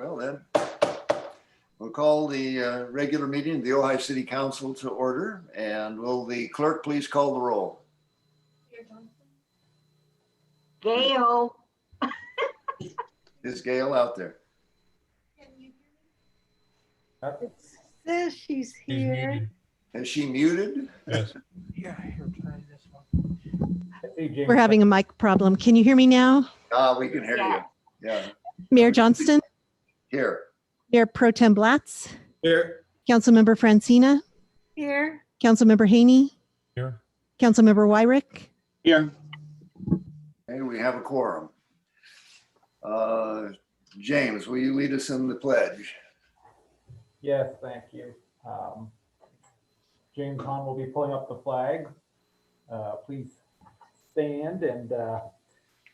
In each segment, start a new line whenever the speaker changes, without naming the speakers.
Well then, we'll call the regular meeting of the Ojai City Council to order, and will the clerk please call the roll?
Gail.
Is Gail out there?
It says she's here.
Is she muted?
Yes.
Yeah, here, try this one.
We're having a mic problem. Can you hear me now?
We can hear you. Yeah.
Mayor Johnston,
Here.
Mayor Pro Tem Blatz,
Here.
Councilmember Francina,
Here.
Councilmember Haney,
Here.
Councilmember Wyrick.
Here.
Okay, we have a quorum. James, will you lead us in the pledge?
Yes, thank you. James Hahn will be pulling up the flag. Please stand and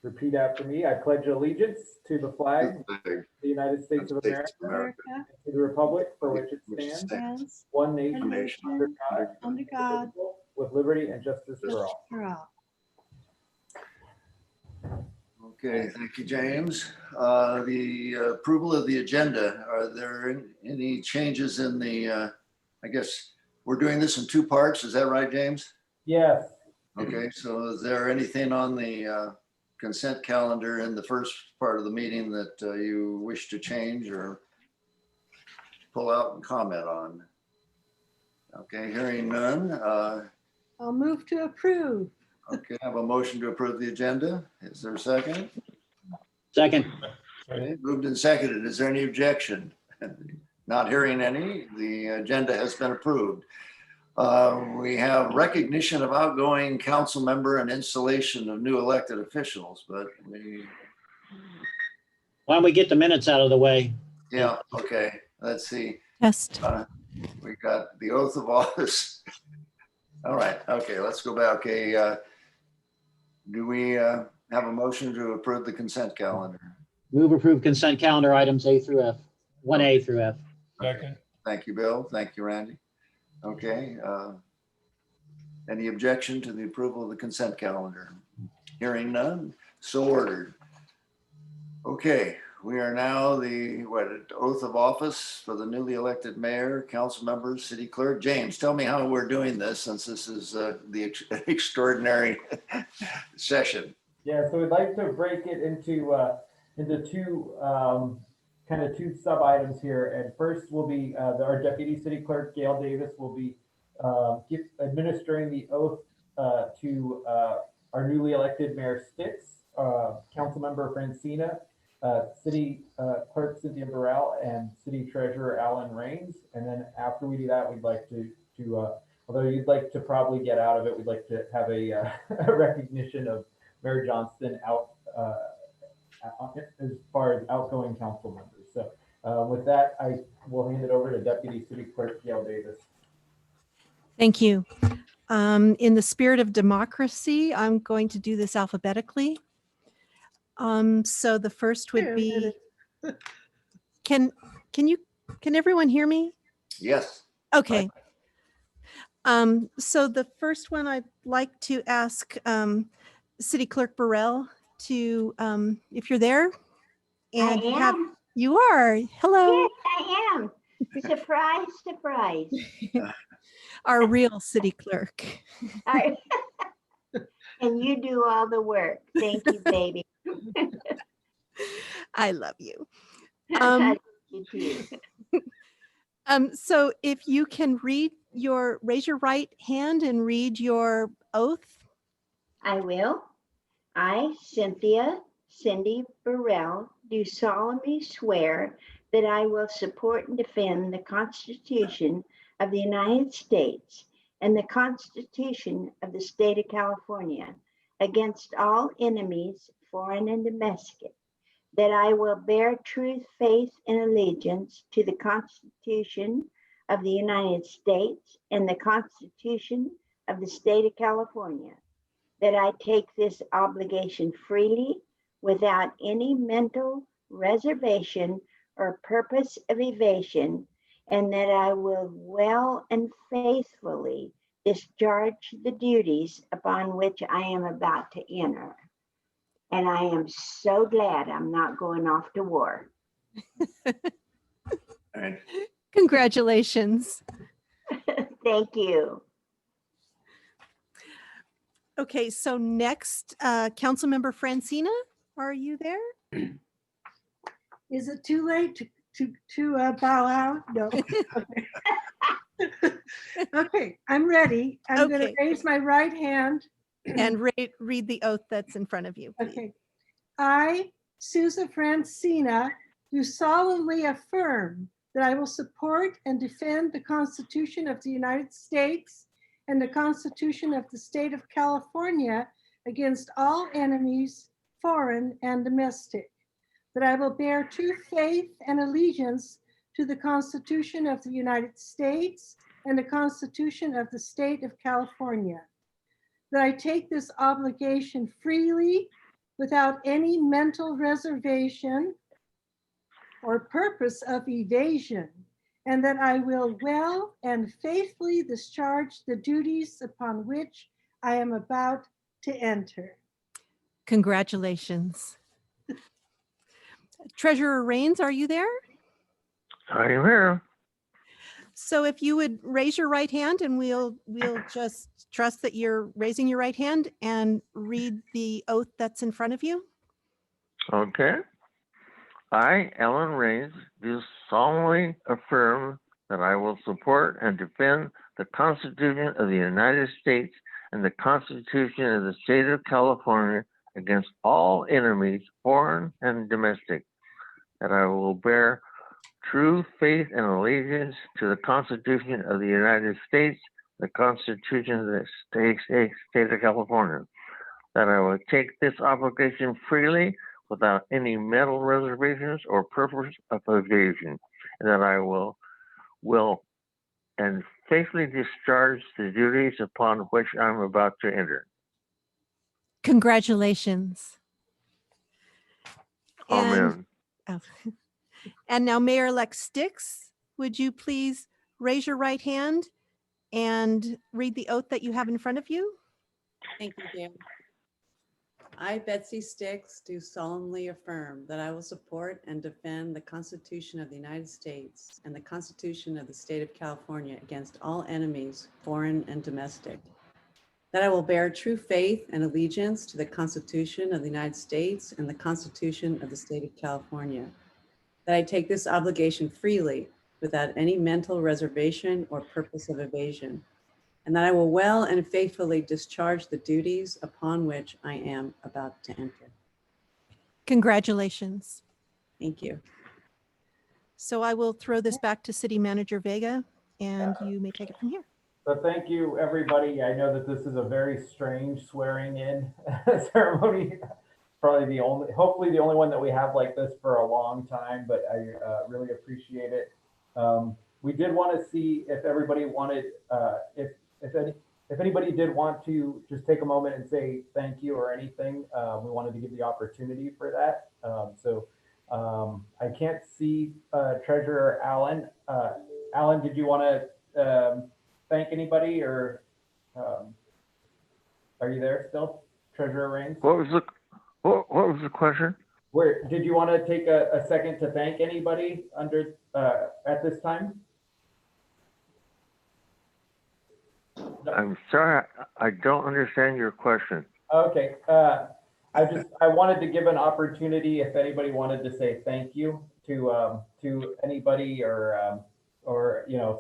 repeat after me. I pledge allegiance to the flag of the United States of America, and to the republic for which it stands, one nation, under God, with liberty and justice for all.
Okay, thank you, James. The approval of the agenda. Are there any changes in the, I guess we're doing this in two parts. Is that right, James?
Yes.
Okay, so is there anything on the consent calendar in the first part of the meeting that you wish to change or pull out and comment on? Okay, hearing none.
I'll move to approve.
Okay, I have a motion to approve the agenda. Is there a second?
Second.
Okay, moved and seconded. Is there any objection? Not hearing any, the agenda has been approved. We have recognition of outgoing council member and installation of new elected officials, but
Why don't we get the minutes out of the way?
yeah, okay, let's see.
Test.
We got the oath of office. All right, okay, let's go back. Okay, do we have a motion to approve the consent calendar?
Move approved consent calendar items A through F, 1A through F.
Second. Thank you, Bill. Thank you, Randy. Okay. Any objection to the approval of the consent calendar? Hearing none, so ordered. Okay, we are now the oath of office for the newly elected mayor, council members, city clerk. James, tell me how we're doing this since this is the extraordinary session.
Yeah, so we'd like to break it into two two sub items here. And first will be our deputy city clerk, Gail Davis, will be administering the oath to our newly elected Mayor Stitz, council member Francina, city clerk Cynthia Burrell, and city treasurer Alan Rains. And then after we do that, we'd like to although you'd like to probably get out of it, we'd like to have a recognition of Mayor Johnston out as far as outgoing council members. So with that, I will hand it over to Deputy City Clerk Gail Davis.
Thank you. In the spirit of democracy, I'm going to do this alphabetically. So the first would be, can everyone hear me?
Yes.
Okay. So the first one I'd like to ask City Clerk Burrell to, if you're there. And
I am.
You are. Hello.
Yes, I am. Surprise, surprise.
Our real city clerk.
And you do all the work. Thank you, baby.
I love you.
You too.
So if you can raise your right hand and read your oath.
I will. I, Cindy Burrell, do solemnly swear that I will support and defend the Constitution of the United States and the Constitution of the State of California against all enemies, foreign and domestic, that I will bear true faith and allegiance to the Constitution of the United States and the Constitution of the State of California, that I take this obligation freely without any mental reservation or purpose of evasion, and that I will well and faithfully discharge the duties upon which I am about to enter. And I am so glad I'm not going off to war.
All right.
Congratulations.
Thank you.
Okay, so next, Councilmember Francina, are you there?
Is it too late to bow out? No. Okay, I'm ready. I'm going to
Okay.
raise my right hand.
And read the oath that's in front of you, please.
Okay. I, Susan Francina, do solemnly affirm that I will support and defend the Constitution of the United States and the Constitution of the State of California against all enemies, foreign and domestic. That I will bear true faith and allegiance to the Constitution of the United States and the Constitution of the State of California. That I take this obligation freely without any mental reservation or purpose of evasion, and that I will well and faithfully discharge the duties upon which I am about to enter.
Congratulations. Treasurer Rains, are you there?
I am here.
So if you would raise your right hand and we'll just trust that you're raising your right hand and read the oath that's in front of you.
Okay. I, Ellen Rains, do solemnly affirm that I will support and defend the Constitution of the United States and the Constitution of the State of California against all enemies, foreign and domestic. That I will bear true faith and allegiance to the Constitution of the United States, the Constitution of the State of California. That I will take this obligation freely without any mental reservations or purpose of evasion, and that I will and faithfully discharge the duties upon which I'm about to enter.
Congratulations.
Amen.
And now Mayor-elect Sticks, would you please raise your right hand and read the oath that you have in front of you?
Thank you, Dan. I, Betsy Sticks, do solemnly affirm that I will support and defend the Constitution of the United States and the Constitution of the State of California against all enemies, foreign and domestic. That I will bear true faith and allegiance to the Constitution of the United States and the Constitution of the State of California. That I take this obligation freely without any mental reservation or purpose of evasion, and that I will well and faithfully discharge the duties upon which I am about to enter.
Congratulations.
Thank you.
So I will throw this back to City Manager Vega, and you may take it from here.
So thank you, everybody. I know that this is a very strange swearing in ceremony. Probably hopefully the only one that we have like this for a long time, but I really appreciate it. We did want to see if everybody wanted, if anybody did want to just take a moment and say thank you or anything, we wanted to give the opportunity for that. I can't see Treasurer Allen. Allen, did you want to thank anybody, or are you there still, Treasurer Rains?
What was the question?
Where did you want to take a second to thank anybody under at this time?
I'm sorry, I don't understand your question.
Okay, I wanted to give an opportunity if anybody wanted to say thank you to anybody, or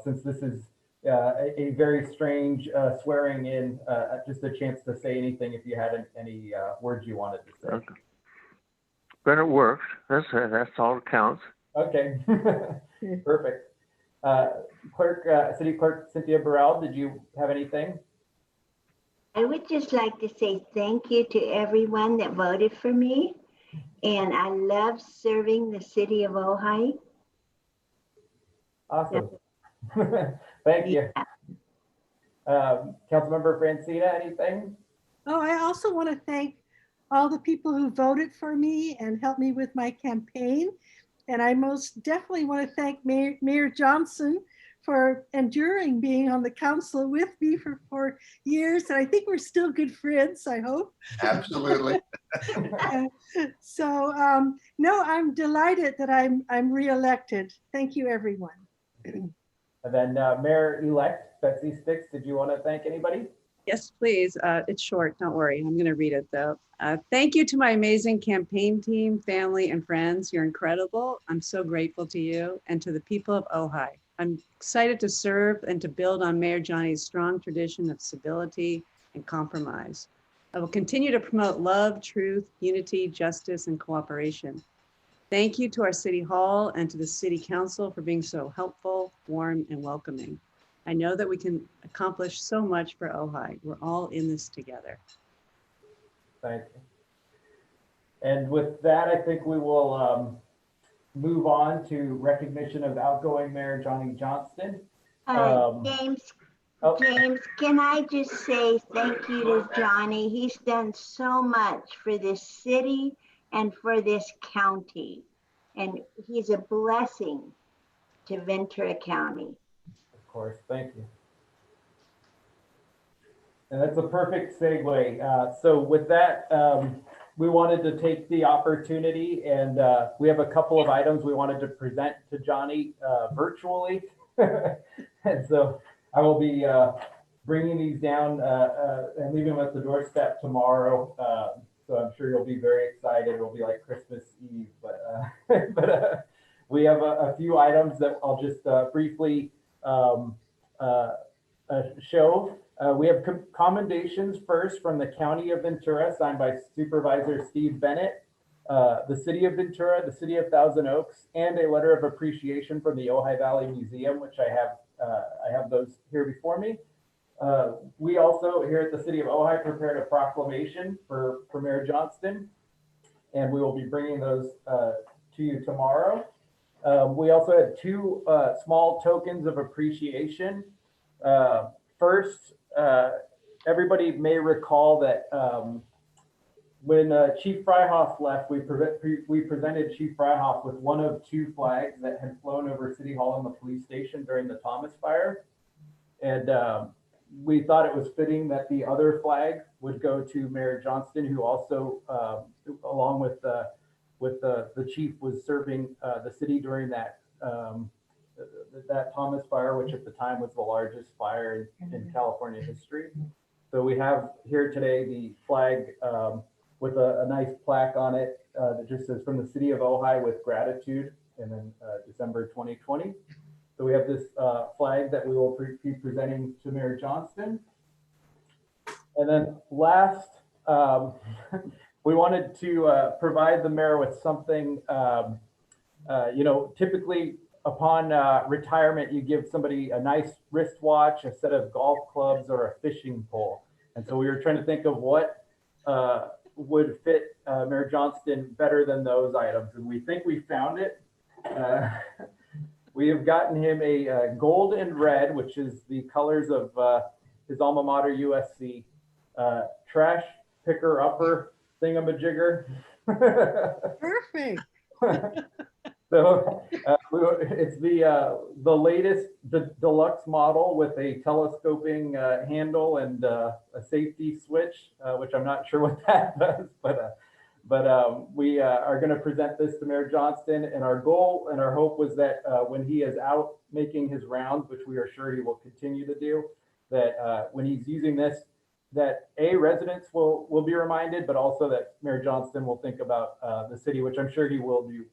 since this is a very strange swearing in, just a chance to say anything if you had any words you wanted to say.
Okay. But it works. That's all that counts.
Okay, perfect. City Clerk Cynthia Burrell, did you have anything?
I would just like to say thank you to everyone that voted for me. And I love serving the city of Ojai.
Awesome. Thank you. Councilmember Francina, anything?
Oh, I also want to thank all the people who voted for me and helped me with my campaign. And I most definitely want to thank Mayor Johnson for enduring being on the council with me for 4 years. And I think we're still good friends, I hope.
Absolutely.
So no, I'm delighted that I'm reelected. Thank you, everyone.
And then Mayor-elect Betsy Sticks, did you want to thank anybody?
Yes, please. It's short. Don't worry. I'm going to read it though. Thank you to my amazing campaign team, family, and friends. You're incredible. I'm so grateful to you and to the people of Ojai. I'm excited to serve and to build on Mayor Johnny's strong tradition of civility and compromise. I will continue to promote love, truth, unity, justice, and cooperation. Thank you to our City Hall and to the City Council for being so helpful, warm, and welcoming. I know that we can accomplish so much for Ojai. We're all in this together.
Thank you. And with that, I think we will move on to recognition of outgoing Mayor Johnny Johnston.
James,
Oh.
James, can I just say thank you to Johnny? He's done so much for this city and for this county. And he's a blessing to Ventura County.
Of course, thank you. And that's a perfect segue. So with that, we wanted to take the opportunity and we have a couple of items we wanted to present to Johnny virtually. And so I will be bringing these down and leaving them at the doorstep tomorrow. So I'm sure you'll be very excited. It'll be like Christmas Eve, but we have a few items that I'll just briefly show. We have commendations first from the County of Ventura, signed by Supervisor Steve Bennett, the City of Ventura, the City of Thousand Oaks, and a letter of appreciation from the Ojai Valley Museum, which I have those here before me. We also here at the City of Ojai prepared a proclamation for Mayor Johnston, and we will be bringing those to you tomorrow. We also had two small tokens of appreciation. First, everybody may recall that when Chief Freihoff left, we presented Chief Freihoff with one of two flags that had flown over City Hall and the police station during the Thomas fire. And we thought it was fitting that the other flag would go to Mayor Johnston, who also, along with the chief, was serving the city during that Thomas fire, which at the time was the largest fire in California history. So we have here today the flag with a nice plaque on it that just says from the City of Ojai with gratitude, and then December 2020. So we have this flag that we will be presenting to Mayor Johnston. And then last, we wanted to provide the mayor with something, typically upon retirement, you give somebody a nice wristwatch, a set of golf clubs, or a fishing pole. And so we were trying to think of what would fit Mayor Johnston better than those items. And we think we found it. We have gotten him a gold and red, which is the colors of his alma mater, USC, trash picker upper thingamajigger.
Perfect.
So it's the latest, the deluxe model with a telescoping handle and a safety switch, which I'm not sure what that does, but we are going to present this to Mayor Johnston, and our goal and our hope was that when he is out making his rounds, which we are sure he will continue to do, that when he's using this, that residents will be reminded, but also that Mayor Johnston will think about the city, which I'm sure he will do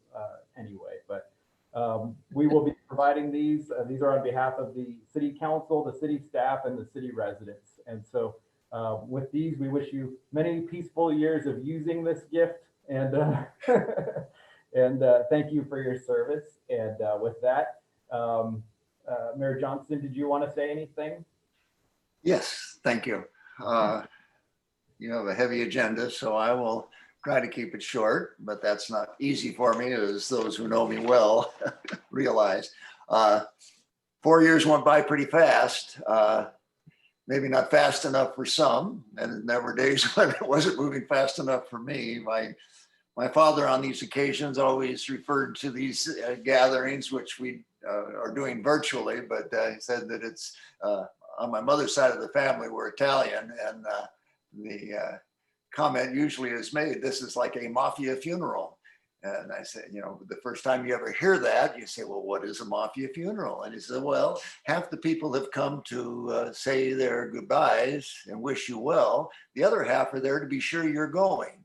anyway. But we will be providing these. These are on behalf of the city council, the city staff, and the city residents. And so with these, we wish you many peaceful years of using this gift, and and thank you for your service. And with that, Mayor Johnston, did you want to say anything?
Yes, thank you. You have a heavy agenda, so I will try to keep it short, but that's not easy for me, as those who know me well realize. 4 years went by pretty fast. Maybe not fast enough for some, and there were days when it wasn't moving fast enough for me. My father on these occasions always referred to these gatherings, which we are doing virtually, but he said that it's on my mother's side of the family, we're Italian, and the comment usually is made, this is like a mafia funeral. And I said, you know, the first time you ever hear that, you say, well, what is a mafia funeral? And he said, well, half the people have come to say their goodbyes and wish you well. The other half are there to be sure you're going.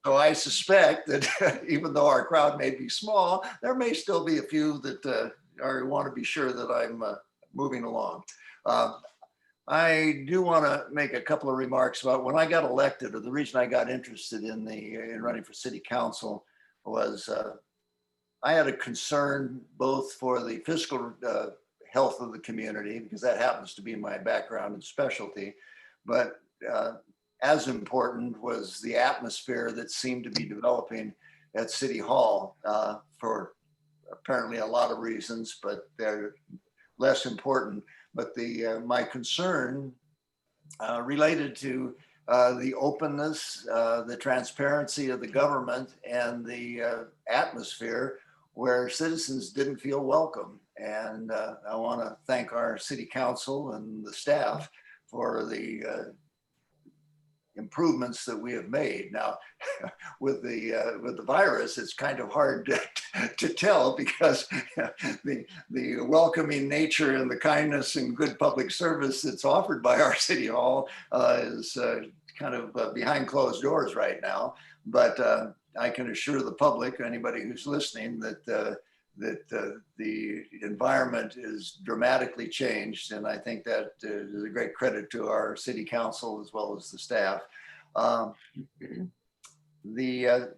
So I suspect that even though our crowd may be small, there may still be a few that want to be sure that I'm moving along. I do want to make a couple of remarks about when I got elected, or the reason I got interested in running for city council was I had a concern both for the fiscal health of the community, because that happens to be my background and specialty, but as important was the atmosphere that seemed to be developing at City Hall for apparently a lot of reasons, but they're less important. But my concern related to the openness, the transparency of the government, and the atmosphere where citizens didn't feel welcome. And I want to thank our city council and the staff for the improvements that we have made. Now, with the virus, it's kind of hard to tell, because the welcoming nature and the kindness and good public service that's offered by our city hall is kind of behind closed doors right now. But I can assure the public, anybody who's listening, that the environment is dramatically changed, and I think that is a great credit to our city council as well as the staff. The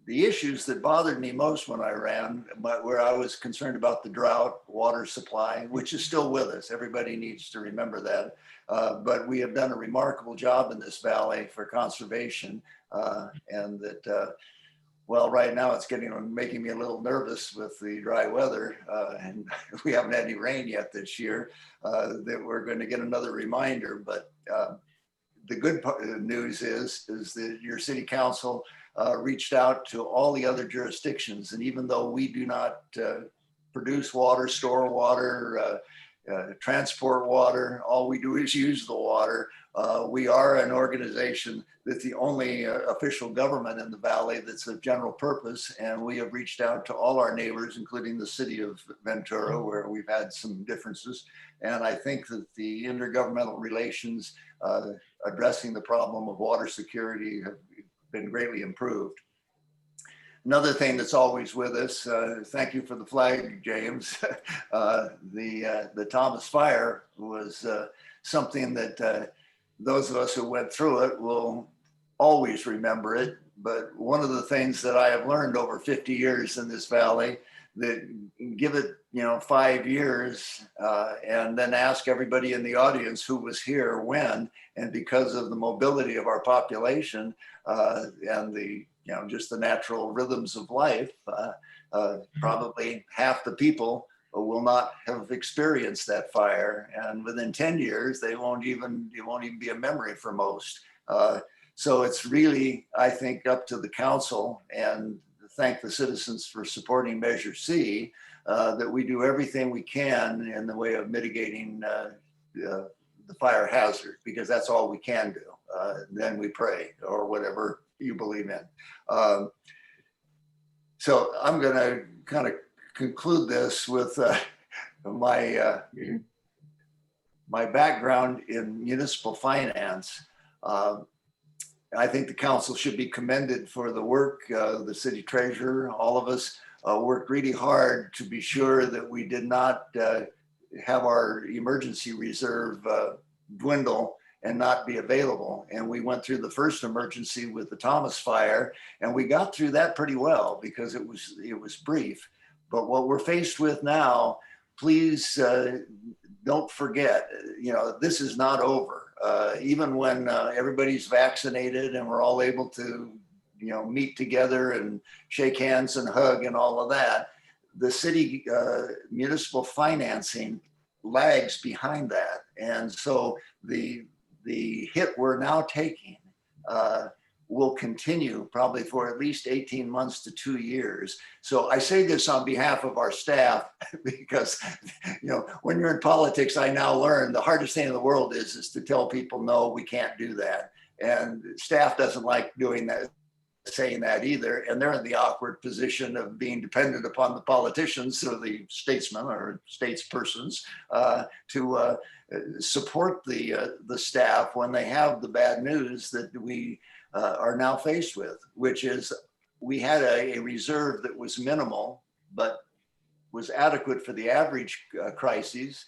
issues that bothered me most when I ran, where I was concerned about the drought, water supply, which is still with us. Everybody needs to remember that. But we have done a remarkable job in this valley for conservation, and that well, right now it's making me a little nervous with the dry weather, and we haven't had any rain yet this year, that we're going to get another reminder. But the good news is that your city council reached out to all the other jurisdictions, and even though we do not produce water, store water, transport water, all we do is use the water. We are an organization that's the only official government in the valley that's of general purpose, and we have reached out to all our neighbors, including the city of Ventura, where we've had some differences. And I think that the intergovernmental relations addressing the problem of water security have been greatly improved. Another thing that's always with us, thank you for the flag, James. The Thomas Fire was something that those of us who went through it will always remember it. But one of the things that I have learned over 50 years in this valley, that give it 5 years and then ask everybody in the audience who was here when, and because of the mobility of our population and the just the natural rhythms of life, probably half the people will not have experienced that fire, and within 10 years it won't even be a memory for most. So it's really, I think, up to the council, and thank the citizens for supporting Measure C, that we do everything we can in the way of mitigating the fire hazard, because that's all we can do. Then we pray, or whatever you believe in. So I'm going to kind of conclude this with my background in municipal finance. I think the council should be commended for the work. The city treasurer, all of us worked really hard to be sure that we did not have our emergency reserve dwindle and not be available. And we went through the first emergency with the Thomas Fire, and we got through that pretty well because it was brief. But what we're faced with now, please don't forget, this is not over. Even when everybody's vaccinated and we're all able to, meet together and shake hands and hug and all of that, the city municipal financing lags behind that. And so the hit we're now taking will continue probably for at least 18 months to 2 years. So I say this on behalf of our staff because, when you're in politics, I now learn the hardest thing in the world is to tell people, no, we can't do that. And staff doesn't like doing that, saying that either. And they're in the awkward position of being dependent upon the politicians or the statesmen or statespersons to support the staff when they have the bad news that we are now faced with, which is we had a reserve that was minimal, but was adequate for the average crises.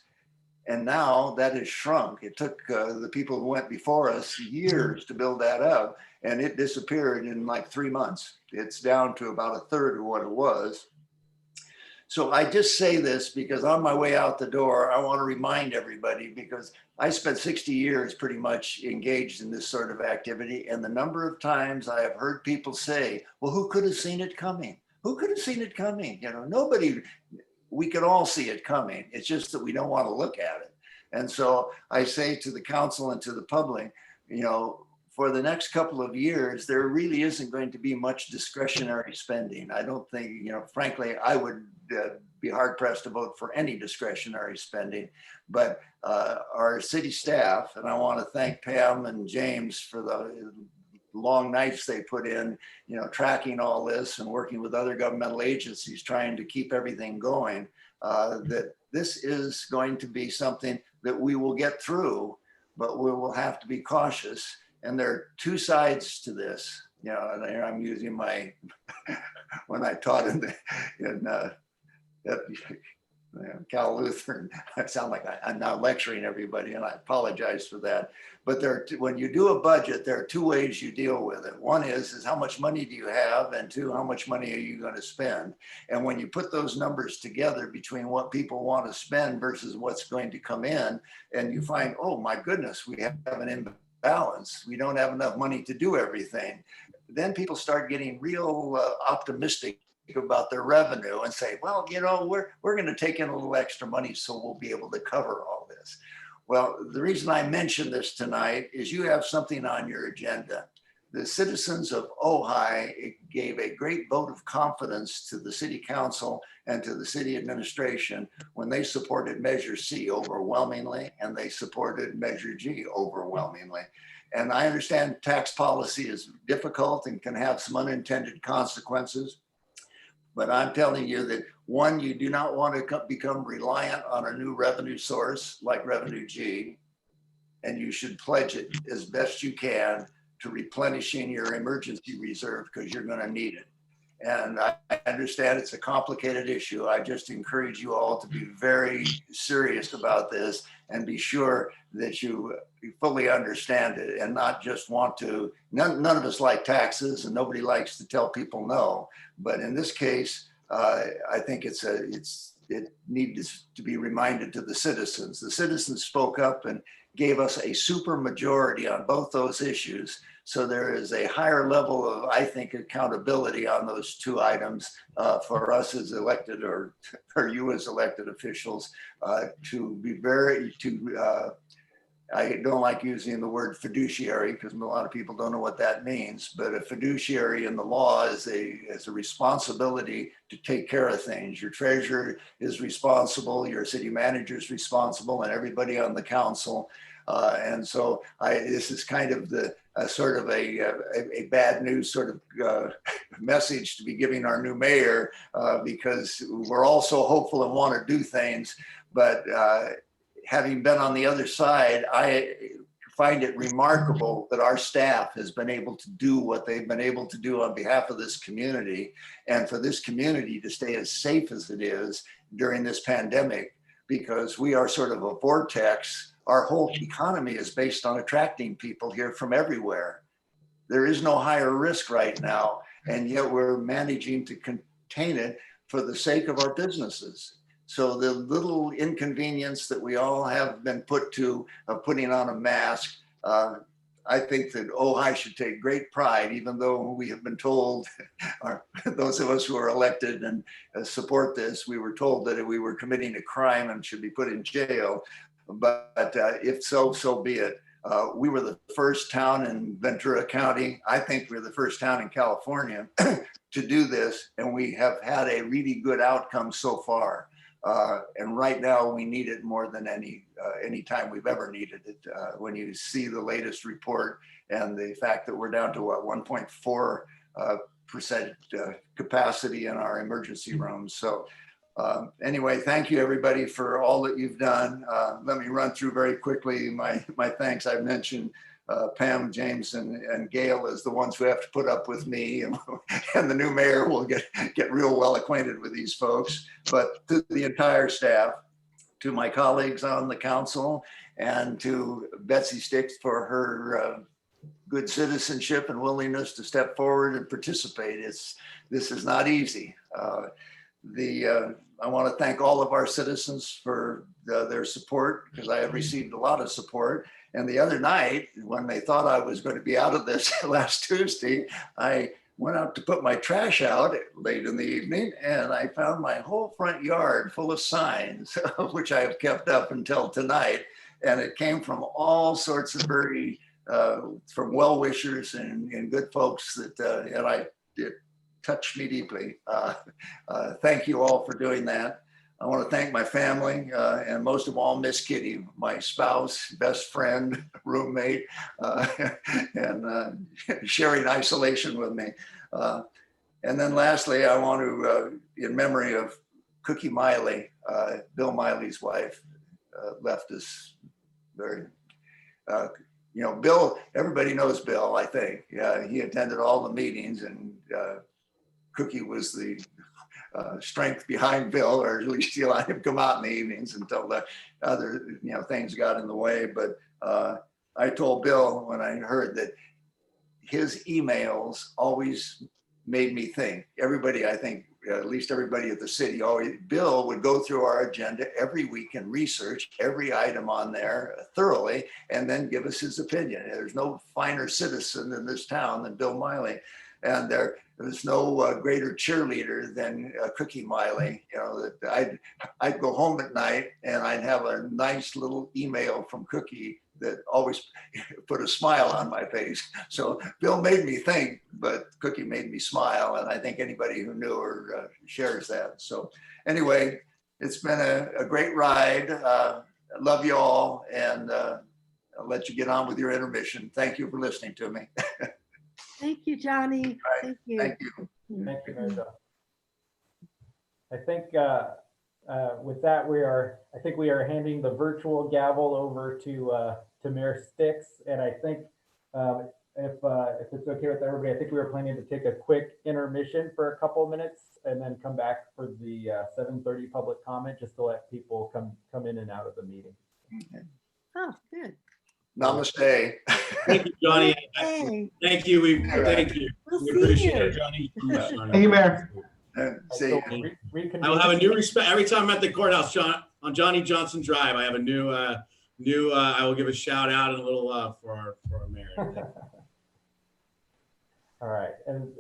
And now that has shrunk. It took the people who went before us years to build that up, and it disappeared in like 3 months. It's down to about a third of what it was. So I just say this because on my way out the door, I want to remind everybody, because I spent 60 years pretty much engaged in this sort of activity. And the number of times I have heard people say, well, who could have seen it coming? Who could have seen it coming? Nobody, we could all see it coming. It's just that we don't want to look at it. And so I say to the council and to the public, for the next couple of years, there really isn't going to be much discretionary spending. I don't think, frankly, I would be hard pressed to vote for any discretionary spending, but our city staff, and I want to thank Pam and James for the long nights they put in, tracking all this and working with other governmental agencies, trying to keep everything going, that this is going to be something that we will get through, but we will have to be cautious. And there are two sides to this. And I'm using my, when I taught in Cal Lutheran, I sound like I'm now lecturing everybody, and I apologize for that. But when you do a budget, there are two ways you deal with it. One is how much money do you have? And two, how much money are you going to spend? And when you put those numbers together between what people want to spend versus what's going to come in, and you find, oh my goodness, we have an imbalance. We don't have enough money to do everything. Then people start getting real optimistic about their revenue and say, well, we're going to take in a little extra money so we'll be able to cover all this. Well, the reason I mention this tonight is you have something on your agenda. The citizens of Ojai gave a great vote of confidence to the city council and to the city administration when they supported Measure C overwhelmingly, and they supported Measure G overwhelmingly. And I understand tax policy is difficult and can have some unintended consequences. But I'm telling you that, one, you do not want to become reliant on a new revenue source like Revenue G, and you should pledge it as best you can to replenishing your emergency reserve, because you're going to need it. And I understand it's a complicated issue. I just encourage you all to be very serious about this and be sure that you fully understand it and not just want to, none of us like taxes and nobody likes to tell people no. But in this case, I think it needs to be reminded to the citizens. The citizens spoke up and gave us a super majority on both those issues. So there is a higher level of, I think, accountability on those two items for us as elected or you as elected officials to be I don't like using the word fiduciary because a lot of people don't know what that means, but a fiduciary in the law is a responsibility to take care of things. Your treasurer is responsible, your city manager is responsible, and everybody on the council. And so this is kind of the sort of a bad news sort of message to be giving our new mayor because we're all so hopeful and want to do things, but having been on the other side, I find it remarkable that our staff has been able to do what they've been able to do on behalf of this community, and for this community to stay as safe as it is during this pandemic, because we are sort of a vortex. Our whole economy is based on attracting people here from everywhere. There is no higher risk right now, and yet we're managing to contain it for the sake of our businesses. So the little inconvenience that we all have been put to of putting on a mask, I think that Ojai should take great pride, even though we have been told, those of us who are elected and support this, we were told that we were committing a crime and should be put in jail. But if so, so be it. We were the first town in Ventura County. I think we're the first town in California to do this, and we have had a really good outcome so far. And right now we need it more than any time we've ever needed it. When you see the latest report and the fact that we're down to what, 1.4% capacity in our emergency rooms. So anyway, thank you everybody for all that you've done. Let me run through very quickly my thanks. I've mentioned Pam, James, and Gail as the ones who have to put up with me, and the new mayor will get real well acquainted with these folks. But to the entire staff, to my colleagues on the council, and to Betsy Sticks for her good citizenship and willingness to step forward and participate. This is not easy. I want to thank all of our citizens for their support, because I have received a lot of support. And the other night, when they thought I was going to be out of this last Tuesday, I went out to put my trash out late in the evening, and I found my whole front yard full of signs, which I have kept up until tonight. And it came from all sorts of very, from well-wishers and good folks that, and it touched me deeply. Thank you all for doing that. I want to thank my family, and most of all, Miss Kitty, my spouse, best friend, roommate, and sharing isolation with me. And then lastly, I want to, in memory of Cookie Miley, Bill Miley's wife, left us very, Bill, everybody knows Bill, I think. Yeah, he attended all the meetings, and Cookie was the strength behind Bill, or at least he let him come out in the evenings until the other things got in the way. But I told Bill when I heard that his emails always made me think. Everybody, I think, at least everybody at the city, Bill would go through our agenda every week and research every item on there thoroughly, and then give us his opinion. There's no finer citizen in this town than Bill Miley. And there's no greater cheerleader than Cookie Miley. That I'd go home at night and I'd have a nice little email from Cookie that always put a smile on my face. So Bill made me think, but Cookie made me smile. And I think anybody who knew her shares that. So anyway, it's been a great ride. I love you all, and I'll let you get on with your intermission. Thank you for listening to me.
Thank you, Johnny.
Right.
Thank you.
Thank you.
Thank you, Mary Jo. I think with that, I think we are handing the virtual gavel over to Mayor Sticks. And I think if it's okay with everybody, I think we were planning to take a quick intermission for a couple of minutes and then come back for the 7:30 public comment, just to let people come in and out of the meeting.
Okay.
Oh, good.
Namaste.
Thank you, Johnny.
Hey,
Thank you. Thank you.
we'll
We
see
appreciate
you.
it, Johnny.
Thank you, Mayor.
See
So
you.
I will have a new respect every time I'm at the courthouse, on Johnny Johnson Drive. I have a new. I will give a shout out and a little love for our mayor.
All right, and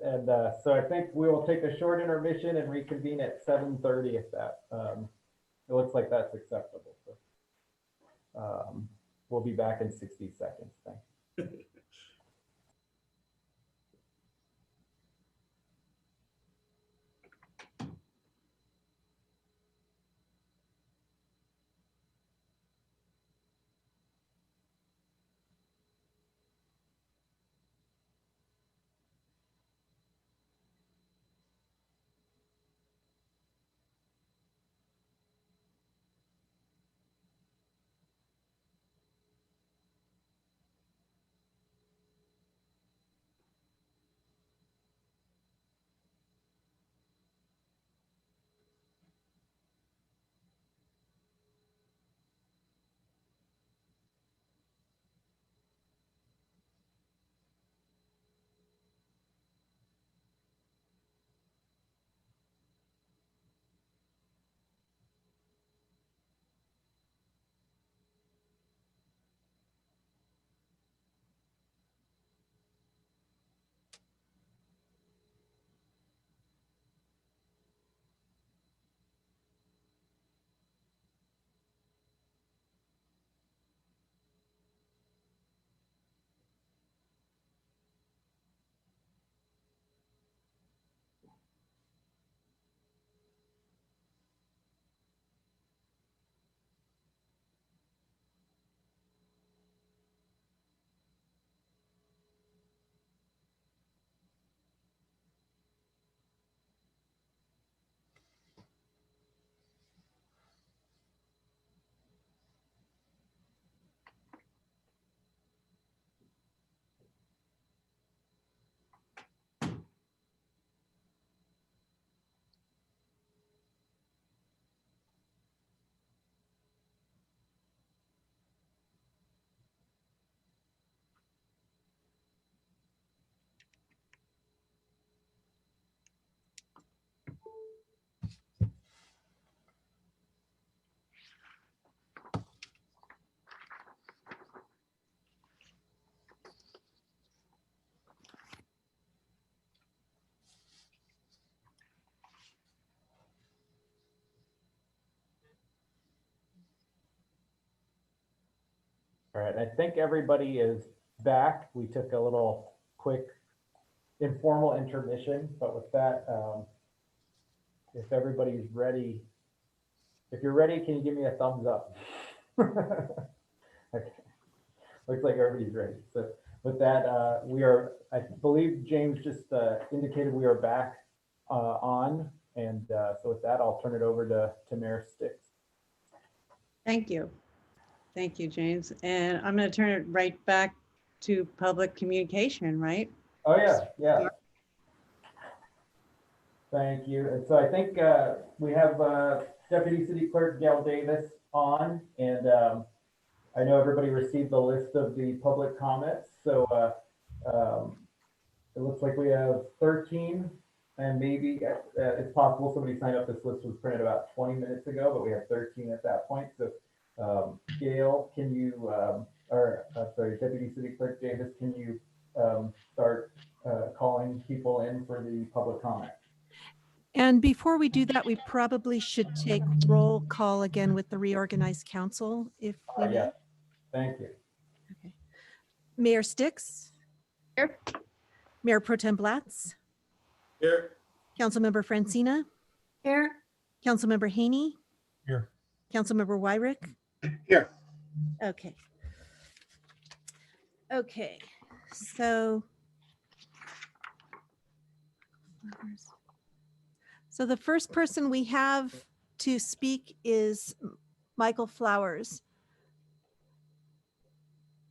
so I think we will take a short intermission and reconvene at 7:30 if that it looks like that's acceptable. So, we'll be back in 60 seconds. Thanks. All right, I think everybody is back. We took a little quick informal intermission, but with that, if everybody's ready, if you're ready, can you give me a thumbs up? Okay. Looks like everybody's ready. So with that, we are, I believe James just indicated we are back on. And so with that, I'll turn it over to Mayor Sticks.
Thank you. Thank you, James. And I'm going to turn it right back to public communication, right?
Oh, yeah. Thank you. And so I think we have Deputy City Clerk Gail Davis on, and I know everybody received the list of the public comments. So it looks like we have 13, and maybe it's possible somebody signed up. This list was printed about 20 minutes ago, but we have 13 at that point. So Gail, can you, sorry, Deputy City Clerk Davis, can you start calling people in for the public comment?
And before we do that, we probably should take roll call again with the reorganized council if we may.
Yeah, thank you.
Okay. Mayor Sticks?
Here.
Mayor Pro Tem Blatz?
Here.
Councilmember Francina?
Here.
Councilmember Haney?
Here.
Councilmember Wyrick?
Here.
Okay. Okay, so the first person we have to speak is Michael Flowers.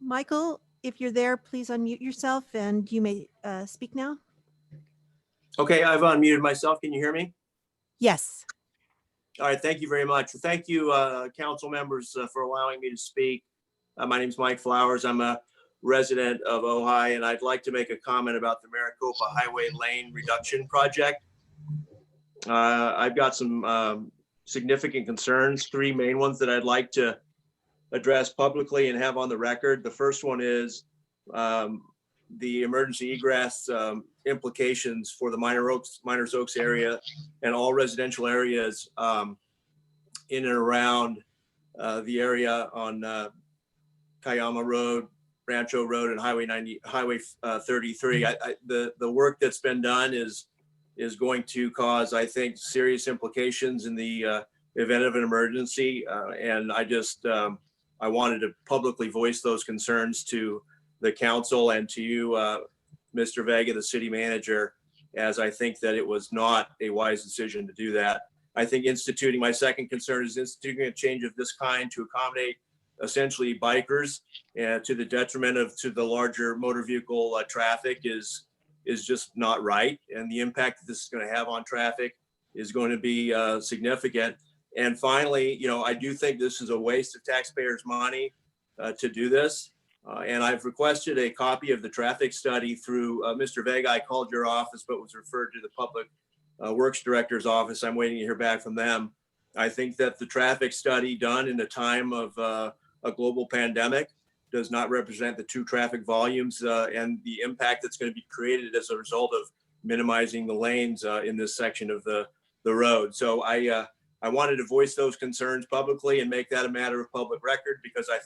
Michael, if you're there, please unmute yourself and you may speak now.
Okay, I've unmuted myself. Can you hear me?
Yes.
All right, thank you very much. Thank you, council members, for allowing me to speak. My name is Mike Flowers. I'm a resident of Ojai, and I'd like to make a comment about the Maricopa Highway Lane Reduction Project. I've got some significant concerns, three main ones that I'd like to address publicly and have on the record. The first one is the emergency egress implications for the Miners Oaks area and all residential areas in and around the area on Cayama Road, Rancho Road, and Highway 33. The work that's been done is going to cause, I think, serious implications in the event of an emergency. And I wanted to publicly voice those concerns to the council and to you, Mr. Vega, the city manager, as I think that it was not a wise decision to do that. I think my second concern is instituting a change of this kind to accommodate essentially bikers and to the detriment to the larger motor vehicle traffic is just not right. And the impact that this is going to have on traffic is going to be significant. And finally, I do think this is a waste of taxpayers' money to do this. And I've requested a copy of the traffic study through Mr. Vega. I called your office, but was referred to the Public Works Director's office. I'm waiting to hear back from them. I think that the traffic study done in a time of a global pandemic does not represent the true traffic volumes and the impact that's going to be created as a result of minimizing the lanes in this section of the road. So I wanted to voice those concerns publicly and make that a matter of public record, because I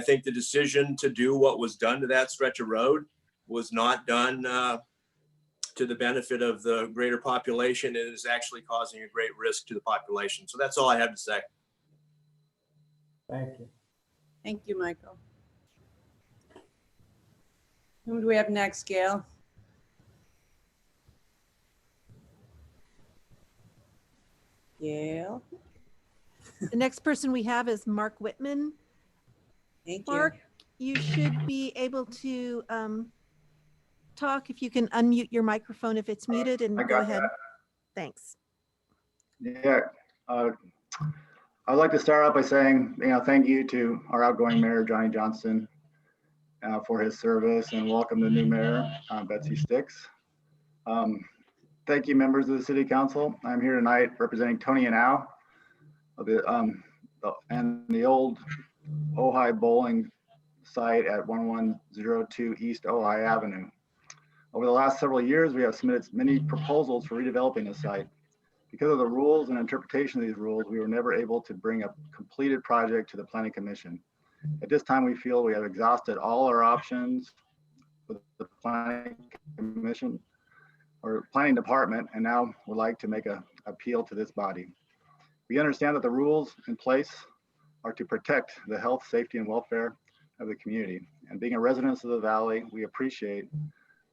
think the decision to do what was done to that stretch of road was not done to the benefit of the greater population. It is actually causing a great risk to the population. So that's all I have to say.
Thank you.
Thank you, Michael. Who do we have next, Gail? Gail?
The next person we have is Mark Whitman.
Thank you.
Mark, you should be able to talk if you can unmute your microphone if it's muted, and go ahead. Thanks.
Yeah, I'd like to start out by saying, thank you to our outgoing mayor, Johnny Johnson, for his service, and welcome the new mayor, Betsy Sticks. Thank you, members of the city council. I'm here tonight representing Tony and Al and the old Ojai bowling site at 1102 East Ojai Avenue. Over the last several years, we have submitted many proposals for redeveloping the site. Because of the rules and interpretation of these rules, we were never able to bring a completed project to the Planning Commission. At this time, we feel we have exhausted all our options with the planning commission or planning department, and now would like to make an appeal to this body. We understand that the rules in place are to protect the health, safety, and welfare of the community. And being a resident of the valley, we appreciate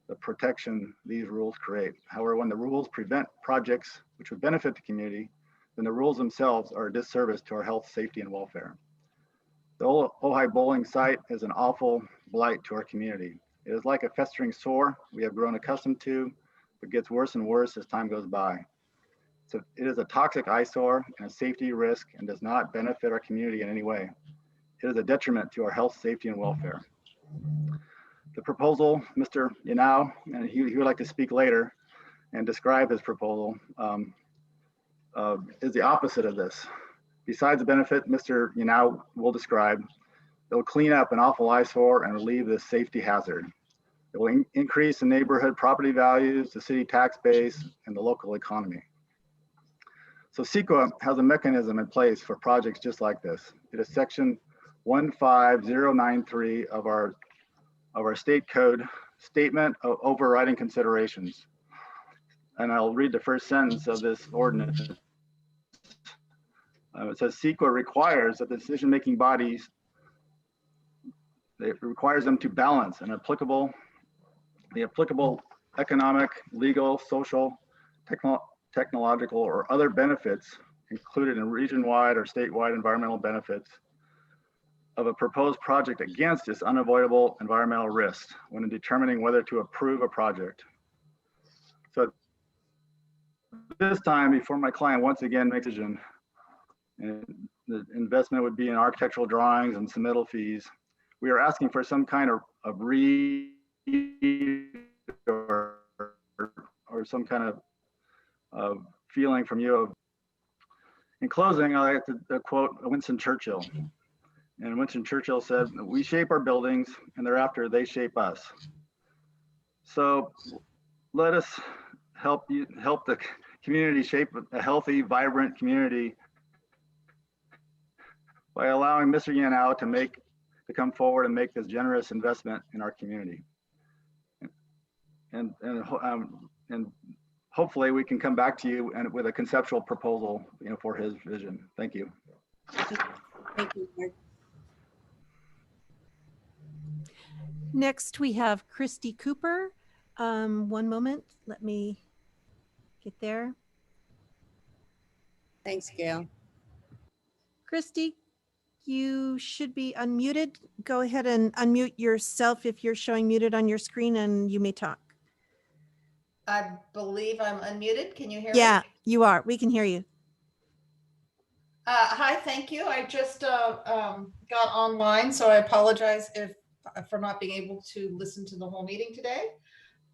the protection these rules create. However, when the rules prevent projects which would benefit the community, then the rules themselves are a disservice to our health, safety, and welfare. The Ojai bowling site is an awful blight to our community. It is like a festering sore we have grown accustomed to, but gets worse and worse as time goes by. So it is a toxic eyesore and a safety risk and does not benefit our community in any way. It is a detriment to our health, safety, and welfare. The proposal, Mr. Yanao, and he would like to speak later and describe his proposal, is the opposite of this. Besides the benefit Mr. Yanao will describe, it will clean up an awful eyesore and relieve this safety hazard. It will increase the neighborhood property values, the city tax base, and the local economy. So CEQA has a mechanism in place for projects just like this. It is section 15093 of our state code statement of overriding considerations. And I'll read the first sentence of this ordinance. It says CEQA requires that the decision-making bodies, it requires them to balance the applicable economic, legal, social, technological, or other benefits included in region-wide or statewide environmental benefits of a proposed project against its unavoidable environmental risks when determining whether to approve a project. So this time, before my client once again makes a decision, and the investment would be in architectural drawings and submittal fees, we are asking for some kind of read or some kind of feeling from you. In closing, I like to quote Winston Churchill. And Winston Churchill said, "We shape our buildings and thereafter they shape us." So let us help the community shape a healthy, vibrant community by allowing Mr. Yanao to come forward and make this generous investment in our community. And hopefully we can come back to you and with a conceptual proposal, for his vision. Thank you.
Thank you, Mark.
Next, we have Christy Cooper. One moment, let me get there.
Thanks, Gail.
Christy, you should be unmuted. Go ahead and unmute yourself if you're showing muted on your screen, and you may talk.
I believe I'm unmuted. Can you hear me?
Yeah, you are. We can hear you.
Hi, thank you. I just got online, so I apologize for not being able to listen to the whole meeting today.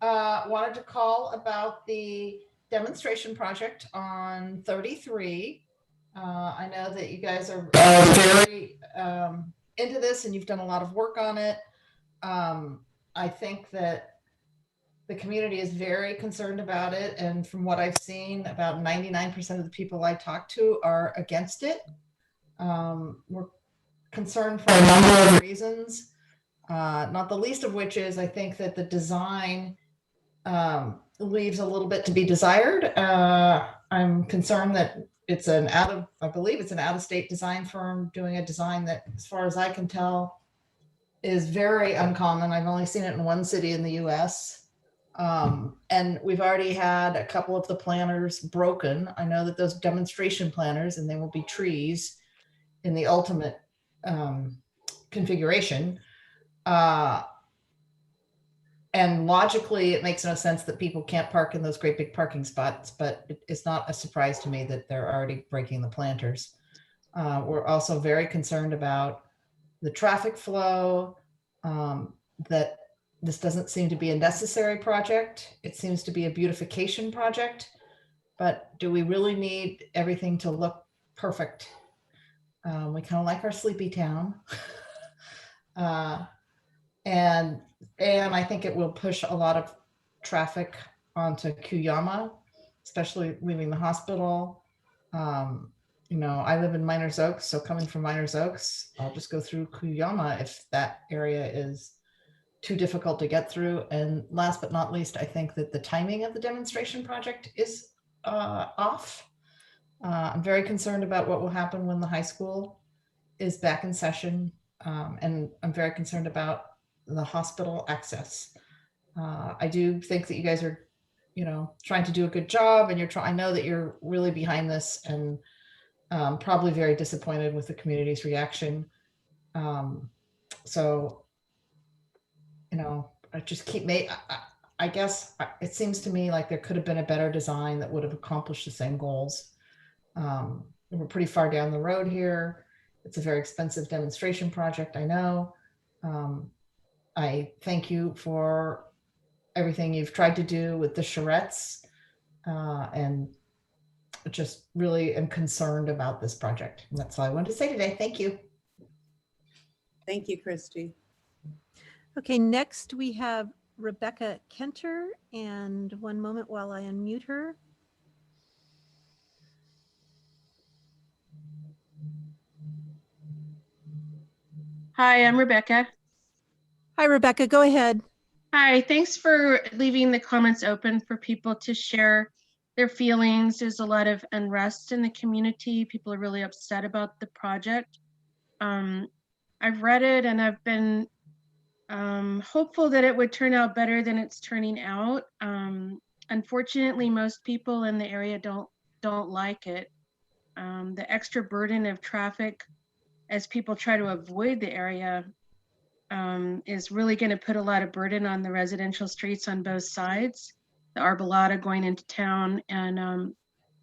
Wanted to call about the demonstration project on 33. I know that you guys are very into this and you've done a lot of work on it. I think that the community is very concerned about it. And from what I've seen, about 99% of the people I talk to are against it. We're concerned for a number of reasons, not the least of which is I think that the design leaves a little bit to be desired. I'm concerned that it's I believe it's an out-of-state design firm doing a design that, as far as I can tell, is very uncommon. I've only seen it in one city in the US. And we've already had a couple of the planners broken. I know that those demonstration planners, and they will be trees in the ultimate configuration. And logically, it makes no sense that people can't park in those great big parking spots, but it's not a surprise to me that they're already breaking the planters. We're also very concerned about the traffic flow, that this doesn't seem to be a necessary project. It seems to be a beautification project, but do we really need everything to look perfect? We kind of like our sleepy town. And I think it will push a lot of traffic onto Kuyama, especially leaving the hospital. you know, I live in Miners Oaks, so coming from Miners Oaks, I'll just go through Kuyama if that area is too difficult to get through. And last but not least, I think that the timing of the demonstration project is off. I'm very concerned about what will happen when the high school is back in session. And I'm very concerned about the hospital access. I do think that you guys are, you know, trying to do a good job, and I know that you're really behind this, and probably very disappointed with the community's reaction. So, you know, I just keep I guess it seems to me like there could have been a better design that would have accomplished the same goals. We're pretty far down the road here. It's a very expensive demonstration project, I know. I thank you for everything you've tried to do with the charrettes, and just really am concerned about this project. And that's all I wanted to say today. Thank you.
Thank you, Christy.
Okay, next we have Rebecca Kenter, and one moment while I unmute her.
Hi, I'm Rebecca.
Hi, Rebecca, go ahead.
Hi, thanks for leaving the comments open for people to share their feelings. There's a lot of unrest in the community. People are really upset about the project. I've read it and I've been hopeful that it would turn out better than it's turning out. Unfortunately, most people in the area don't like it. The extra burden of traffic as people try to avoid the area is really going to put a lot of burden on the residential streets on both sides, the Arbolada going into town, and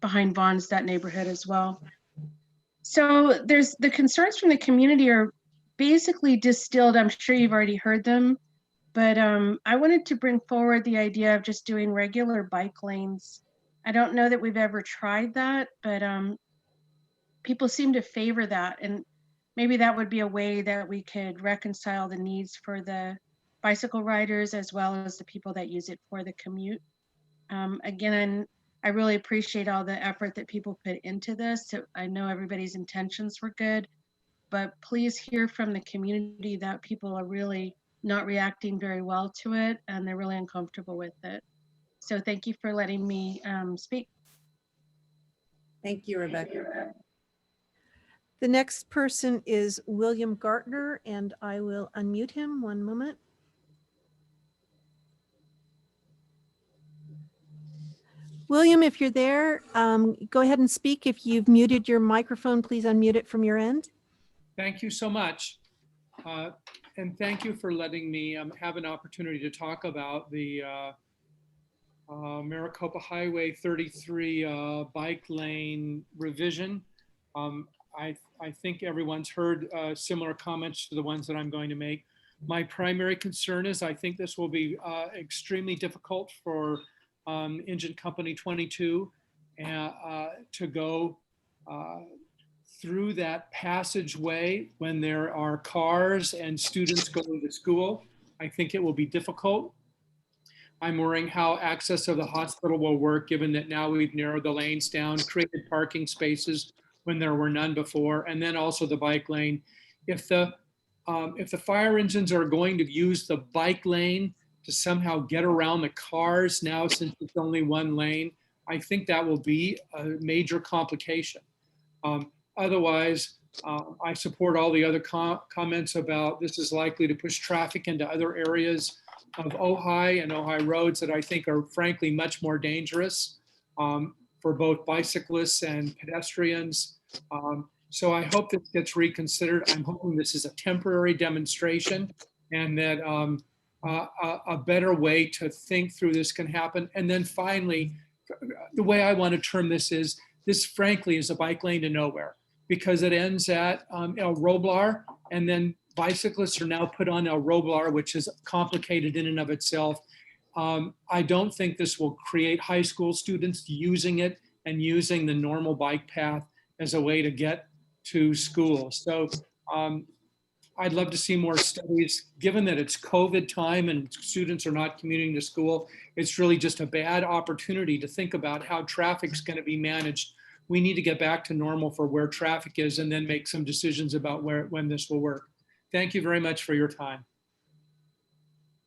behind Vaughn's, that neighborhood as well. So there's the concerns from the community are basically distilled. I'm sure you've already heard them, but I wanted to bring forward the idea of just doing regular bike lanes. I don't know that we've ever tried that, but people seem to favor that, and maybe that would be a way that we could reconcile the needs for the bicycle riders as well as the people that use it for the commute. Again, I really appreciate all the effort that people put into this. I know everybody's intentions were good, but please hear from the community that people are really not reacting very well to it, and they're really uncomfortable with it. So thank you for letting me speak.
Thank you, Rebecca.
The next person is William Gartner, and I will unmute him. One moment. William, if you're there, go ahead and speak. If you've muted your microphone, please unmute it from your end.
Thank you so much. And thank you for letting me have an opportunity to talk about the Maricopa Highway 33 bike lane revision. I think everyone's heard similar comments to the ones that I'm going to make. My primary concern is I think this will be extremely difficult for Engine Company 22 to go through that passageway when there are cars and students going to school. I think it will be difficult. I'm worrying how access of the hospital will work, given that now we've narrowed the lanes down, created parking spaces when there were none before, and then also the bike lane. If the fire engines are going to use the bike lane to somehow get around the cars now, since it's only one lane, I think that will be a major complication. Otherwise, I support all the other comments about this is likely to push traffic into other areas of Ojai and Ojai roads that I think are frankly much more dangerous for both bicyclists and pedestrians. So I hope this gets reconsidered. I'm hoping this is a temporary demonstration and that a better way to think through this can happen. And then finally, the way I want to term this is, this frankly is a bike lane to nowhere, because it ends at El Roblar, and then bicyclists are now put on El Roblar, which is complicated in and of itself. I don't think this will create high school students using it and using the normal bike path as a way to get to school. So I'd love to see more studies. Given that it's COVID time and students are not commuting to school, it's really just a bad opportunity to think about how traffic's going to be managed we need to get back to normal for where traffic is and then make some decisions about when this will work. Thank you very much for your time.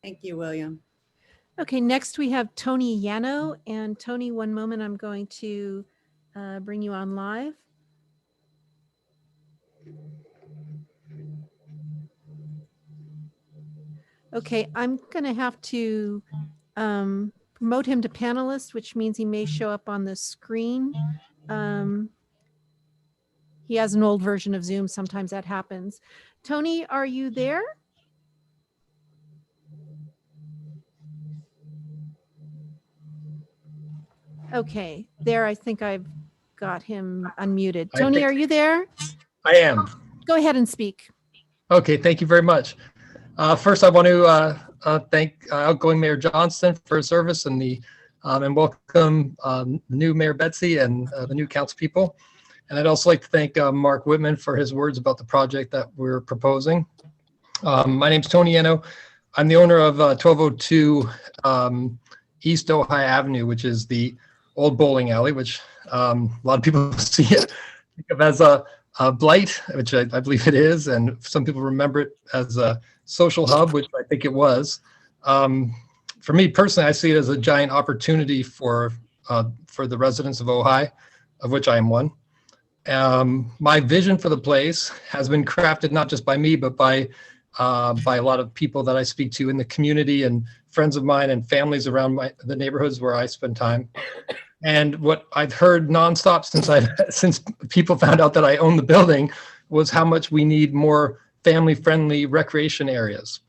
Thank you, William.
Okay, next we have Tony Yano. And Tony, one moment, I'm going to bring you on live. Okay, I'm going to have to promote him to panelist, which means he may show up on the screen. He has an old version of Zoom. Sometimes that happens. Tony, are you there? Okay, there, I think I've got him unmuted. Tony, are you there?
I am.
Go ahead and speak.
Okay, thank you very much. First, I want to thank outgoing Mayor Johnston for his service and welcome new Mayor Betsy and the new council people. And I'd also like to thank Mark Whitman for his words about the project that we're proposing. My name's Tony Yano. I'm the owner of 1202 East Ojai Avenue, which is the old bowling alley, which a lot of people see it think of as a blight, which I believe it is, and some people remember it as a social hub, which I think it was. For me personally, I see it as a giant opportunity for the residents of Ojai, of which I am one. My vision for the place has been crafted not just by me, but by a lot of people that I speak to in the community and friends of mine and families around the neighborhoods where I spend time. And what I've heard nonstop since people found out that I own the building was how much we need more family-friendly recreation areas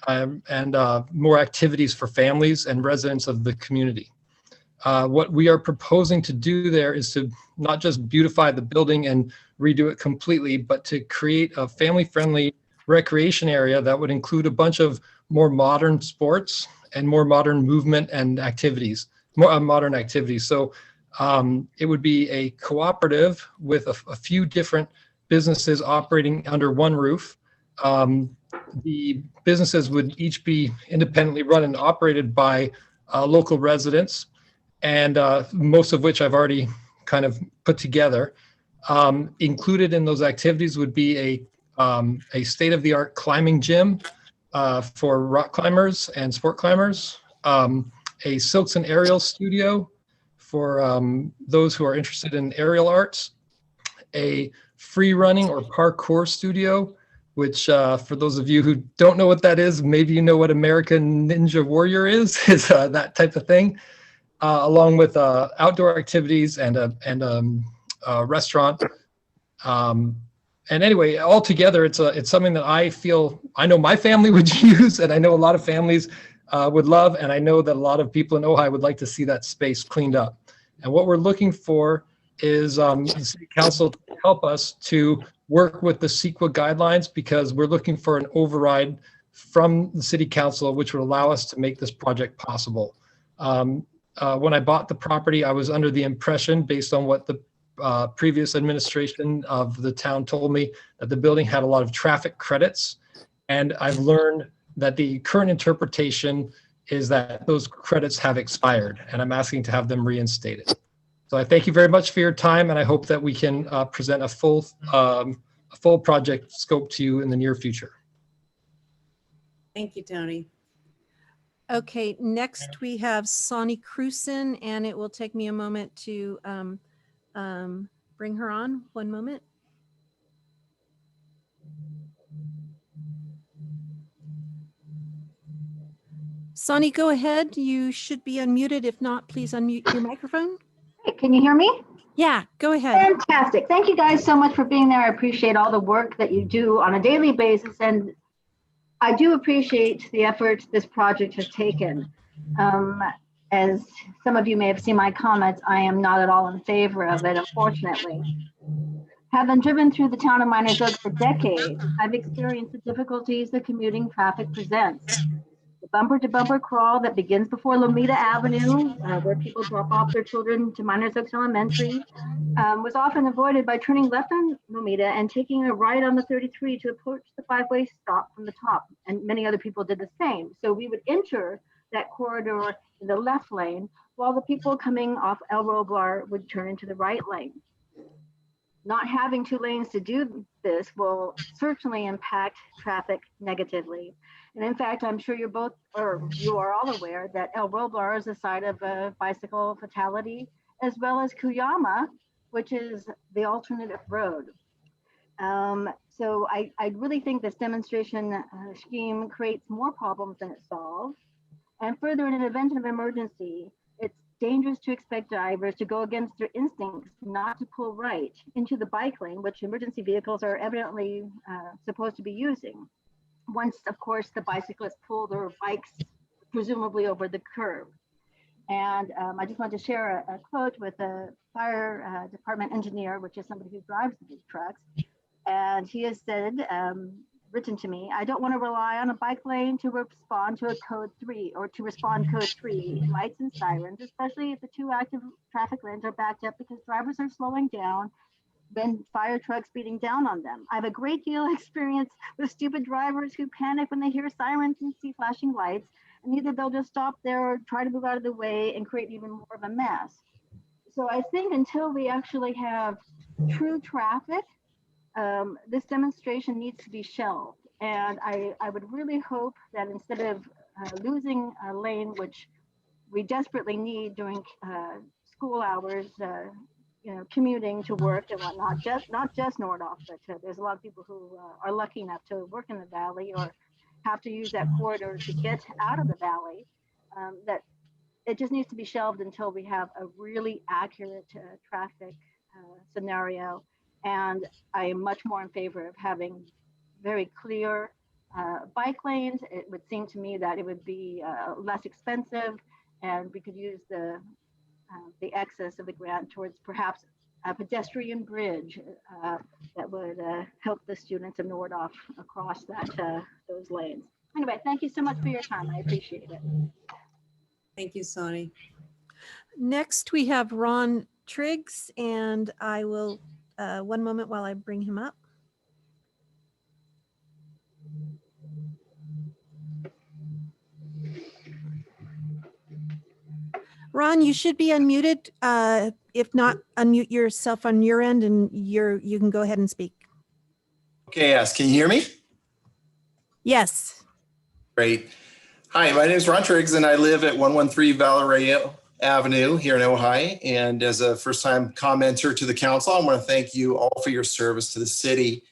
and more activities for families and residents of the community. What we are proposing to do there is to not just beautify the building and redo it completely, but to create a family-friendly recreation area that would include a bunch of more modern sports and more modern movement and activities, more modern activities. So it would be a cooperative with a few different businesses operating under one roof. The businesses would each be independently run and operated by local residents, and most of which I've already kind of put together. Included in those activities would be a state-of-the-art climbing gym for rock climbers and sport climbers, a silks and aerial studio for those who are interested in aerial arts, a free running or parkour studio, which for those of you who don't know what that is, maybe you know what American Ninja Warrior is that type of thing, along with outdoor activities and a restaurant. And anyway, altogether, it's something that I know my family would use, and I know a lot of families would love, and I know that a lot of people in Ojai would like to see that space cleaned up. And what we're looking for is the city council to help us to work with the CEQA guidelines, because we're looking for an override from the city council, which would allow us to make this project possible. When I bought the property, I was under the impression, based on what the previous administration of the town told me, that the building had a lot of traffic credits. And I've learned that the current interpretation is that those credits have expired, and I'm asking to have them reinstated. So I thank you very much for your time, and I hope that we can present a full project scope to you in the near future.
Thank you, Tony.
Okay, next we have Sonny Cruson, and it will take me a moment to bring her on. One moment. Sonny, go ahead. You should be unmuted. If not, please unmute your microphone.
Hey, can you hear me?
Yeah, go ahead.
Fantastic. Thank you guys so much for being there. I appreciate all the work that you do on a daily basis. And I do appreciate the effort this project has taken. As some of you may have seen my comments, I am not at all in favor of it, unfortunately. Having driven through the town of Miners Oak for decades, I've experienced the difficulties that commuting traffic presents. The bumper-to-bumper crawl that begins before Lomita Avenue, where people drop off their children to Miners Oaks Elementary, was often avoided by turning left on Lomita and taking a right on the 33 to approach the five-way stop from the top. And many other people did the same. So we would enter that corridor in the left lane, while the people coming off El Roblar would turn into the right lane. not having 2 lanes to do this will certainly impact traffic negatively. And in fact, I'm sure you're both, or you are all aware that El Roblar is the site of a bicycle fatality, as well as Kuyama, which is the alternative road. So I really think this demonstration scheme creates more problems than it solves. And further, in an event of emergency, it's dangerous to expect drivers to go against their instincts not to pull right into the bike lane, which emergency vehicles are evidently supposed to be using. Once, of course, the bicyclists pull their bikes presumably over the curb. And I just wanted to share a quote with a fire department engineer, which is somebody who drives these trucks. And he has said, written to me, I don't want to rely on a bike lane to respond to a code 3 or to respond code 3 lights and sirens, especially if the 2 active traffic lanes are backed up because drivers are slowing down, then fire trucks beating down on them. I have a great deal of experience with stupid drivers who panic when they hear sirens and see flashing lights, and either they'll just stop there or try to move out of the way and create even more of a mess. So I think until we actually have true traffic, this demonstration needs to be shelved. And I would really hope that instead of losing a lane, which we desperately need during school hours, commuting to work and whatnot, not just Nordhoff, but there's a lot of people who are lucky enough to work in the valley or have to use that corridor to get out of the valley, that it just needs to be shelved until we have a really accurate traffic scenario. And I am much more in favor of having very clear bike lanes. It would seem to me that it would be less expensive, and we could use the excess of the grant towards perhaps a pedestrian bridge that would help the students of Nordhoff across those lanes. Anyway, thank you so much for your time. I appreciate it.
Thank you, Sonny.
Next, we have Ron Triggs, and I will, one moment while I bring him up. Ron, you should be unmuted. If not, unmute yourself on your end and you can go ahead and speak.
Okay, yes. Can you hear me?
Yes.
Great. Hi, my name is Ron Triggs and I live at 113 Valerio Avenue here in Ojai. And as a first-time commenter to the council, I want to thank you all for your service to the city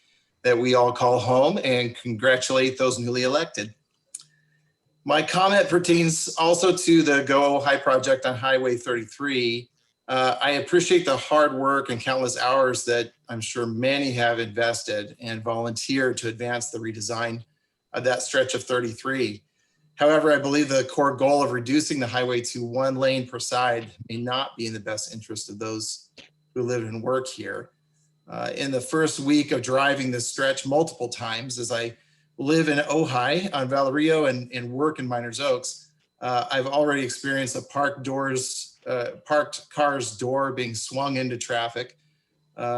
that we all call home and congratulate those newly elected. My comment pertains also to the Go Ojai project on Highway 33. I appreciate the hard work and countless hours that I'm sure many have invested and volunteered to advance the redesign of that stretch of 33. However, I believe the core goal of reducing the highway to 1 lane per side may not be in the best interest of those who live and work here. In the first week of driving this stretch multiple times, as I live in Ojai on Valerio and work in Miners Oaks, I've already experienced a parked car's door being swung into traffic,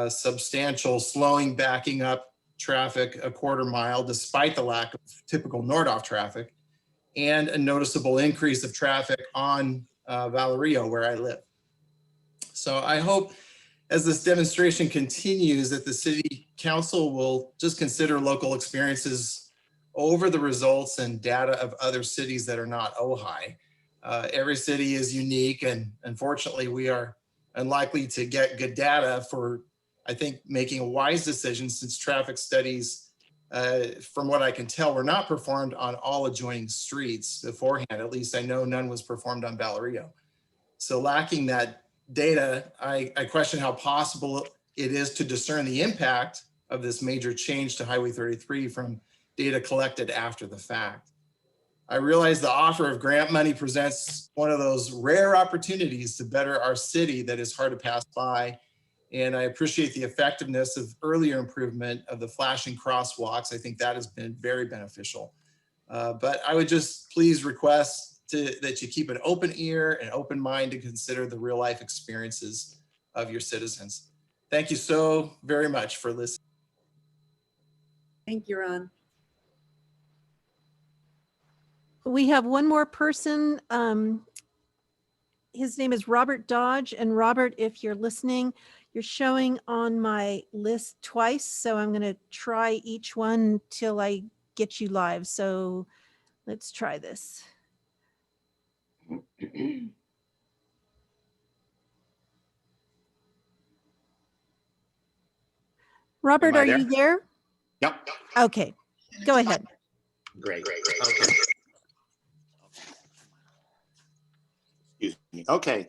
substantial slowing, backing up traffic a quarter mile despite the lack of typical Nordhoff traffic, and a noticeable increase of traffic on Valerio where I live. So I hope as this demonstration continues that the city council will just consider local experiences over the results and data of other cities that are not Ojai. Every city is unique, and unfortunately we are unlikely to get good data for, I think, making a wise decision, since traffic studies, from what I can tell, were not performed on all adjoining streets beforehand. At least I know none was performed on Valerio. So lacking that data, I question how possible it is to discern the impact of this major change to Highway 33 from data collected after the fact. I realize the offer of grant money presents one of those rare opportunities to better our city that is hard to pass by. And I appreciate the effectiveness of earlier improvement of the flashing crosswalks. I think that has been very beneficial. But I would just please request that you keep an open ear and open mind to consider the real life experiences of your citizens. Thank you so very much for listening.
Thank you, Ron.
We have one more person. His name is Robert Dodge. And Robert, if you're listening, You're showing on my list twice, so I'm going to try each one till I get you live. So let's try this. Robert,
Am I
are
there?
you there?
Yep.
Okay, go ahead.
Great. Okay. Excuse me. Okay.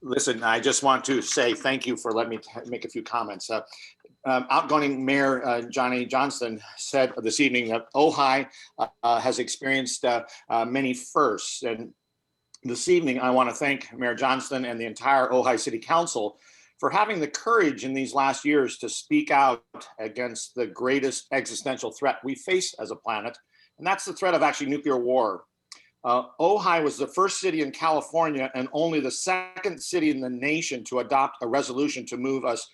Listen, I just want to say thank you for letting me make a few comments. Outgoing Mayor Johnny Johnston said this evening that Ojai has experienced many firsts. And this evening, I want to thank Mayor Johnston and the entire Ojai City Council for having the courage in these last years to speak out against the greatest existential threat we face as a planet, and that's the threat of actually nuclear war. Ojai was the first city in California and only the second city in the nation to adopt a resolution to move us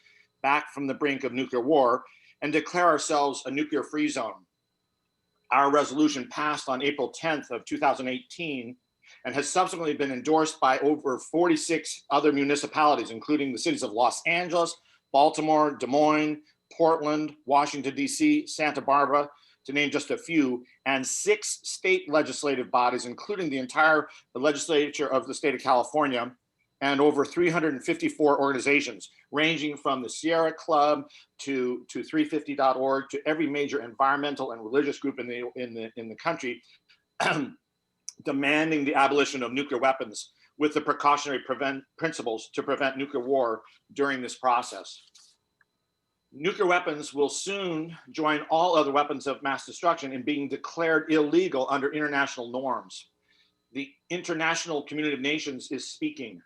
back from the brink of nuclear war and declare ourselves a nuclear-free zone. Our resolution passed on April 10th of 2018 and has subsequently been endorsed by over 46 other municipalities, including the cities of Los Angeles, Baltimore, Des Moines, Portland, Washington, D.C., Santa Barbara, to name just a few, and 6 state legislative bodies, including the entire legislature of the state of California, and over 354 organizations, ranging from the Sierra Club to 350.org to every major environmental and religious group in the country, demanding the abolition of nuclear weapons with the precautionary principles to prevent nuclear war during this process. Nuclear weapons will soon join all other weapons of mass destruction in being declared illegal under international norms. The international community of nations is speaking.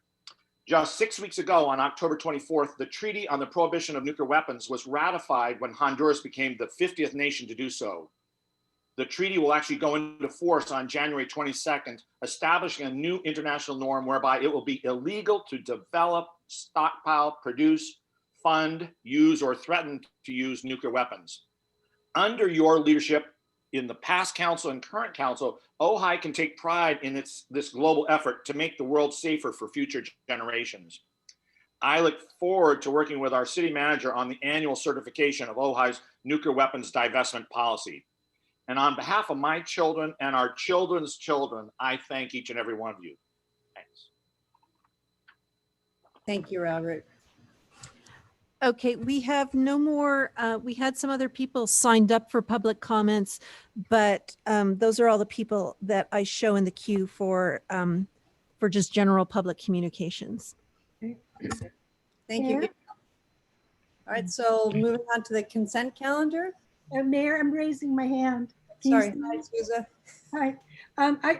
Just 6 weeks ago, on October 24th, the Treaty on the Prohibition of Nuclear Weapons was ratified when Honduras became the 50th nation to do so. The treaty will actually go into force on January 22nd, establishing a new international norm whereby it will be illegal to develop, stockpile, produce, fund, use, or threaten to use nuclear weapons. Under your leadership in the past council and current council, Ojai can take pride in this global effort to make the world safer for future generations. I look forward to working with our city manager on the annual certification of Ojai's nuclear weapons divestment policy. And on behalf of my children and our children's children, I thank each and every one of you. Thanks.
Thank you, Robert.
Okay, we have no more, we had some other people signed up for public comments, but those are all the people that I show in the queue for just general public communications.
Thank you. All right, so moving on to the consent calendar.
Mayor, I'm raising my hand. Can you
Sorry,
see
hi,
me?
Souza.
Hi.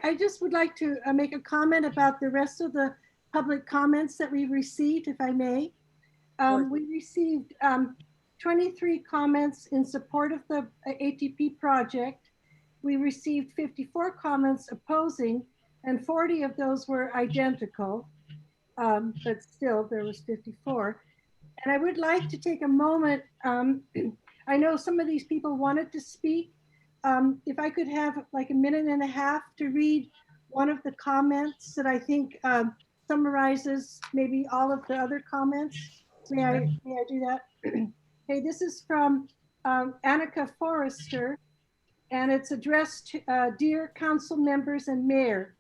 I just would like to make a comment about the rest of the public comments that we've received, if I may. We received 23 comments in support of the ATP project. We received 54 comments opposing, and 40 of those were identical, but still there was 54. And I would like to take a moment. I know some of these people wanted to speak. If I could have like a minute and a half to read one of the comments that I think summarizes maybe all of the other comments. May I do that? Okay, this is from Annika Forrester, and it's addressed to dear council members and mayor.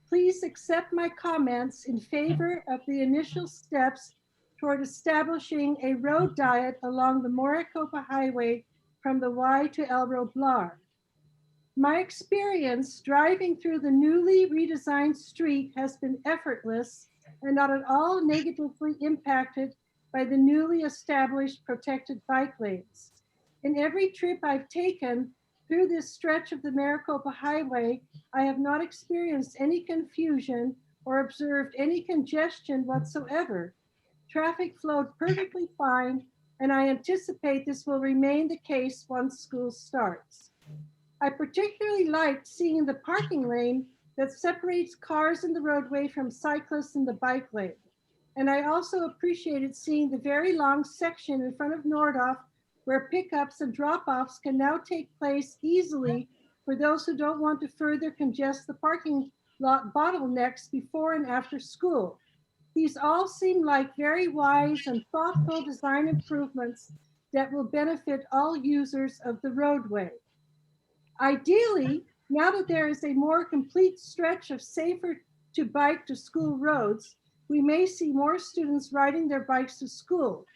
Please accept my comments in favor of the initial steps toward establishing a road diet along the Maricopa Highway from the Y to El Roblar. My experience driving through the newly redesigned street has been effortless and not at all negatively impacted by the newly established protected bike lanes. In every trip I've taken through this stretch of the Maricopa Highway, I have not experienced any confusion or observed any congestion whatsoever. Traffic flowed perfectly fine, and I anticipate this will remain the case once school starts. I particularly liked seeing the parking lane that separates cars in the roadway from cyclists in the bike lane. And I also appreciated seeing the very long section in front of Nordhoff where pickups and drop-offs can now take place easily for those who don't want to further congest the parking lot bottlenecks before and after school. These all seem like very wise and thoughtful design improvements that will benefit all users of the roadway. Ideally, now that there is a more complete stretch of safer to bike to school roads, we may see more students riding their bikes to school.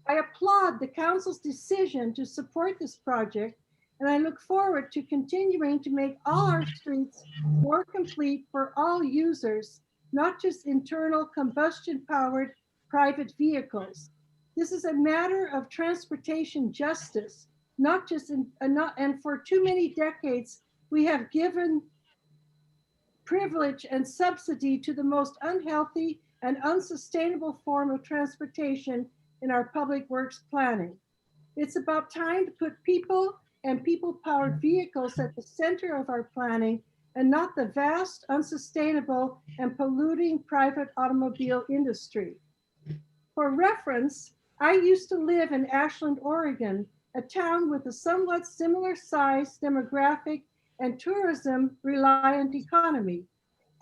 I applaud the council's decision to support this project, and I look forward to continuing to make all our streets more complete for all users, not just internal combustion-powered private vehicles. This is a matter of transportation justice, not just and for too many decades, we have given privilege and subsidy to the most unhealthy and unsustainable form of transportation in our public works planning. It's about time to put people and people-powered vehicles at the center of our planning and not the vast, unsustainable, and polluting private automobile industry. For reference, I used to live in Ashland, Oregon, a town with a somewhat similar size, demographic, and tourism-reliant economy.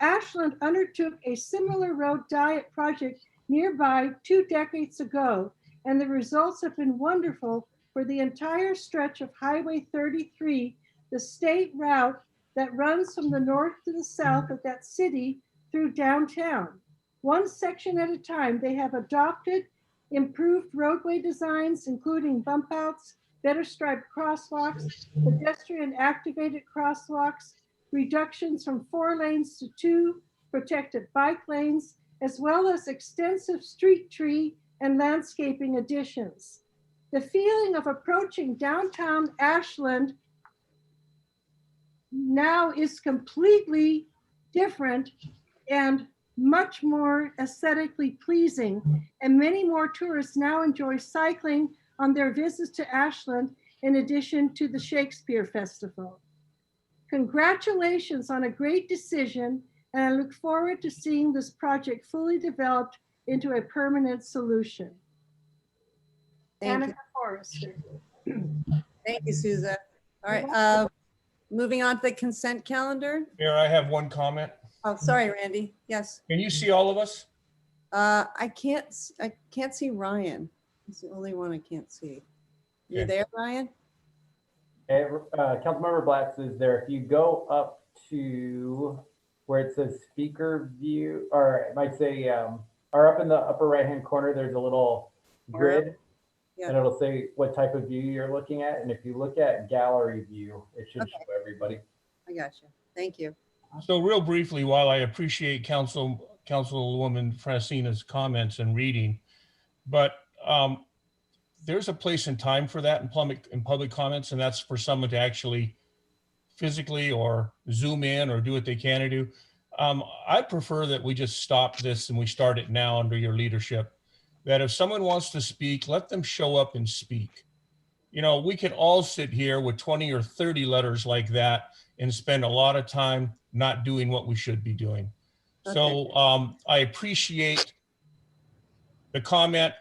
Ashland undertook a similar road diet project nearby 2 decades ago, and the results have been wonderful for the entire stretch of Highway 33, the state route that runs from the north to the south of that city through downtown. One section at a time, they have adopted improved roadway designs, including bump outs, better striped crosswalks, pedestrian activated crosswalks, reductions from 4 lanes to 2, protected bike lanes, as well as extensive street tree and landscaping additions. The feeling of approaching downtown Ashland now is completely different and much more aesthetically pleasing, and many more tourists now enjoy cycling on their visits to Ashland in addition to the Shakespeare Festival. Congratulations on a great decision, and I look forward to seeing this project fully developed into a permanent solution.
Thank
Anna
you.
Forrester.
Thank you, Souza. All right, moving on to the consent calendar.
Mayor, I have one comment.
Oh, sorry, Randy. Yes.
Can you see all of us?
I can't see Ryan. He's the only one I can't see. You
Okay.
there, Ryan?
Councilmember Blatz is there. If you go up to where it says speaker view, or it might say, or up in the upper right-hand corner, there's a little grid.
Yeah.
And it'll say what type of view you're looking at. And if you look at gallery view, it should show everybody.
I got you. Thank you.
So real briefly, while I appreciate Councilwoman Francina's comments and reading, but there's a place and time for that in public comments, and that's for someone to actually physically or zoom in or do what they can to do. I prefer that we just stop this and we start it now under your leadership. That if someone wants to speak, let them show up and speak. You know, we could all sit here with 20 or 30 letters like that and spend a lot of time not doing what we should be doing. Okay. So I appreciate the comment,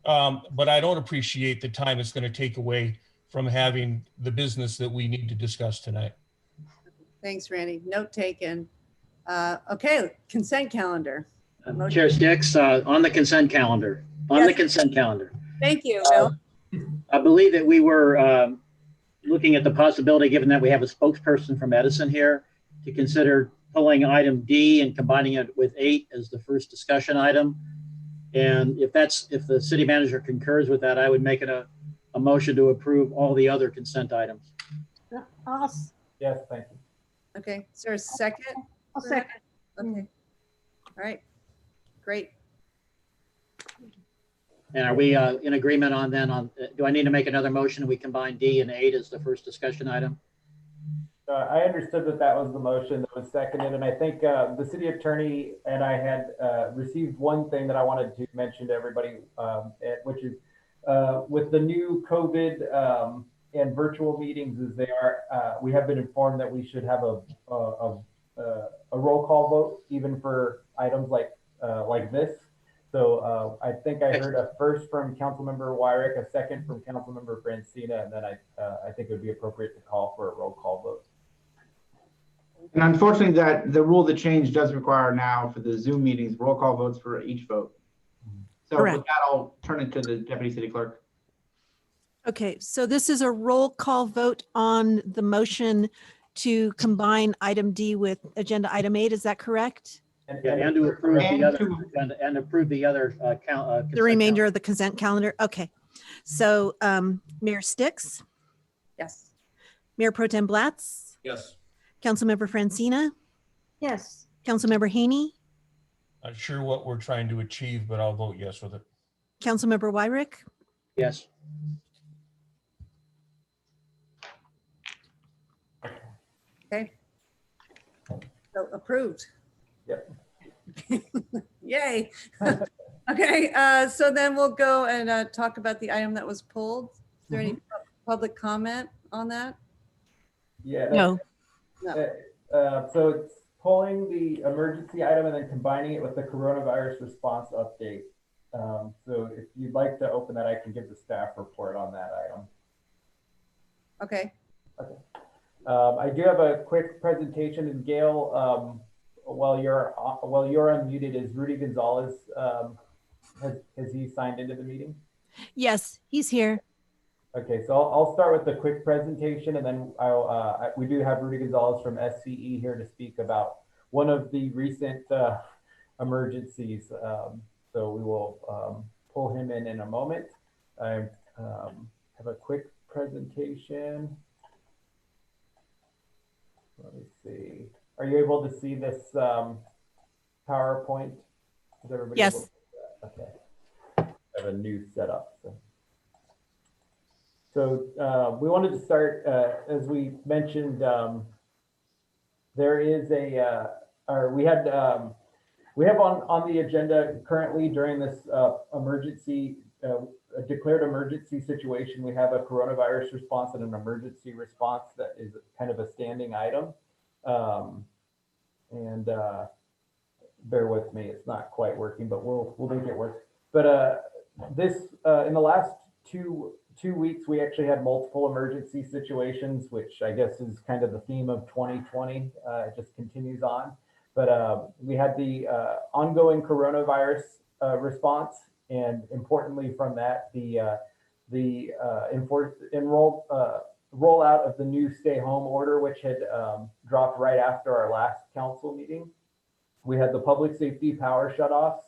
but I don't appreciate the time it's going to take away from having the business that we need to discuss tonight.
Thanks, Randy. Note taken. Okay, consent calendar.
Chair Sticks, on the consent calendar.
Yes.
The consent calendar.
Thank you, Bill.
I believe that we were looking at the possibility, given that we have a spokesperson from Edison here, to consider pulling item D and combining it with 8 as the first discussion item. And if the city manager concurs with that, I would make it a motion to approve all the other consent items.
Awesome.
Yes, thank you.
Okay, is there a second?
I'll second.
Okay. All right. Great.
And are we in agreement on then do I need to make another motion? We combine D and 8 as the first discussion item?
I understood that was the motion that was seconded, and I think the city attorney and I had received one thing that I wanted to mention to everybody, which is with the new COVID and virtual meetings as they are, we have been informed that we should have a roll call vote even for items like this. So I think I heard a first from Councilmember Wyrick, a second from Councilmember Francina, and then I think it would be appropriate to call for a roll call vote.
And unfortunately, that the rule that changed does require now for the Zoom meetings, roll call votes for each vote. So
Correct.
with that, I'll turn it to the Deputy City Clerk.
Okay, so this is a roll call vote on the motion to combine item D with agenda item 8. Is that correct?
Yeah, and to approve the other, and approve the other
The remainder of the consent calendar. Okay. So Mayor Sticks,
Yes.
Mayor Pro Tem Blatz,
Yes.
Councilmember Francina,
Yes.
Councilmember Haney,
Not sure what we're trying to achieve, but I'll vote yes with it.
Councilmember Wyrick,
Yes.
Okay. So approved.
Yep.
Yay. Okay, so then we'll go and talk about the item that was pulled. Is there any public comment on that?
Yeah.
No.
So it's pulling the emergency item and then combining it with the coronavirus response update. So if you'd like to open that, I can give the staff report on that item.
Okay.
Okay. I do have a quick presentation, and Gail, while you're unmuted, is Rudy Gonzalez, has he signed into the meeting?
yes, he's here.
Okay, so I'll start with the quick presentation, and then we do have Rudy Gonzalez from SCE here to speak about one of the recent emergencies. So we will pull him in a moment. I have a quick presentation. Let me see. Are you able to see this PowerPoint? Is everybody
Yes.
able to see that? Okay. I have a new setup. So we wanted to start, as we mentioned, there is we have on the agenda currently during this emergency, a declared emergency situation. We have a coronavirus response and an emergency response that is kind of a standing item. And bear with me, it's not quite working, but we'll make it work. But this in the last two weeks, we actually had multiple emergency situations, which I guess is kind of the theme of 2020. It just continues on. But we had the ongoing coronavirus response, and importantly from that, the rollout of the new stay home order, which had dropped right after our last council meeting. We had the public safety power shutoffs.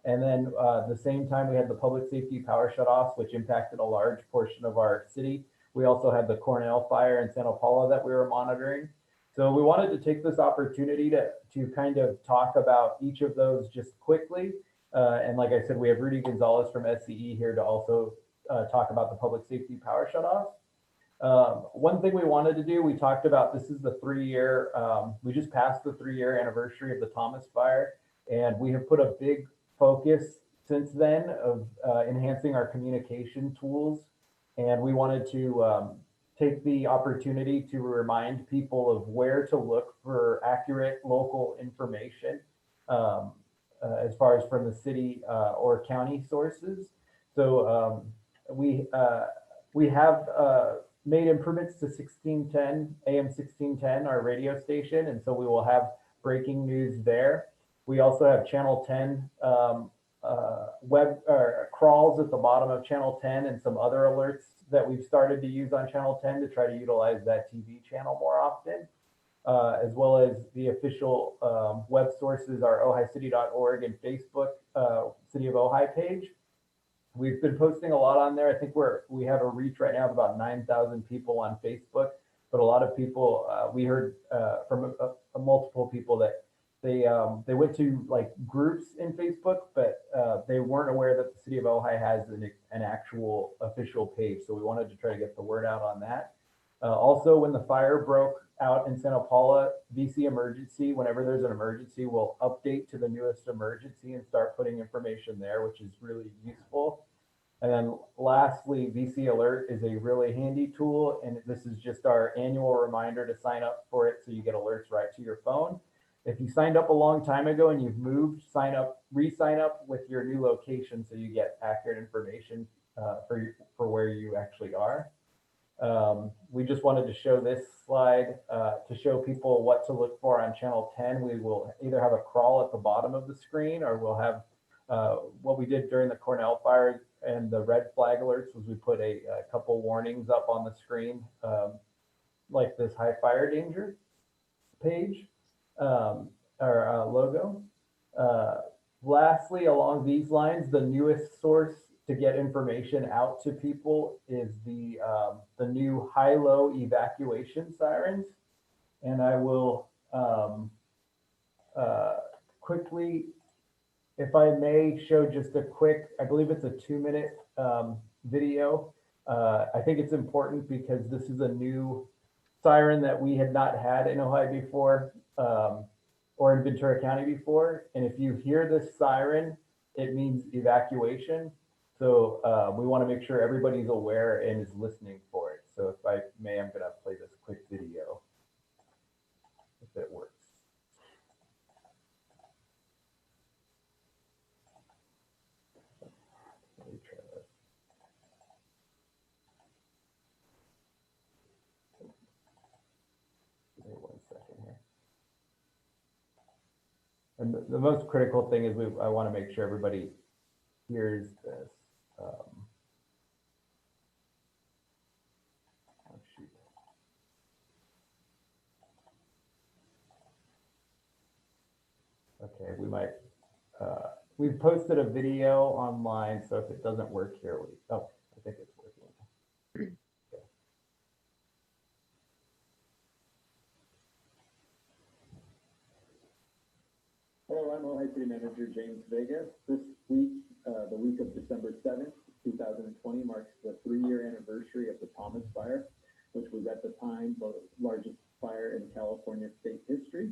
And then the same time we had the public safety power shutoffs, which impacted a large portion of our city. We also had the Cornell fire in Santa Paula that we were monitoring. So we wanted to take this opportunity to kind of talk about each of those just quickly. And like I said, we have Rudy Gonzalez from SCE here to also talk about the public safety power shutoffs. One thing we wanted to do, we talked about, this is the 3-year, we just passed the 3-year anniversary of the Thomas fire. And we have put a big focus since then of enhancing our communication tools. And we wanted to take the opportunity to remind people of where to look for accurate local information as far as from the city or county sources. So we have made improvements to 1610, AM 1610, our radio station. And so we will have breaking news there. We also have Channel 10 web crawls at the bottom of Channel 10 and some other alerts that we've started to use on Channel 10 to try to utilize that TV channel more often, as well as the official web sources, our ohaicity.org and Facebook City of Ojai page. We've been posting a lot on there. I think we have a reach right now of about 9,000 people on Facebook, but a lot of people, we heard from multiple people that they went to like groups in Facebook, but they weren't aware that the City of Ojai has an actual official page. So we wanted to try to get the word out on that. Also, when the fire broke out in Santa Paula, VC Emergency, whenever there's an emergency, we'll update to the newest emergency and start putting information there, which is really useful. And then lastly, VC Alert is a really handy tool. And this is just our annual reminder to sign up for it so you get alerts right to your phone. If you signed up a long time ago and you've moved, re-sign up with your new location so you get accurate information for where you actually are. We just wanted to show this slide to show people what to look for on channel 10. We will either have a crawl at the bottom of the screen, or we'll have what we did during the Cornell fire and the red flag alerts was we put a couple warnings up on the screen, like this high fire danger page or logo. Lastly, along these lines, the newest source to get information out to people is the new high-low evacuation sirens. And I will quickly, if I may, show just a quick, I believe it's a 2-minute video. I think it's important because this is a new siren that we had not had in Ojai before, or in Ventura County before. And if you hear this siren, it means evacuation. So we want to make sure everybody's aware and is listening for it. So if I may, I'm going to play this quick video, if it works. Let me try this. Give me 1 second here. And the most critical thing is I want to make sure everybody hears this. Oh, shoot. Okay, we might, we've posted a video online, so if it doesn't work here, I think it's working. Okay. Hello, I'm Ojai City Manager James Vega. This week, the week of December 7th, 2020 marks the 3-year anniversary of the Thomas Fire, which was at the time the largest fire in California state history.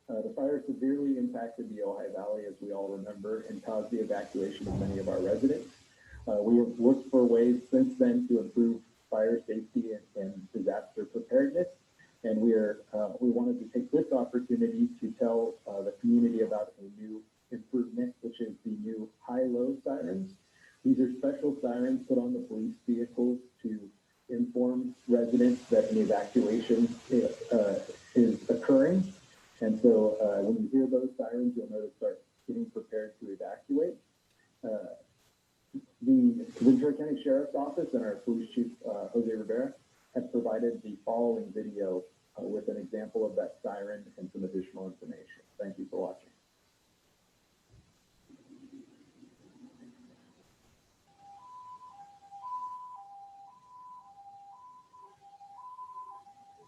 The fire severely impacted the Ojai Valley, as we all remember, and caused the evacuation of many of our residents. We have looked for ways since then to improve fire safety and disaster preparedness. And we wanted to take this opportunity to tell the community about a new improvement, which is the new high-low sirens. These are special sirens put on the police vehicles to inform residents that an evacuation is occurring. And so when you hear those sirens, you'll know to start getting prepared to evacuate. The Ventura County Sheriff's Office and our Police Chief, Jose Rivera, have provided the following video with an example of that siren and some additional information. Thank you for watching.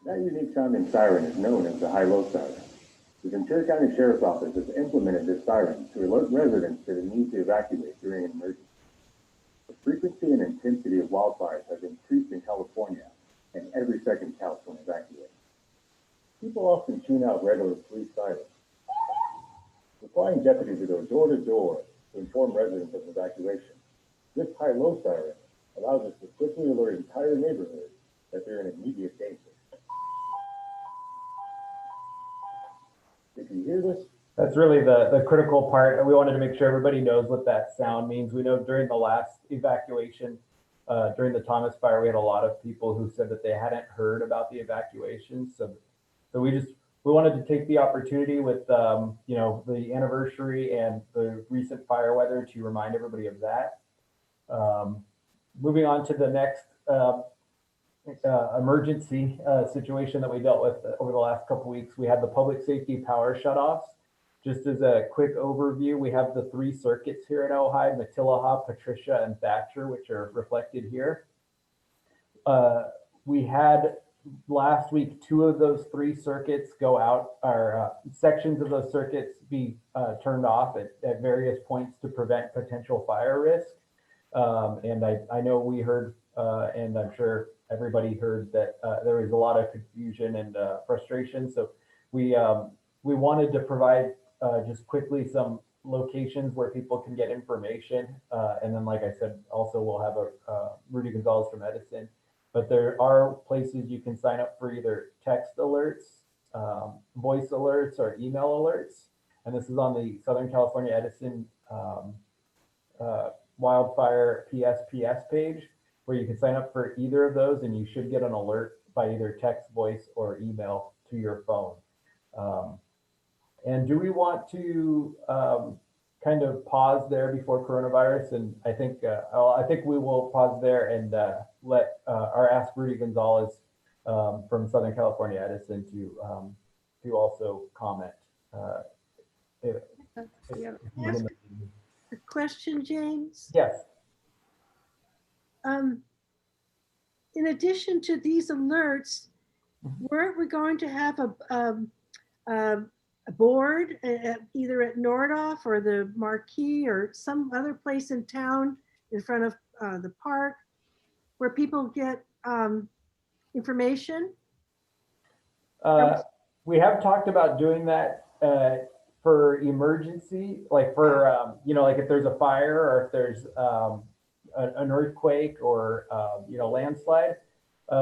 That unique sounding siren is known as the high-low siren. The Ventura County Sheriff's Office has implemented this siren to alert residents to the need to evacuate during an emergency. The frequency and intensity of wildfires has increased in California, and every second counts when evacuating. People often tune out regular police sirens. Requiring deputies to go door to door to inform residents of evacuation. This high-low siren allows us to quickly alert entire neighborhoods that they're in immediate danger. If you hear this, that's really the critical part. And we wanted to make sure everybody knows what that sound means. We know during the last evacuation, during the Thomas fire, we had a lot of people who said that they hadn't heard about the evacuation. So we wanted to take the opportunity with the anniversary and the recent fire weather to remind everybody of that. Moving on to the next emergency situation that we dealt with over the last couple of weeks, we had the public safety power shutoffs. Just as a quick overview, we have the 3 circuits here at Ojai, Matilaha, Patricia, and Thatcher, which are reflected here. We had last week 2 of those 3 circuits go out, or sections of those circuits be turned off at various points to prevent potential fire risk. And I know we heard, and I'm sure everybody heard that there was a lot of confusion and frustration. So we wanted to provide just quickly some locations where people can get information. And then, like I said, also we'll have a Rudy Gonzalez from Edison. But there are places you can sign up for either text alerts, voice alerts, or email alerts. And this is on the Southern California Edison wildfire PSPS page. where you can sign up for either of those, and you should get an alert by either text, voice, or email to your phone. And do we want to kind of pause there before coronavirus? And I think we will pause there and let ask Rudy Gonzalez from Southern California Edison to also comment.
Ask a question, James?
Yes.
In addition to these alerts, weren't we going to have a board either at Nordoff or the Marquee or some other place in town in front of the park where people get information?
We have talked about doing that for emergency, like for, like if there's a fire or if there's an earthquake or, landslide.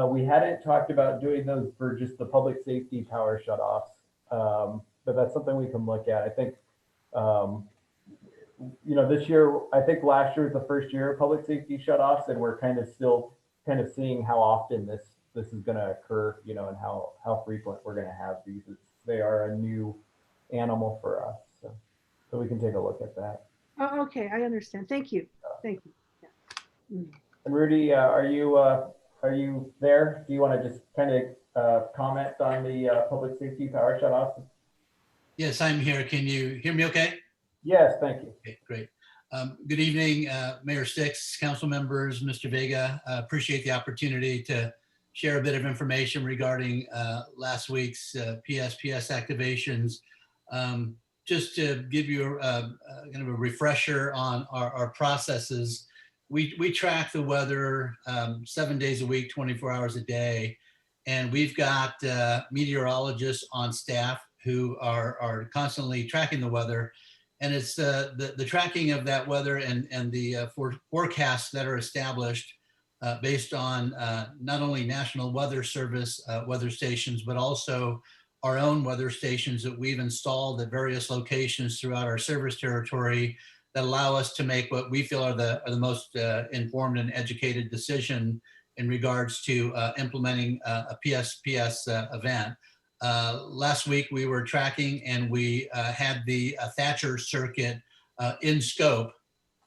We hadn't talked about doing those for just the public safety power shutoffs. But that's something we can look at. I think, this year, I think last year was the first year of public safety shutoffs, and we're kind of still seeing how often this is going to occur, and how frequent we're going to have these. They are a new animal for us, so we can take a look at that.
Oh, okay, I understand. Thank you. Thank you. Yeah.
And Rudy, are you there? Do you want to just kind of comment on the public safety power shutoffs?
Yes, I'm here. Can you hear me okay?
Yes, thank you.
Okay, great. Good evening, Mayor Sticks, council members, Mr. Vega. Appreciate the opportunity to share a bit of information regarding last week's PSPS activations. Just to give you kind of a refresher on our processes, we track the weather 7 days a week, 24 hours a day. And we've got meteorologists on staff who are constantly tracking the weather. And it's the tracking of that weather and the forecasts that are established based on not only National Weather Service weather stations, but also our own weather stations that we've installed at various locations throughout our service territory that allow us to make what we feel are the most informed and educated decision in regards to implementing a PSPS event. Last week we were tracking and we had the Thatcher circuit in scope,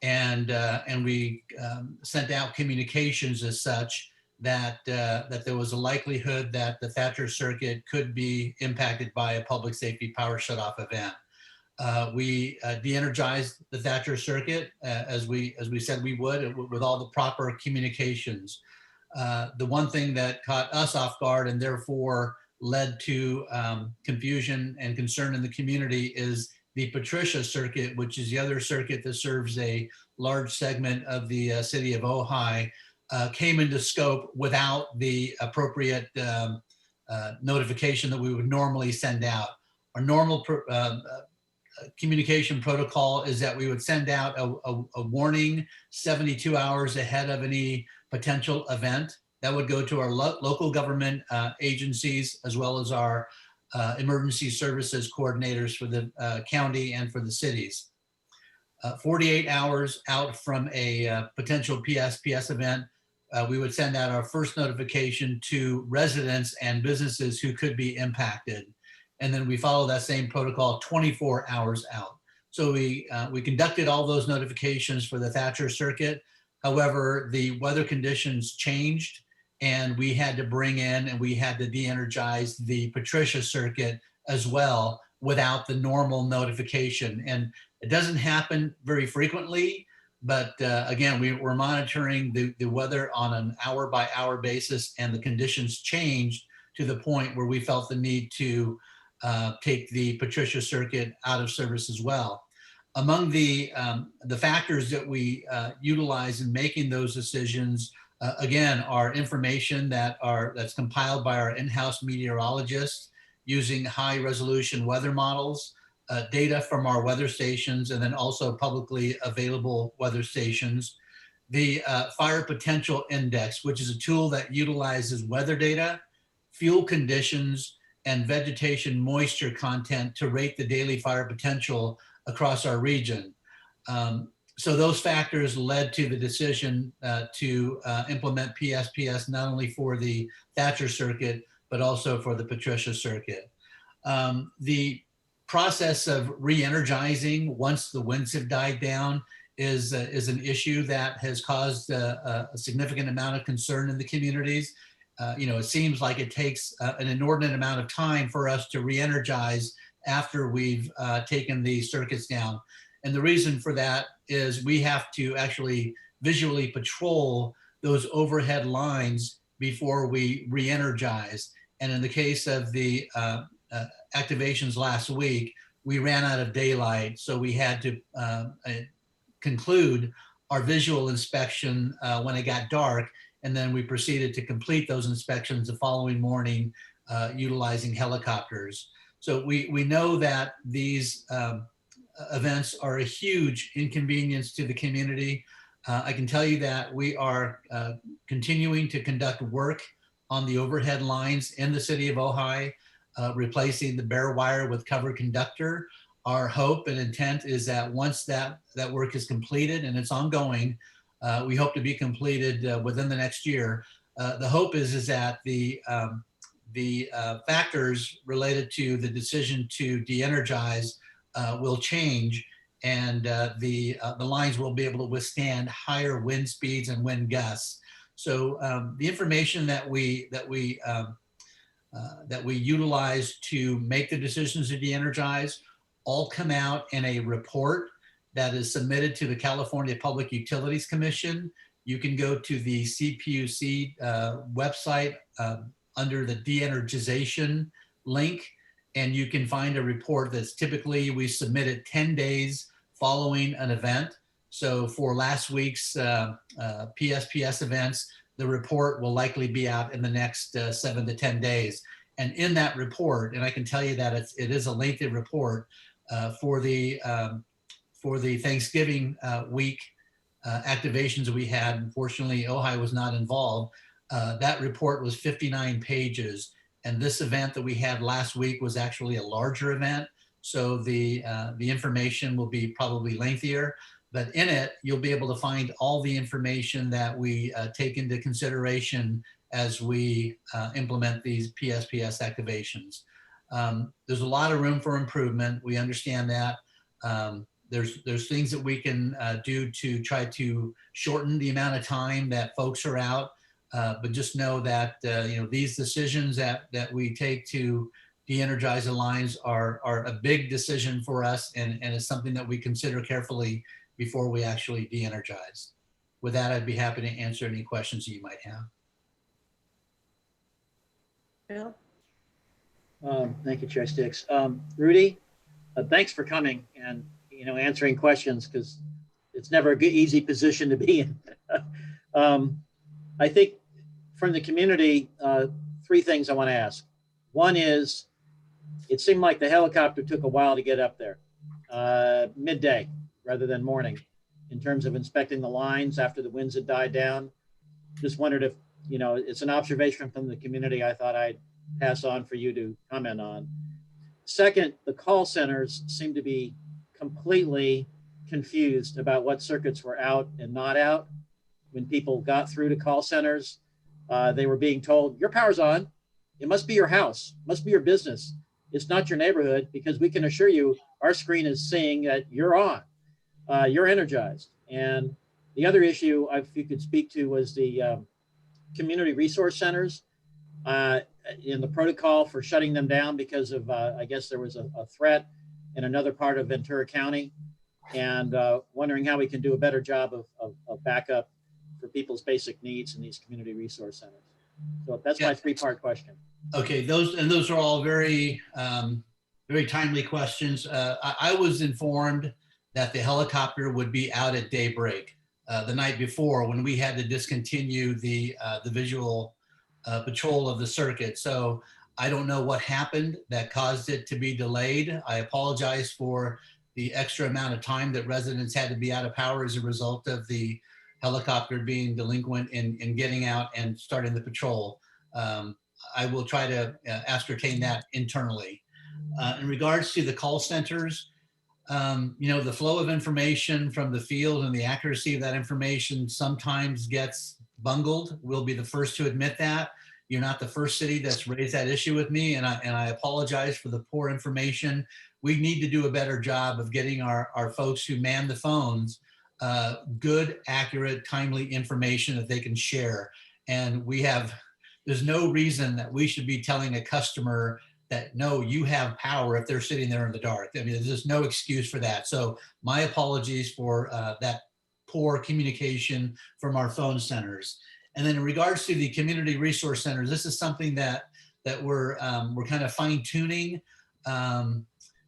and we sent out communications as such that there was a likelihood that the Thatcher circuit could be impacted by a public safety power shutoff event. We de-energized the Thatcher circuit as we said we would, with all the proper communications. The one thing that caught us off guard and therefore led to confusion and concern in the community is the Patricia circuit, which is the other circuit that serves a large segment of the city of Ojai, came into scope without the appropriate notification that we would normally send out. Our normal communication protocol is that we would send out a warning 72 hours ahead of any potential event. That would go to our local government agencies, as well as our emergency services coordinators for the county and for the cities. 48 hours out from a potential PSPS event, we would send out our first notification to residents and businesses who could be impacted. And then we follow that same protocol 24 hours out. So we conducted all those notifications for the Thatcher circuit. However, the weather conditions changed, and we had to bring in and we had to de-energize the Patricia circuit as well without the normal notification. And it doesn't happen very frequently, but again, we're monitoring the weather on an hour by hour basis, and the conditions changed to the point where we felt the need to take the Patricia circuit out of service as well. Among the factors that we utilize in making those decisions, again, are information that's compiled by our in-house meteorologists using high resolution weather models, data from our weather stations, and then also publicly available weather stations. The Fire Potential Index, which is a tool that utilizes weather data, fuel conditions, and vegetation moisture content to rate the daily fire potential across our region. So those factors led to the decision to implement PSPS not only for the Thatcher circuit, but also for the Patricia circuit. The process of re-energizing once the winds have died down is an issue that has caused a significant amount of concern in the communities. It seems like it takes an inordinate amount of time for us to re-energize after we've taken the circuits down. And the reason for that is we have to actually visually patrol those overhead lines before we re-energize. And in the case of the activations last week, we ran out of daylight, so we had to conclude our visual inspection when it got dark, and then we proceeded to complete those inspections the following morning utilizing helicopters. So we know that these events are a huge inconvenience to the community. I can tell you that we are continuing to conduct work on the overhead lines in the city of Ojai, replacing the bare wire with covered conductor. Our hope and intent is that once that work is completed, and it's ongoing, we hope to be completed within the next year. The hope is that the factors related to the decision to de-energize will change, and the lines will be able to withstand higher wind speeds and wind gusts. So the information that we utilize to make the decisions to de-energize all come out in a report that is submitted to the California Public Utilities Commission. You can go to the CPUC website under the de-energization link, and you can find a report that's typically, we submit it 10 days following an event. So for last week's PSPS events, the report will likely be out in the next 7 to 10 days. And in that report, and I can tell you that it is a lengthy report for the Thanksgiving week activations we had. Unfortunately, Ojai was not involved. That report was 59 pages. And this event that we had last week was actually a larger event. So the information will be probably lengthier, but in it, you'll be able to find all the information that we take into consideration as we implement these PSPS activations. There's a lot of room for improvement. We understand that. There's things that we can do to try to shorten the amount of time that folks are out. But just know that these decisions that we take to de-energize the lines are a big decision for us, and it's something that we consider carefully before we actually de-energize. With that, I'd be happy to answer any questions you might have.
Bill?
Thank you, Chair Sticks. Rudy, thanks for coming and answering questions, because it's never a good, easy position to be in. I think from the community, 3 things I want to ask. One is, it seemed like the helicopter took a while to get up there, midday rather than morning, in terms of inspecting the lines after the winds had died down. Just wondered if, it's an observation from the community I thought I'd pass on for you to comment on. Second, the call centers seem to be completely confused about what circuits were out and not out. When people got through to call centers, they were being told, your power's on. It must be your house, must be your business. It's not your neighborhood, because we can assure you our screen is saying that you're on, you're energized. And the other issue, if you could speak to, was the community resource centers in the protocol for shutting them down because of, I guess there was a threat in another part of Ventura County, and wondering how we can do a better job of backup for people's basic needs in these community resource centers. So that's my 3-part question.
Okay, those are all very, very timely questions. I was informed that the helicopter would be out at daybreak the night before, when we had to discontinue the visual patrol of the circuit. So I don't know what happened that caused it to be delayed. I apologize for the extra amount of time that residents had to be out of power as a result of the helicopter being delinquent in getting out and starting the patrol. I will try to ascertain that internally. In regards to the call centers, The flow of information from the field and the accuracy of that information sometimes gets bungled. We'll be the first to admit that. You're not the first city that's raised that issue with me, and I apologize for the poor information. We need to do a better job of getting our folks who man the phones good, accurate, timely information that they can share. And there's no reason that we should be telling a customer that, no, you have power if they're sitting there in the dark. I mean, there's just no excuse for that. So my apologies for that poor communication from our phone centers. And then in regards to the community resource centers, this is something that we're kind of fine tuning.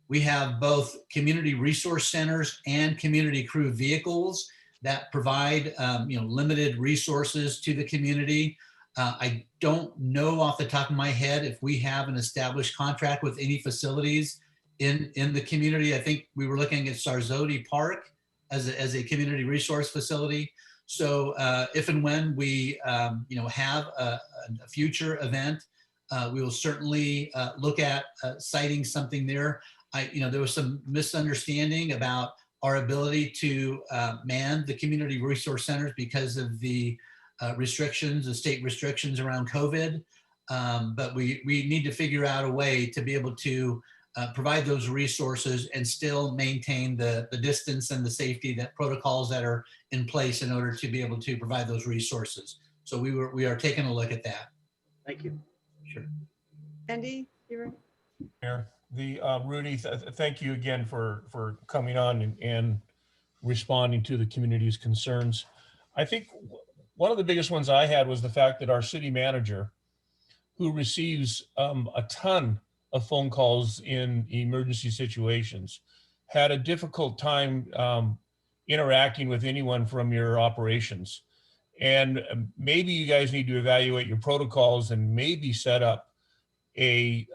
We have both community resource centers and community crew vehicles that provide limited resources to the community. I don't know off the top of my head if we have an established contract with any facilities in the community. I think we were looking at Sarzodi Park as a community resource facility. So if and when we have a future event, we will certainly look at citing something there. There was some misunderstanding about our ability to man the community resource centers because of the restrictions, the state restrictions around COVID. But we need to figure out a way to be able to provide those resources and still maintain the distance and the safety that protocols that are in place in order to be able to provide those resources. So we are taking a look at that.
Thank you.
Sure.
Andy, you're
Mayor, Rudy, thank you again for coming on and responding to the community's concerns. I think one of the biggest ones I had was the fact that our city manager, who receives a ton of phone calls in emergency situations, had a difficult time interacting with anyone from your operations. And maybe you guys need to evaluate your protocols and maybe set up a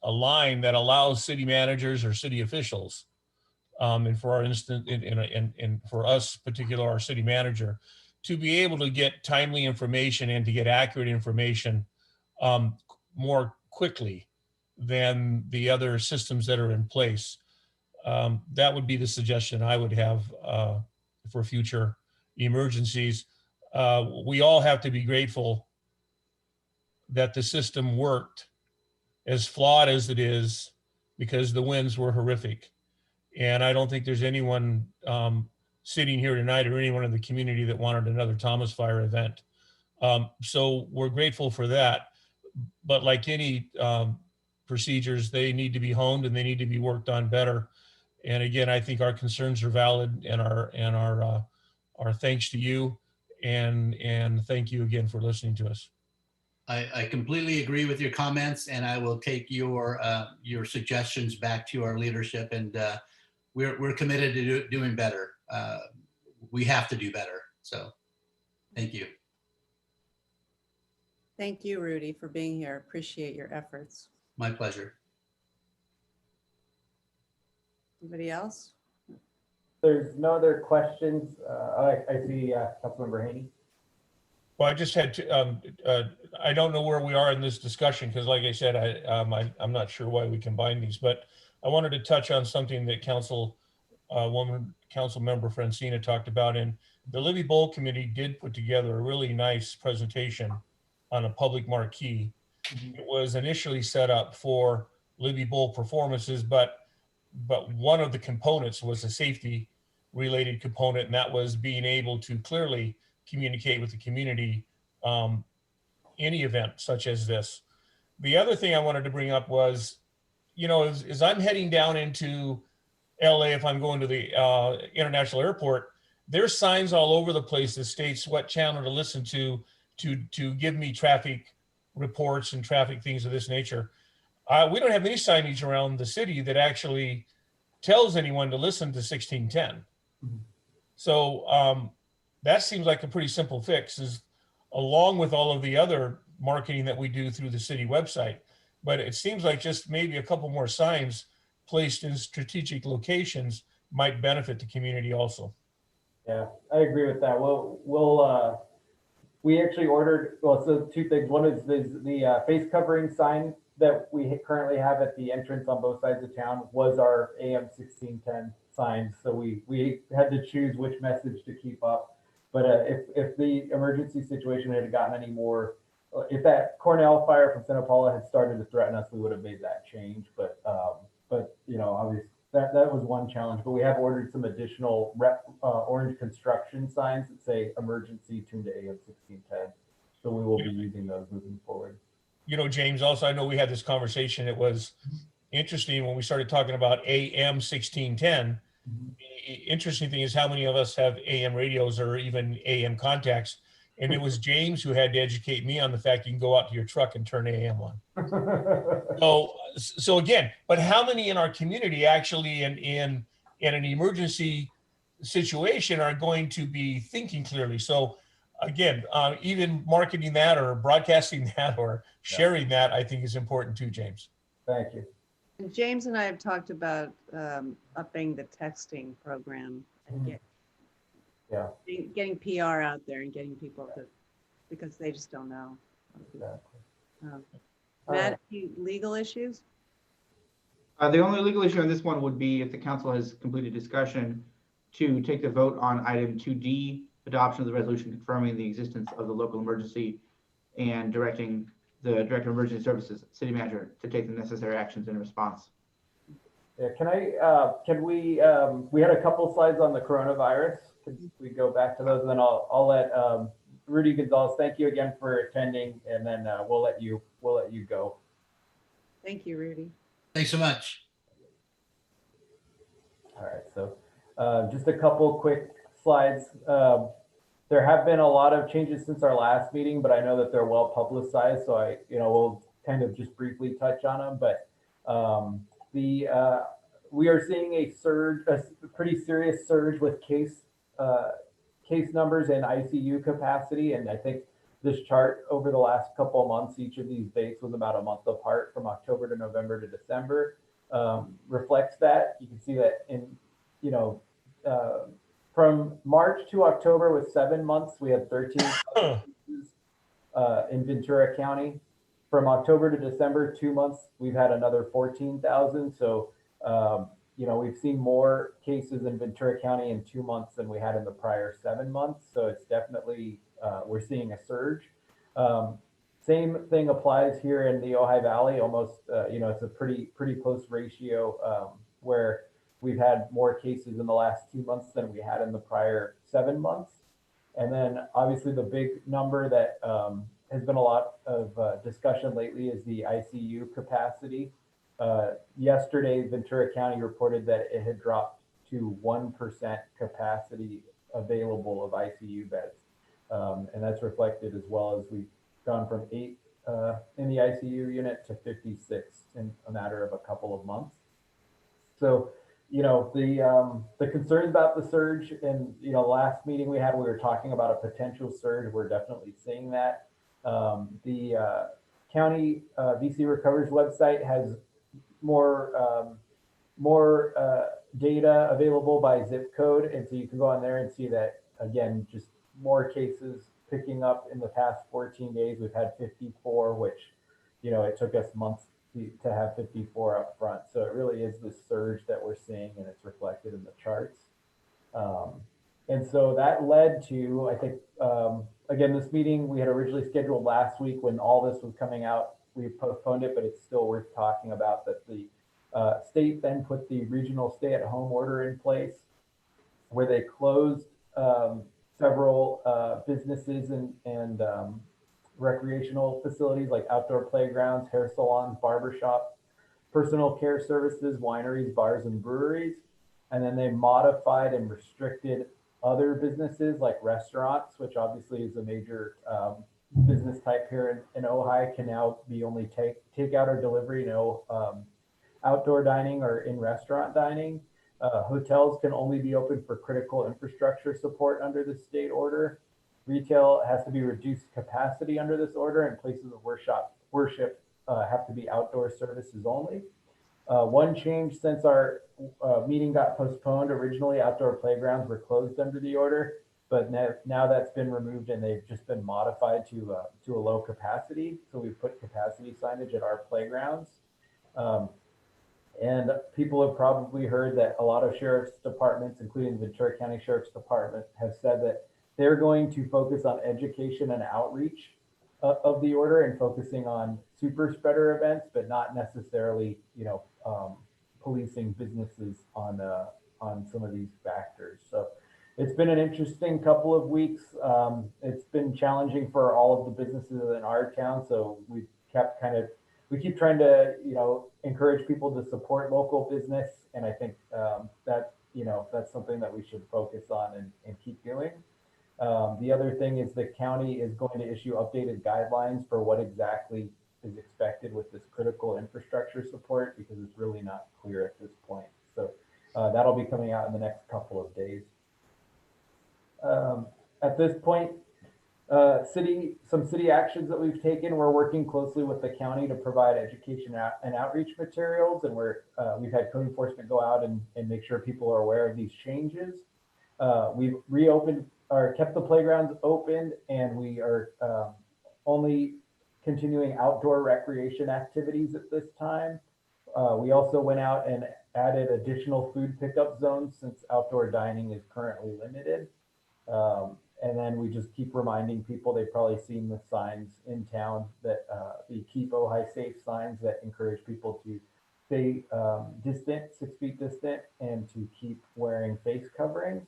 line that allows city managers or city officials, and for our instance, and for us, particular our city manager, to be able to get timely information and to get accurate information more quickly than the other systems that are in place. That would be the suggestion I would have for future emergencies. We all have to be grateful that the system worked, as flawed as it is, because the winds were horrific. And I don't think there's anyone sitting here tonight or anyone in the community that wanted another Thomas Fire event. So we're grateful for that. But like any procedures, they need to be honed and they need to be worked on better. And again, I think our concerns are valid, and our thanks to you, and thank you again for listening to us.
I completely agree with your comments, and I will take your suggestions back to our leadership, and we're committed to doing better. We have to do better. So thank you.
Thank you, Rudy, for being here. Appreciate your efforts.
My pleasure.
Anybody else?
There's no other questions. I see Councilmember Haney.
Well, I just had to, I don't know where we are in this discussion, because like I said, I'm not sure why we combine these, but I wanted to touch on something that Council Member Francina talked about. And the Libby Bowl Committee did put together a really nice presentation on a public marquee. It was initially set up for Libby Bowl performances, but one of the components was a safety related component, and that was being able to clearly communicate with the community any event such as this. The other thing I wanted to bring up was, as I'm heading down into LA, if I'm going to the international airport, there's signs all over the place that states what channel to listen to give me traffic reports and traffic things of this nature. We don't have any signage around the city that actually tells anyone to listen to 1610. Mm-hmm. So that seems like a pretty simple fix, is along with all of the other marketing that we do through the city website. But it seems like just maybe a couple more signs placed in strategic locations might benefit the community also.
Yeah, I agree with that. We actually ordered, so two things. One is the face covering sign that we currently have at the entrance on both sides of town was our AM 1610 signs. So we had to choose which message to keep up. But if the emergency situation had gotten any more, if that Cornell fire from Santa Paula had started to threaten us, we would have made that change. But you know, obviously that was one challenge. But we have ordered some additional orange construction signs that say emergency tuned to AM 1610. So we will be using those moving forward.
You know, James, also, I know we had this conversation. It was interesting when we started talking about AM 1610. The interesting thing is how many of us have AM radios or even AM contacts. And it was James who had to educate me on the fact you can go out to your truck and turn AM on. So again, but how many in our community actually in an emergency situation are going to be thinking clearly? So again, even marketing that or broadcasting that or sharing that, I think is important too, James.
Thank you.
And James and I have talked about upping the texting program and getting PR out there and getting people to, because they just don't know.
Exactly.
Matt, any legal issues?
The only legal issue on this one would be if the council has completed discussion to take the vote on item 2D, adoption of the resolution confirming the existence of the local emergency and directing the Director of Emergency Services, City Manager, to take the necessary actions in response.
Yeah, can we had a couple slides on the coronavirus. Can we go back to those, and then I'll let Rudy Gonzalez, thank you again for attending, and then we'll let you go.
Thank you, Rudy.
Thanks so much.
All right, so just a couple quick slides. There have been a lot of changes since our last meeting, but I know that they're well publicized, so we'll kind of just briefly touch on them. But we are seeing a pretty serious surge with case numbers and ICU capacity, and I think this chart over the last couple of months, each of these dates was about a month apart from October to November to December, reflects that. You can see that from March to October with 7 months, we had 13,000 cases in Ventura County. From October to December, 2 months, we've had another 14,000. So, we've seen more cases in Ventura County in 2 months than we had in the prior 7 months. So it's definitely, we're seeing a surge. Same thing applies here in the Ojai Valley. Almost, it's a pretty close ratio where we've had more cases in the last 2 months than we had in the prior 7 months. And then obviously the big number that has been a lot of discussion lately is the ICU capacity. Yesterday, Ventura County reported that it had dropped to 1% capacity available of ICU beds. And that's reflected as well as we've gone from 8 in the ICU unit to 56 in a matter of a couple of months. So, the concerns about the surge and, last meeting we had, we were talking about a potential surge. We're definitely seeing that. The county VC Recovers website has more data available by zip code. And so you can go on there and see that, again, just more cases picking up in the past 14 days. We've had 54, which, it took us months to have 54 up front. So it really is this surge that we're seeing, and it's reflected in the charts. And so that led to, I think, again, this meeting we had originally scheduled last week when all this was coming out. We postponed it, but it's still worth talking about that the state then put the regional stay-at-home order in place where they closed several businesses and recreational facilities like outdoor playgrounds, hair salons, barbershops, personal care services, wineries, bars, and breweries. And then they modified and restricted other businesses like restaurants, which obviously is a major business type here in Ojai, can now be only takeout or delivery, no outdoor dining or in-restaurant dining. Hotels can only be open for critical infrastructure support under the state order. Retail has to be reduced capacity under this order, and places of worship have to be outdoor services only. One change since our meeting got postponed, originally outdoor playgrounds were closed under the order, but now that's been removed and they've just been modified to a low capacity. So we've put capacity signage at our playgrounds. And people have probably heard that a lot of sheriff's departments, including the Ventura County Sheriff's Department, have said that they're going to focus on education and outreach of the order and focusing on super spreader events, but not necessarily, policing businesses on some of these factors. So it's been an interesting couple of weeks. It's been challenging for all of the businesses in our town. So we keep trying to, encourage people to support local business. And I think that's something that we should focus on and keep doing. The other thing is the county is going to issue updated guidelines for what exactly is expected with this critical infrastructure support, because it's really not clear at this point. So that'll be coming out in the next couple of days. At this point, some city actions that we've taken, we're working closely with the county to provide education and outreach materials, and we've had code enforcement go out and make sure people are aware of these changes. We've reopened or kept the playgrounds open, and we are only continuing outdoor recreation activities at this time. We also went out and added additional food pickup zones since outdoor dining is currently limited. And then we just keep reminding people, they've probably seen the signs in town that the Keep Ojai Safe signs that encourage people to stay distant, 6 feet distant, and to keep wearing face coverings.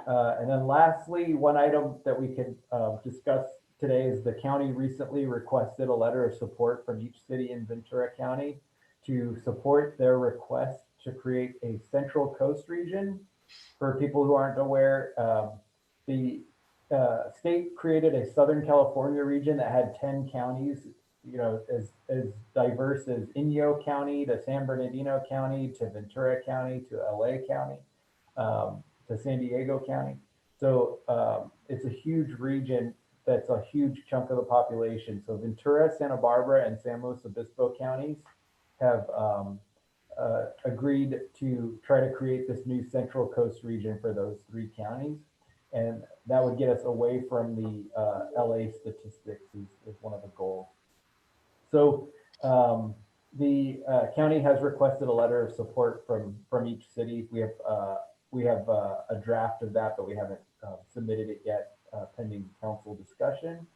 And then lastly, one item that we can discuss today is the county recently requested a letter of support from each city in Ventura County to support their request to create a Central Coast region. For people who aren't aware, the state created a Southern California region that had 10 counties, as diverse as Inyo County to San Bernardino County to Ventura County to LA County to San Diego County. So it's a huge region that's a huge chunk of the population. So Ventura, Santa Barbara, and San Luis Obispo counties have agreed to try to create this new Central Coast region for those 3 counties. And that would get us away from the LA statistics is one of the goals. So the county has requested a letter of support from each city. We have a draft of that, but we haven't submitted it yet, pending council discussion.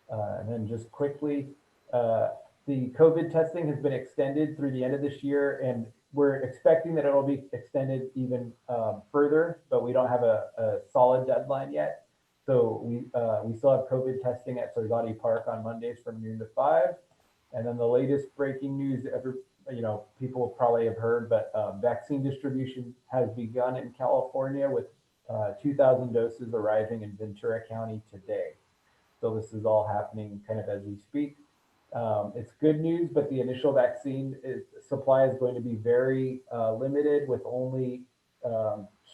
And then just quickly, the COVID testing has been extended through the end of this year, and we're expecting that it'll be extended even further, but we don't have a solid deadline yet. So we still have COVID testing at Sargati Park on Mondays from noon to 5. And then the latest breaking news, people probably have heard, but vaccine distribution has begun in California with 2,000 doses arriving in Ventura County today. So this is all happening kind of as we speak. It's good news, but the initial vaccine supply is going to be very limited, with only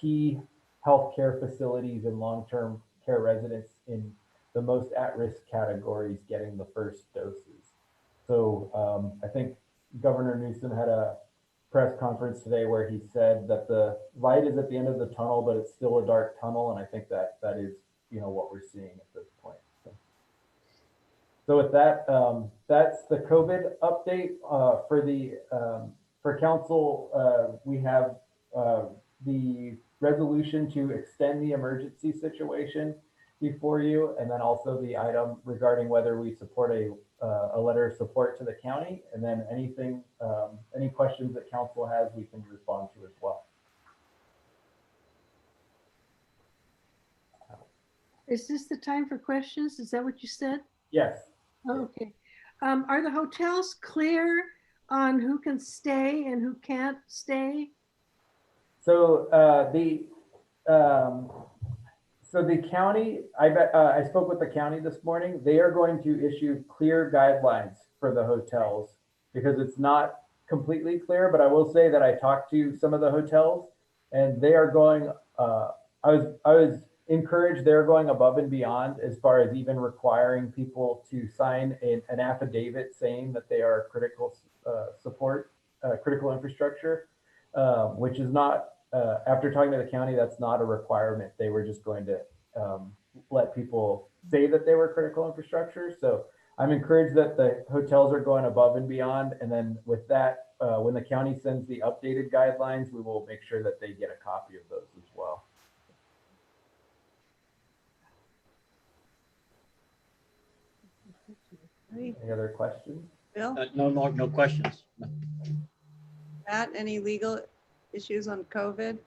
key healthcare facilities and long-term care residents in the most at-risk categories getting the first doses. So I think Governor Newsom had a press conference today where he said that the light is at the end of the tunnel, but it's still a dark tunnel. And I think that is, what we're seeing at this point. So with that, that's the COVID update for council. We have the resolution to extend the emergency situation before you, and then also the item regarding whether we support a letter of support to the county, and then any questions that council has, we can respond to as well.
Is this the time for questions? Is that what you said?
Yes.
Oh, okay. Are the hotels clear on who can stay and who can't stay?
So the county, I spoke with the county this morning. They are going to issue clear guidelines for the hotels, because it's not completely clear. But I will say that I talked to some of the hotels, and they are going. I was encouraged they're going above and beyond as far as even requiring people to sign an affidavit saying that they are critical support, critical infrastructure, which is not. After talking to the county, that's not a requirement. They were just going to let people say that they were critical infrastructure. So I'm encouraged that the hotels are going above and beyond. And then with that, when the county sends the updated guidelines, we will make sure that they get a copy of those as well. Any other questions?
Bill,
No questions.
Matt, any legal issues on COVID?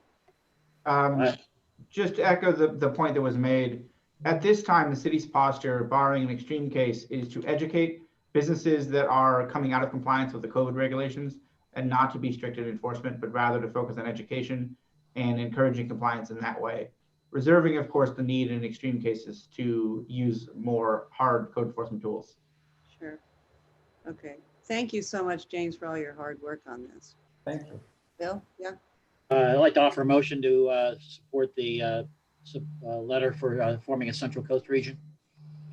Just to echo the point that was made, at this time, the city's posture, barring an extreme case, is to educate businesses that are coming out of compliance with the COVID regulations and not to be strict in enforcement, but rather to focus on education and encouraging compliance in that way. Reserving, of course, the need in extreme cases to use more hard code enforcement tools.
Sure. Okay. Thank you so much, James, for all your hard work on this.
Thank you.
Bill, yeah.
I'd like to offer a motion to support the letter for forming a Central Coast region.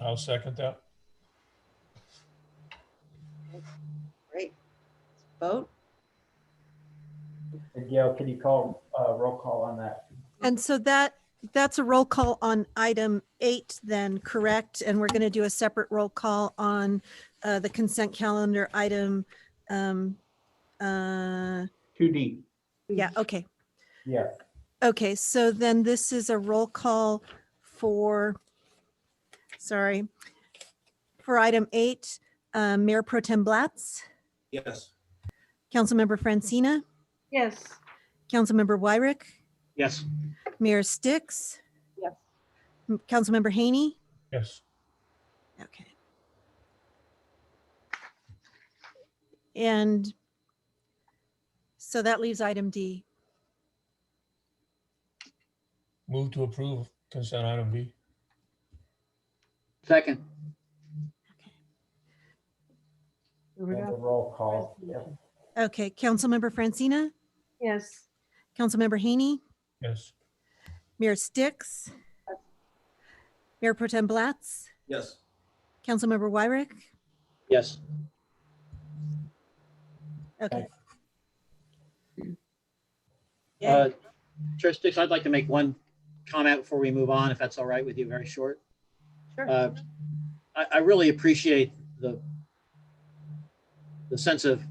I'll second that.
Great. Vote.
And Gail, can you call roll call on that?
And so that's a roll call on item 8 then, correct? And we're going to do a separate roll call on the consent calendar item
2D.
Yeah, okay.
Yeah.
Okay, so then this is a roll call for item 8, Mayor Pro Tem Blatz,
Yes.
Councilmember Francina,
Yes.
Councilmember Wyrick,
Yes.
Mayor Sticks,
Yes.
Councilmember Haney.
Yes.
Okay. And so that leaves item D.
Move to approve consent item B.
Second.
And a roll call. Yep.
Okay, Councilmember Francina,
Yes.
Councilmember Haney,
Yes.
Mayor Sticks, Mayor Pro Tem Blatz,
Yes.
Councilmember Wyrick.
Yes.
Okay.
Chair Sticks, I'd like to make one comment before we move on, if that's all right with you, very short.
Sure.
I really appreciate the sense of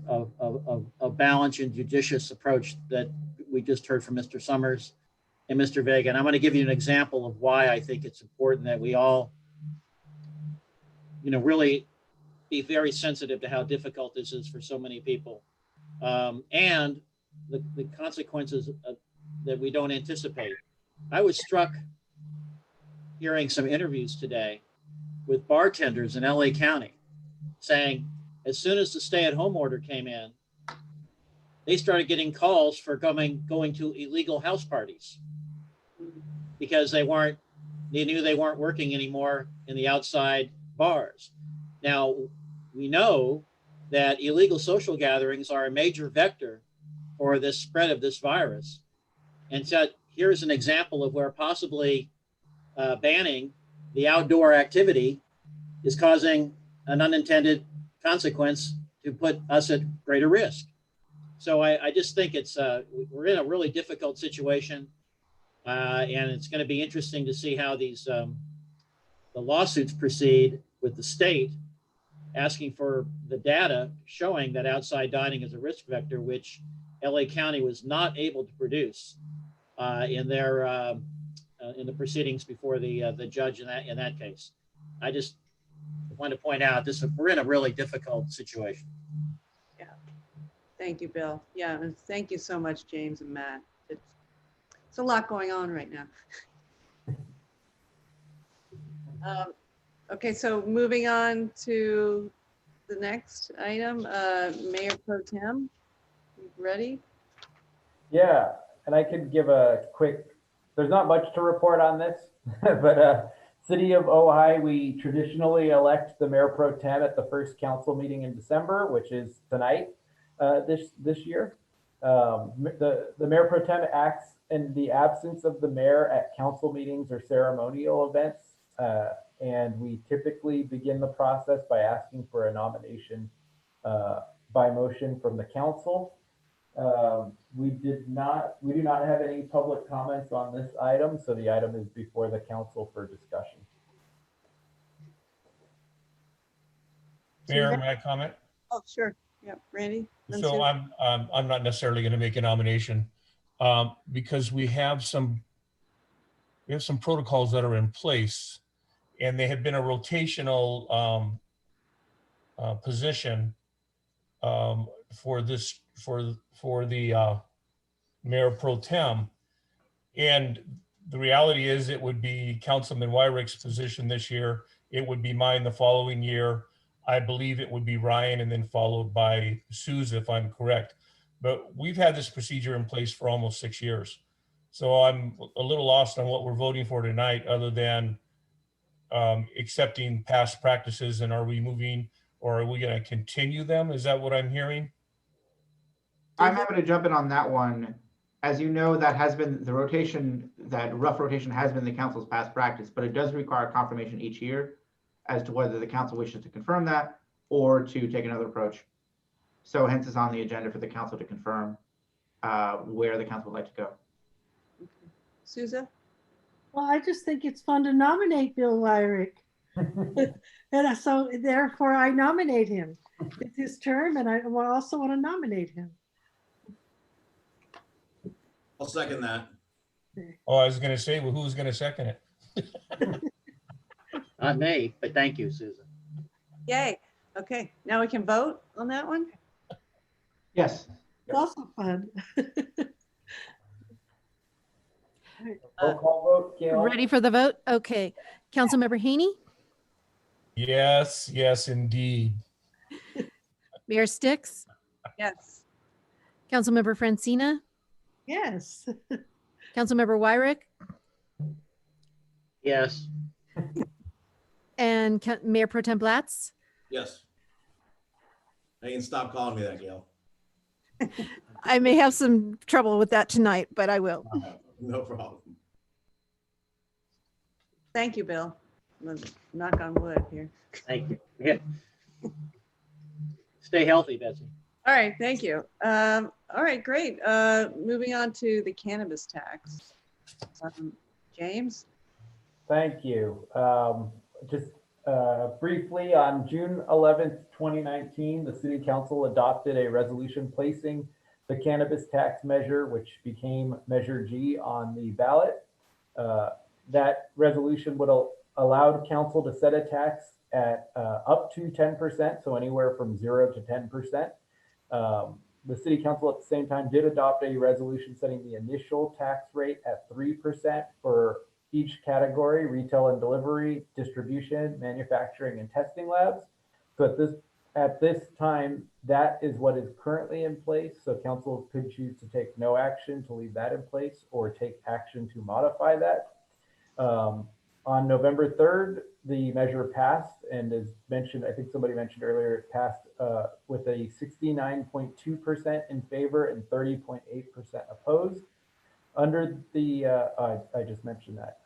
balance and judicious approach that we just heard from Mr. Summers and Mr. Vega. And I'm going to give you an example of why I think it's important that we all, really be very sensitive to how difficult this is for so many people, and the consequences that we don't anticipate. I was struck hearing some interviews today with bartenders in LA County saying, as soon as the stay-at-home order came in, they started getting calls for going to illegal house parties because they knew they weren't working anymore in the outside bars. Now, we know that illegal social gatherings are a major vector for this spread of this virus. And so here's an example of where possibly banning the outdoor activity is causing an unintended consequence to put us at greater risk. So I just think we're in a really difficult situation, and it's going to be interesting to see how these the lawsuits proceed with the state, asking for the data showing that outside dining is a risk vector, which LA County was not able to produce in their in the proceedings before the judge in that case. I just want to point out we're in a really difficult situation.
Yeah. Thank you, Bill. Yeah, and thank you so much, James and Matt. It's a lot going on right now. Okay, so moving on to the next item, Mayor Pro Tem, you ready?
Yeah, and I could give a quick, there's not much to report on this, but City of Ojai, we traditionally elect the Mayor Pro Tem at the first council meeting in December, which is tonight this year. The Mayor Pro Tem acts in the absence of the mayor at council meetings or ceremonial events. And we typically begin the process by asking for a nomination by motion from the council. We do not have any public comments on this item, so the item is before the council for discussion.
Mayor, may I comment?
Oh, sure. Yeah, Randy. then
So
Sue.
I'm not necessarily going to make a nomination because we have some protocols that are in place, and they have been a rotational position for the mayor pro tem. And the reality is it would be Councilman Wyrick's position this year. It would be mine the following year. I believe it would be Ryan and then followed by Suze, if I'm correct. But we've had this procedure in place for almost 6 years. So I'm a little lost on what we're voting for tonight, other than accepting past practices. And are we moving, or are we going to continue them? Is that what I'm hearing?
I'm happy to jump in on that one. As you know, that has been the rotation, that rough rotation has been the council's past practice, but it does require confirmation each year as to whether the council wishes to confirm that or to take another approach. So hence it's on the agenda for the council to confirm where the council would like to go.
Souza?
Well, I just think it's fun to nominate Bill Wyrick. And so therefore I nominate him. It's his term and I also want to nominate him.
I'll second that.
Oh, I was going to say, well, who's going to second it?
Not me, but thank you, Susan.
Yay. Okay, now we can vote on that one?
Yes.
It's also fun.
Roll call vote, Gail.
Ready for the vote? Okay. Councilmember Haney,
Yes, yes, indeed.
Mayor Sticks,
Yes.
Councilmember Francina,
Yes.
Councilmember Wyrick,
Yes.
and Mayor Pro Tem Blatz.
Yes. I can stop calling me that, Gail.
I may have some trouble with that tonight, but I will.
No problem.
Thank you, Bill. I'm gonna knock on wood here.
Thank you. Yeah. Stay healthy, Betsy.
All right, thank you. All right, great. Moving on to the cannabis tax. James?
Thank you. Just briefly, on June 11th, 2019, the City Council adopted a resolution placing the cannabis tax measure, which became Measure G, on the ballot. That resolution would allow council to set a tax at up to 10%, so anywhere from 0 to 10%. The City Council at the same time did adopt a resolution setting the initial tax rate at 3% for each category: retail and delivery, distribution, manufacturing, and testing labs. So at this time, that is what is currently in place. So council could choose to take no action to leave that in place or take action to modify that. On November 3rd, the measure passed, and as mentioned, I think somebody mentioned earlier, it passed with a 69.2% in favor and 30.8% opposed. Under the, I just mentioned that.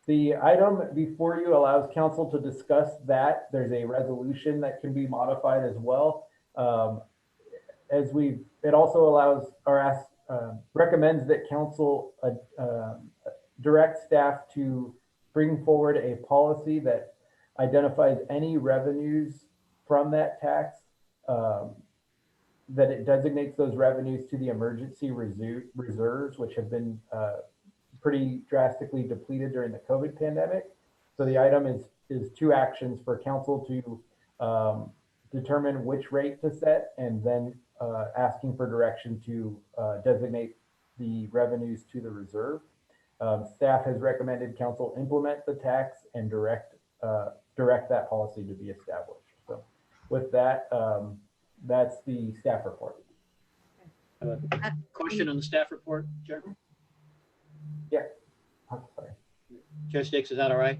The item before you allows council to discuss that. There's a resolution that can be modified as well. It also allows or recommends that council direct staff to bring forward a policy that identifies any revenues from that tax, that it designates those revenues to the emergency reserves, which have been pretty drastically depleted during the COVID pandemic. So the item is two actions for council to determine which rate to set, and then asking for direction to designate the revenues to the reserve. Staff has recommended council implement the tax and direct that policy to be established. So with that, that's the staff report.
Question on the staff report, Chair?
Yeah. I'm sorry.
Chair Sticks, is that all right?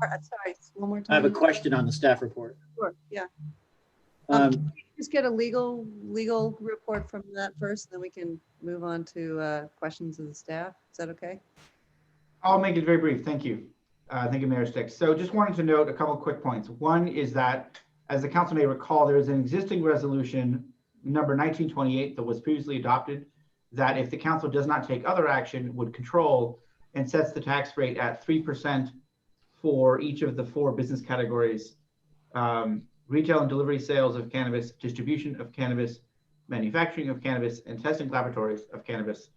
Sorry, one more time.
I have a question on the staff report.
Sure, yeah. Just get a legal report from that first, then we can move on to questions of the staff. Is that okay?
I'll make it very brief. Thank you. Thank you, Mayor Sticks. So just wanted to note a couple of quick points. One is that, as the council may recall, there is an existing resolution number 1928 that was previously adopted, that if the council does not take other action, would control and sets the tax rate at 3% for each of the 4 business categories: retail and delivery sales of cannabis, distribution of cannabis, manufacturing of cannabis, and testing laboratories of cannabis.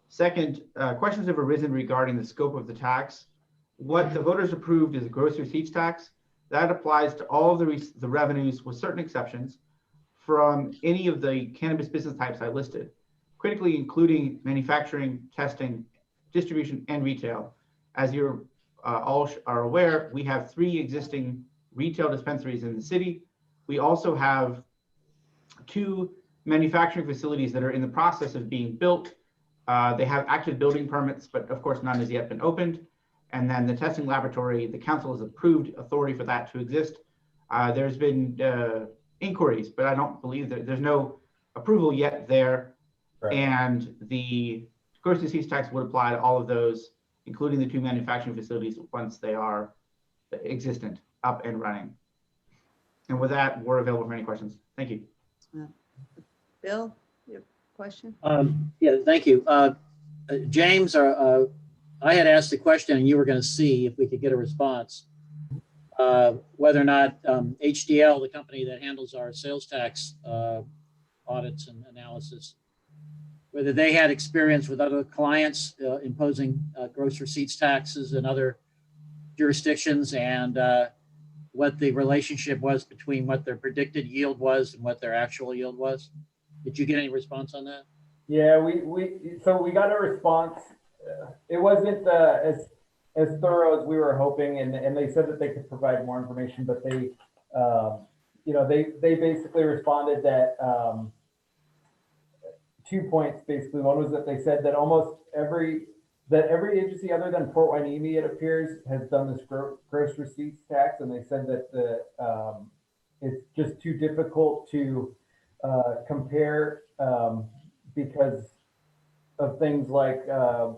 Second, questions have arisen regarding the scope of the tax. What the voters approved is a gross receipts tax. That applies to all of the revenues, with certain exceptions, from any of the cannabis business types I listed, critically including manufacturing, testing, distribution, and retail. As you're all are aware, we have 3 existing retail dispensaries in the city. We also have 2 manufacturing facilities that are in the process of being built. They have active building permits, but of course none has yet been opened. And then the testing laboratory, the council has approved authority for that to exist. There's been inquiries, but I don't believe that there's no approval yet there. Right. And the gross receipts tax would apply to all of those, including the 2 manufacturing facilities once they are existent, up and running. And with that, we're available for any questions. Thank you.
Bill, you have a question?
Yeah, thank you. James, I had asked the question and you were going to see if we could get a response. Whether or not HDL, the company that handles our sales tax audits and analysis, whether they had experience with other clients imposing gross receipts taxes in other jurisdictions, and what the relationship was between what their predicted yield was and what their actual yield was. Did you get any response on that?
Yeah, so we got a response. It wasn't as thorough as we were hoping, and they said that they could provide more information, but they, they basically responded that 2 points basically. One was that they said that almost every agency other than Port Hueneme, it appears, has done this gross receipts tax, and they said that it's just too difficult to compare because of things like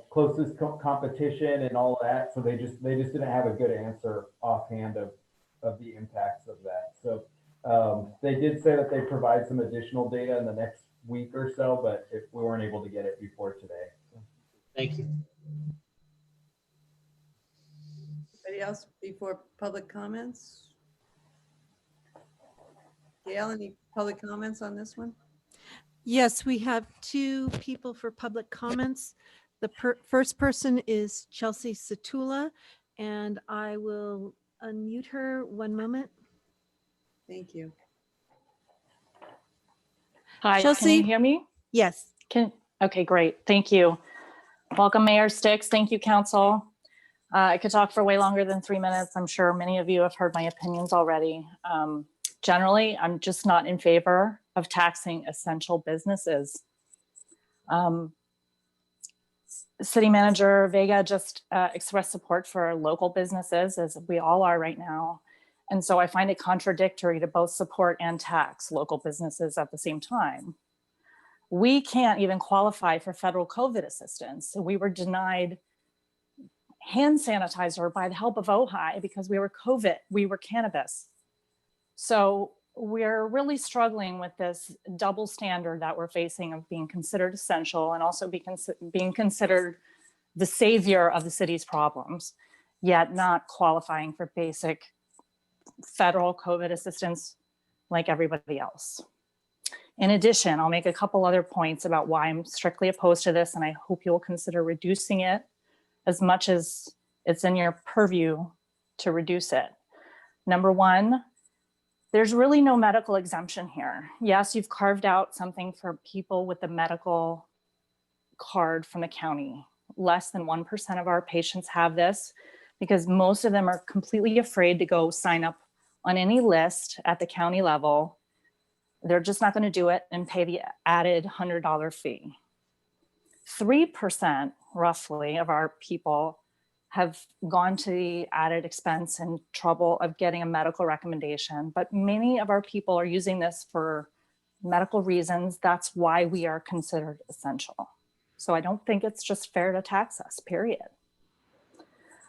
closest competition and all that. So they just didn't have a good answer offhand of the impacts of that. So they did say that they provide some additional data in the next week or so, but if we weren't able to get it before today. So.
Thank you.
Anybody else before public comments? Gail, any public comments on this one?
Yes, we have 2 people for public comments. The first person is Chelsea Satula, and I will unmute her. One moment.
Thank you.
Hi,
Chelsea?
can you hear me?
Yes.
Okay, great. Thank you. Welcome, Mayor Sticks. Thank you, Council. I could talk for way longer than 3 minutes. I'm sure many of you have heard my opinions already. Generally, I'm just not in favor of taxing essential businesses. City Manager Vega just expressed support for local businesses, as we all are right now. And so I find it contradictory to both support and tax local businesses at the same time. We can't even qualify for federal COVID assistance. We were denied hand sanitizer by the help of Ojai because we were COVID, we were cannabis. So we're really struggling with this double standard that we're facing of being considered essential and also being considered the savior of the city's problems, yet not qualifying for basic federal COVID assistance like everybody else. In addition, I'll make a couple other points about why I'm strictly opposed to this, and I hope you'll consider reducing it as much as it's in your purview to reduce it. Number one, there's really no medical exemption here. Yes, you've carved out something for people with the medical card from the county. Less than 1% of our patients have this because most of them are completely afraid to go sign up on any list at the county level. They're just not going to do it and pay the added $100 fee. 3% roughly of our people have gone to the added expense and trouble of getting a medical recommendation, but many of our people are using this for medical reasons. That's why we are considered essential. So I don't think it's just fair to tax us, period.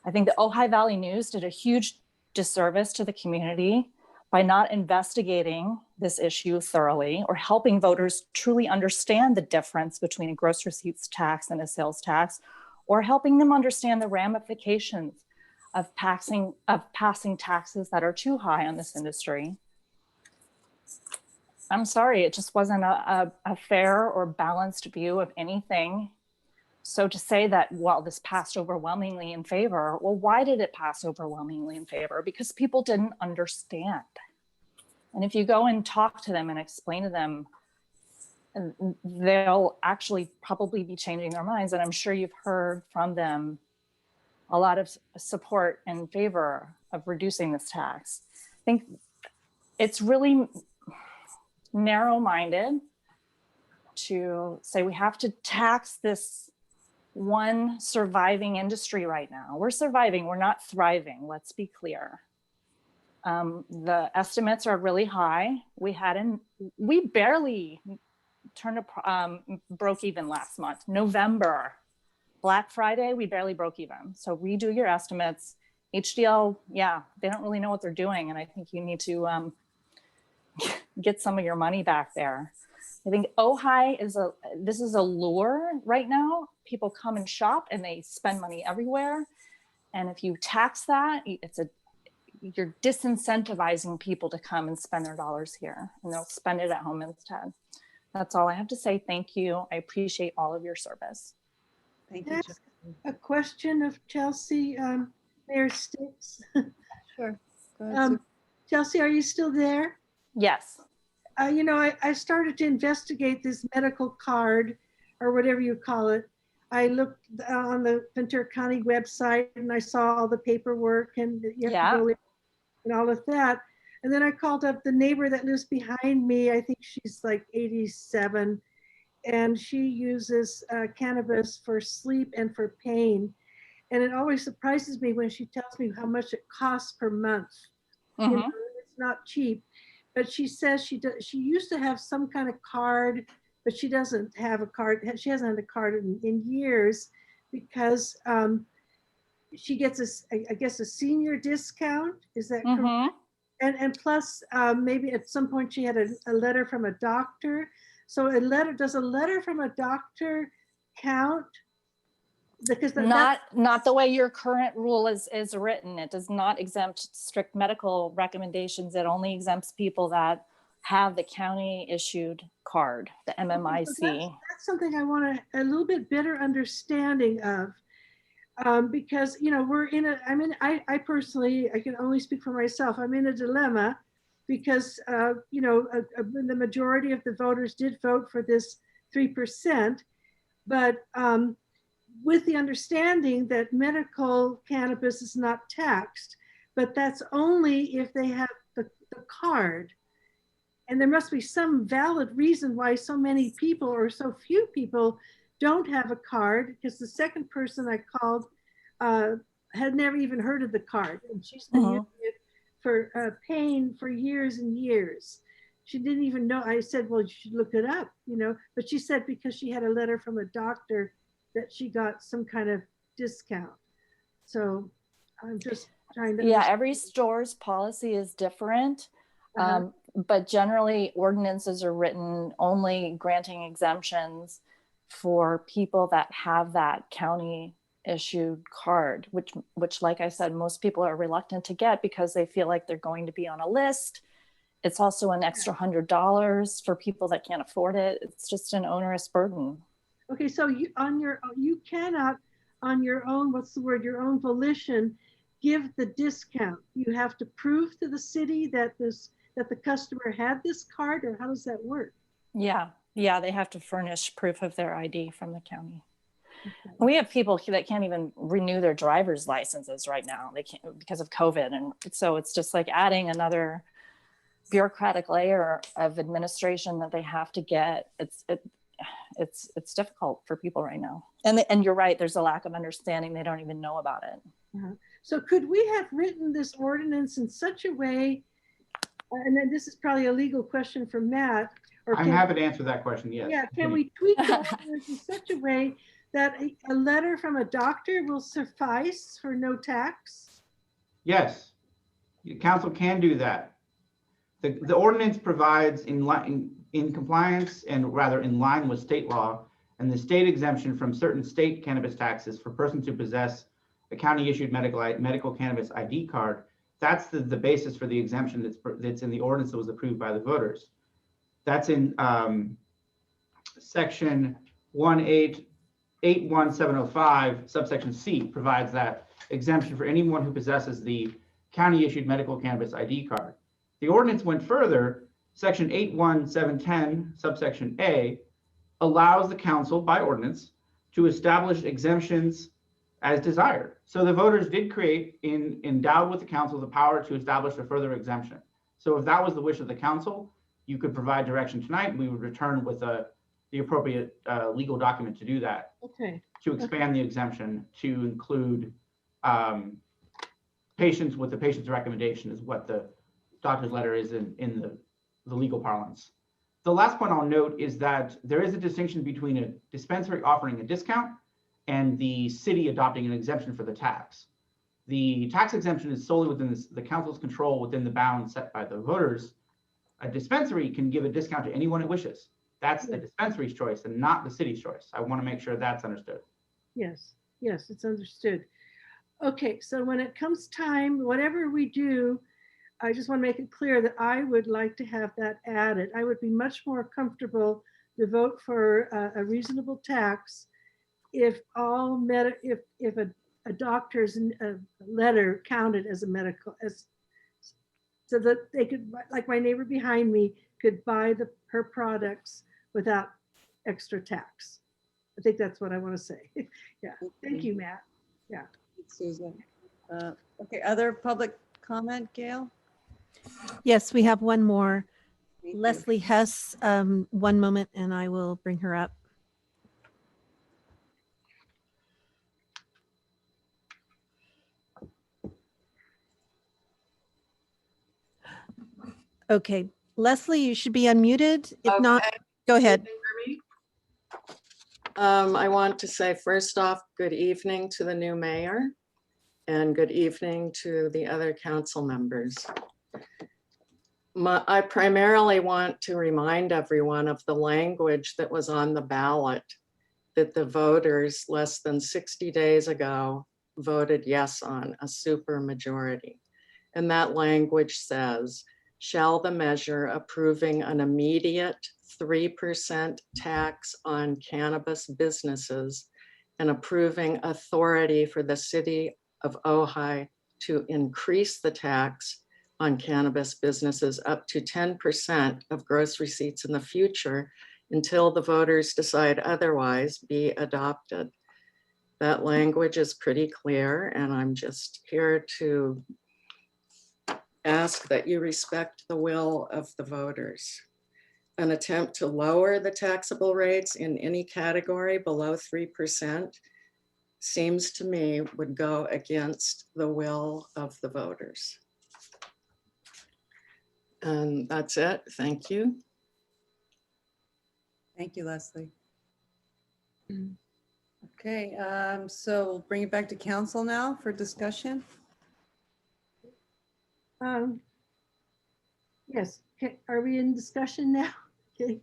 I think the Ojai Valley News did a huge disservice to the community by not investigating this issue thoroughly or helping voters truly understand the difference between a gross receipts tax and a sales tax, or helping them understand the ramifications of passing taxes that are too high on this industry. I'm sorry, it just wasn't a fair or balanced view of anything. So to say that, well, this passed overwhelmingly in favor, well, why did it pass overwhelmingly in favor? Because people didn't understand. And if you go and talk to them and explain to them, they'll actually probably be changing their minds. And I'm sure you've heard from them a lot of support in favor of reducing this tax. I think it's really narrow-minded to say we have to tax this one surviving industry right now. We're surviving, we're not thriving, let's be clear. The estimates are really high. We barely broke even last month. November, Black Friday, we barely broke even. So redo your estimates. HDL, yeah, they don't really know what they're doing. And I think you need to get some of your money back there. I think Ojai this is a lure right now. People come and shop and they spend money everywhere. And if you tax that, you're disincentivizing people to come and spend their dollars here, and they'll spend it at home instead. That's all I have to say. Thank you. I appreciate all of your service.
Thank
Can I
you.
ask a question of Chelsea, Mayor Sticks?
Sure. Go ahead, Sue.
Chelsea, are you still there?
Yes.
You know, I started to investigate this medical card, or whatever you call it. I looked on the Ventura County website and I saw all the paperwork and you have to go in and all of that. And then I called up the neighbor that lives behind me. I think she's like 87, and she uses cannabis for sleep and for pain. And it always surprises me when she tells me how much it costs per month. You know, it's not cheap. But she says she used to have some kind of card, but she doesn't have a card. She hasn't had a card in years because she gets I guess a senior discount. Is that correct? And plus maybe at some point she had a letter from a doctor. So does a letter from a doctor count? Because
not the way your current rule is written. It does not exempt strict medical recommendations. It only exempts people that have the county issued card, the MMIC.
So that's something I want a little bit better understanding of, because you know I personally, I can only speak for myself. I'm in a dilemma because you know the majority of the voters did vote for this 3%, but with the understanding that medical cannabis is not taxed, but that's only if they have the card. And there must be some valid reason why so many people or so few people don't have a card, because the second person I called had never even heard of the card. And she's been using it for pain for years and years. She didn't even know. I said, well, you should look it up, you know, but she said because she had a letter from a doctor that she got some kind of discount. So I'm just trying to.
Yeah, every store's policy is different. But generally ordinances are written only granting exemptions for people that have that county issued card, which like I said, most people are reluctant to get because they feel like they're going to be on a list. It's also an extra $100 for people that can't afford it. It's just an onerous burden.
Okay, so you cannot on your own, what's the word, your own volition, give the discount. You have to prove to the city that the customer had this card, or how does that work?
Yeah, they have to furnish proof of their ID from the county. Okay. We have people that can't even renew their driver's licenses right now. They can't because of COVID, and so it's just like adding another bureaucratic layer of administration that they have to get. It's difficult for people right now. And you're right, there's a lack of understanding. They don't even know about it.
So could we have written this ordinance in such a way, and then this is probably a legal question for Matt.
I'm happy to answer that question, yes.
Yeah, can we tweak the ordinance in such a way that a letter from a doctor will suffice for no tax?
Yes, the council can do that. The ordinance provides in compliance and rather in line with state law and the state exemption from certain state cannabis taxes for persons who possess a county issued medical cannabis ID card. That's the basis for the exemption that's in the ordinance that was approved by the voters. That's in section 1881705 subsection C provides that exemption for anyone who possesses the county issued medical cannabis ID card. The ordinance went further. Section 81710 subsection A allows the council by ordinance to establish exemptions as desired. So the voters did create, endowed with the council, the power to establish a further exemption. So if that was the wish of the council, you could provide direction tonight. We would return with the appropriate legal document to do that.
Okay.
To expand the exemption to include patients with the patient's recommendation is what the doctor's letter is in the legal parlance. The last point I'll note is that there is a distinction between a dispensary offering a discount and the city adopting an exemption for the tax. The tax exemption is solely within the council's control within the bounds set by the voters. A dispensary can give a discount to anyone it wishes. That's the dispensary's choice and not the city's choice. I want to make sure that's understood.
Yes, yes, it's understood. Okay, so when it comes time, whatever we do, I just want to make it clear that I would like to have that added. I would be much more comfortable to vote for a reasonable tax if if a doctor's letter counted as a medical, so that they could, like my neighbor behind me, could buy her products without extra tax. I think that's what I want to say. Yeah, thank you, Matt. Yeah.
Thanks, Susan. Okay, other public comment, Gail?
Yes, we have one more.
Thank you.
Leslie Hess, one moment and I will bring her up. Okay, Leslie, you should be unmuted. If not, go ahead.
I want to say first off, good evening to the new mayor and good evening to the other council members. I primarily want to remind everyone of the language that was on the ballot that the voters less than 60 days ago voted yes on, a super majority. And that language says, shall the measure approving an immediate 3% tax on cannabis businesses and approving authority for the city of Ojai to increase the tax on cannabis businesses up to 10% of gross receipts in the future until the voters decide otherwise be adopted. That language is pretty clear, and I'm just here to ask that you respect the will of the voters. An attempt to lower the taxable rates in any category below 3% seems to me would go against the will of the voters. And that's it. Thank you.
Thank you, Leslie. Okay, so we'll bring it back to council now for discussion.
Yes, okay, are we in discussion now? Okay,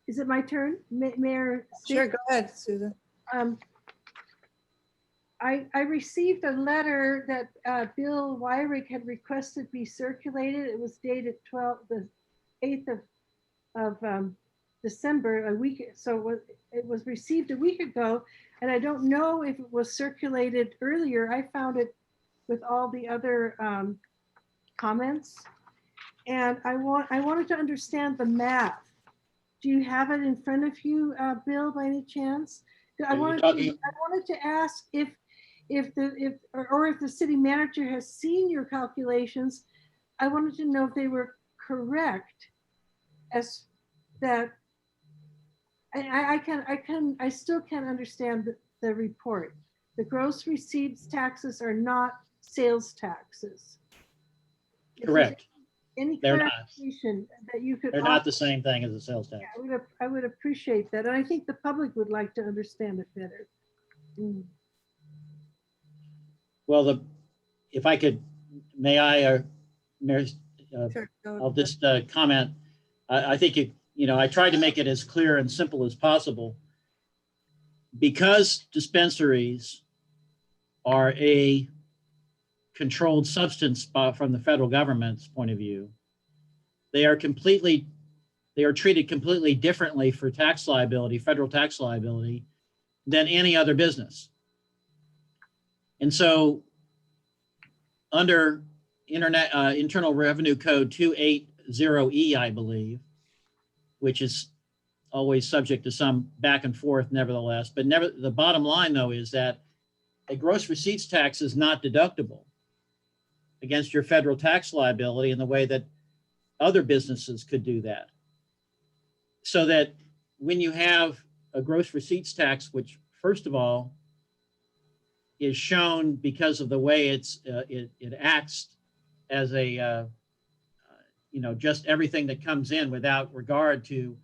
is it my turn, Mayor?
Sure, go ahead, Susan.
I received a letter that Bill Wyrick had requested be circulated. It was dated the 8th of December, a week. So it was received a week ago, and I don't know if it was circulated earlier. I found it with all the other comments, and I wanted to understand the math. Do you have it in front of you, Bill, by any chance? I wanted to ask if the city manager has seen your calculations. I wanted to know if they were correct, as that I still can't understand the report. The gross receipts taxes are not sales taxes.
Correct.
Any
They're not.
clarification that you could
They're not the same thing as a sales tax.
Yeah, I would appreciate that. And I think the public would like to understand it better.
Well, if I could, may I Mayor,
Sure, go
I'll just comment. I think I tried to make it as clear and simple as possible. Because dispensaries are a controlled substance from the federal government's point of view, they are treated completely differently for tax liability, federal tax liability, than any other business. And so under Internal Revenue Code 280E, I believe, which is always subject to some back and forth nevertheless, but the bottom line though is that a gross receipts tax is not deductible against your federal tax liability in the way that other businesses could do that. So that when you have a gross receipts tax, which first of all is shown because of the way it acts as a just everything that comes in without regard to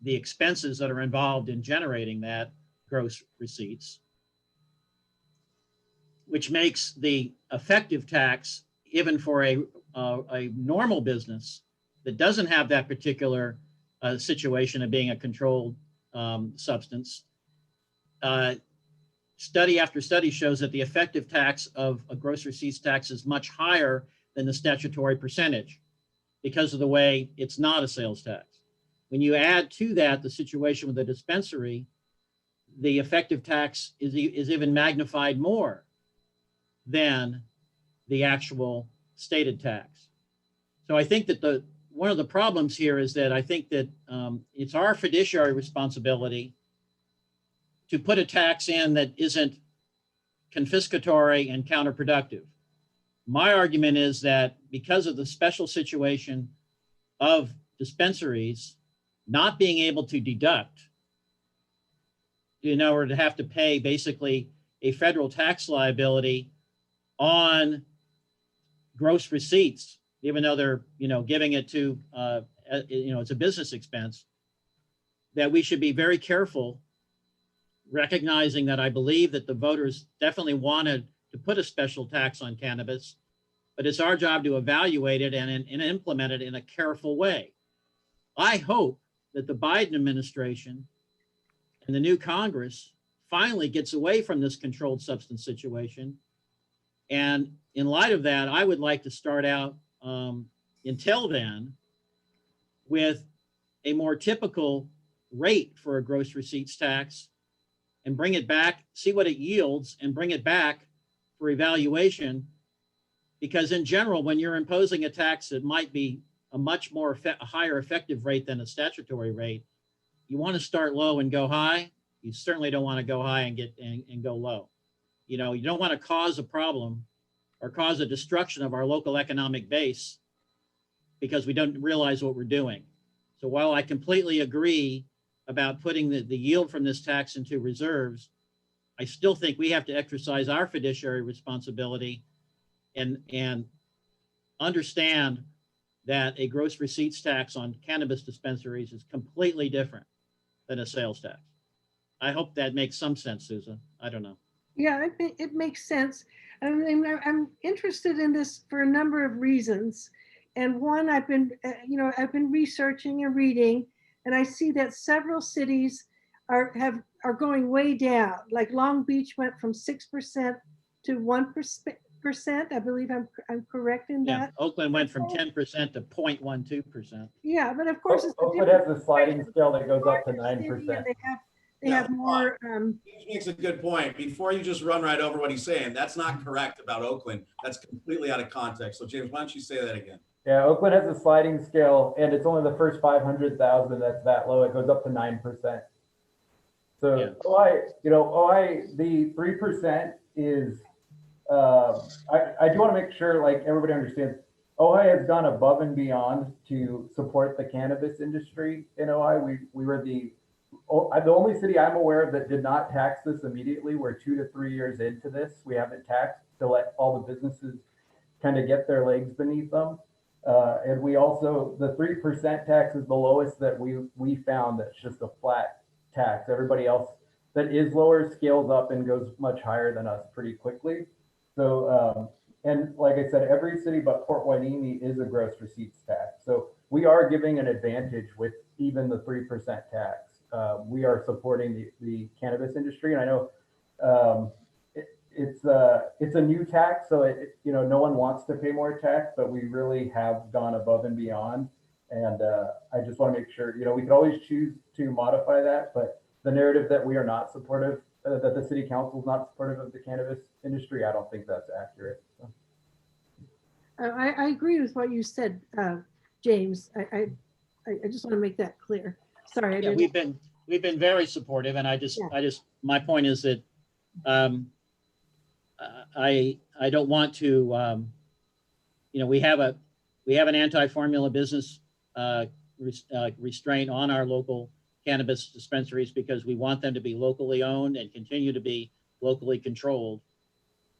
the expenses that are involved in generating that gross receipts, which makes the effective tax, even for a normal business that doesn't have that particular situation of being a controlled substance. Study after study shows that the effective tax of a gross receipts tax is much higher than the statutory percentage because of the way it's not a sales tax. When you add to that the situation with the dispensary, the effective tax is even magnified more than the actual stated tax. So I think that one of the problems here is that I think that it's our fiduciary responsibility to put a tax in that isn't confiscatory and counterproductive. My argument is that because of the special situation of dispensaries not being able to deduct in order to have to pay basically a federal tax liability on gross receipts, even though they're giving it to it's a business expense, that we should be very careful, recognizing that I believe that the voters definitely wanted to put a special tax on cannabis, but it's our job to evaluate it and implement it in a careful way. I hope that the Biden administration and the new Congress finally gets away from this controlled substance situation. And in light of that, I would like to start out until then with a more typical rate for a gross receipts tax and bring it back, see what it yields and bring it back for evaluation. Because in general, when you're imposing a tax that might be a much more a higher effective rate than a statutory rate, you want to start low and go high. You certainly don't want to go high and go low. You don't want to cause a problem or cause a destruction of our local economic base because we don't realize what we're doing. So while I completely agree about putting the yield from this tax into reserves, I still think we have to exercise our fiduciary responsibility and understand that a gross receipts tax on cannabis dispensaries is completely different than a sales tax. I hope that makes some sense, Susan. I don't know.
Yeah, it makes sense. I mean, I'm interested in this for a number of reasons. And one, I've been researching and reading, and I see that several cities are going way down. Like Long Beach went from 6% to 1%. I believe I'm correct in
Yeah,
that.
Oakland went from 10% to 0.12%.
Yeah, but of course, it's
Oakland has a sliding scale that goes up to 9%.
They have more.
He makes a good point. Before you just run right over what he's saying, that's not correct about Oakland. That's completely out of context. So James, why don't you say that again?
Yeah, Oakland has a sliding scale, and it's only the first 500,000 that's that low. It goes up to 9%. So yeah. Ojai, the 3% is. I do want to make sure, like, everybody understands. Ojai has gone above and beyond to support the cannabis industry in Ojai. We were the only city I'm aware of that did not tax this immediately. We're 2 to 3 years into this. We haven't taxed to let all the businesses kind of get their legs beneath them. And we also, the 3% tax is the lowest that we found. That's just a flat tax. Everybody else that is lower scales up and goes much higher than us pretty quickly. So And like I said, every city but Port Hueneme is a gross receipts tax. So we are giving an advantage with even the 3% tax. We are supporting the cannabis industry. And I know it's a new tax, so no one wants to pay more tax, but we really have gone above and beyond. And I just want to make sure, we could always choose to modify that, but the narrative that we are not supportive, that the city council is not supportive of the cannabis industry, I don't think that's accurate. So.
I agree with what you said, James. I just want to make that clear. Sorry.
Yeah, we've been very supportive, and my point is that I don't want to, we have an anti-formula business restraint on our local cannabis dispensaries because we want them to be locally owned and continue to be locally controlled.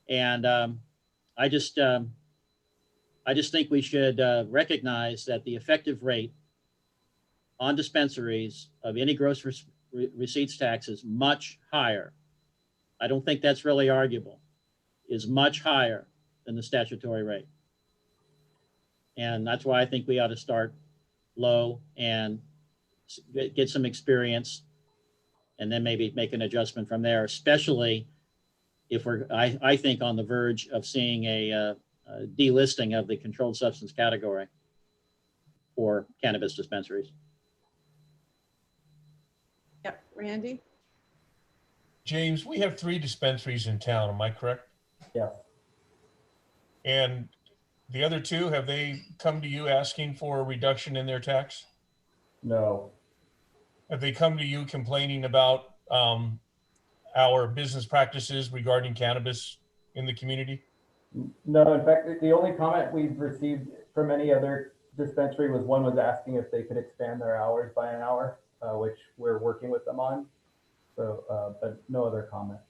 And I just think we should recognize that the effective rate on dispensaries of any gross receipts tax is much higher. I don't think that's really arguable, is much higher than the statutory rate. And that's why I think we ought to start low and get some experience and then maybe make an adjustment from there, especially if we're, I think, on the verge of seeing a delisting of the controlled substance category for cannabis dispensaries.
Yep, Randy?
James, we have 3 dispensaries in town, am I correct?
Yeah.
And the other 2, have they come to you asking for a reduction in their tax?
No.
Have they come to you complaining about our business practices regarding cannabis in the community?
No, in fact, the only comment we've received from any other dispensary was one was asking if they could expand their hours by an hour, which we're working with them on. So, but no other comment.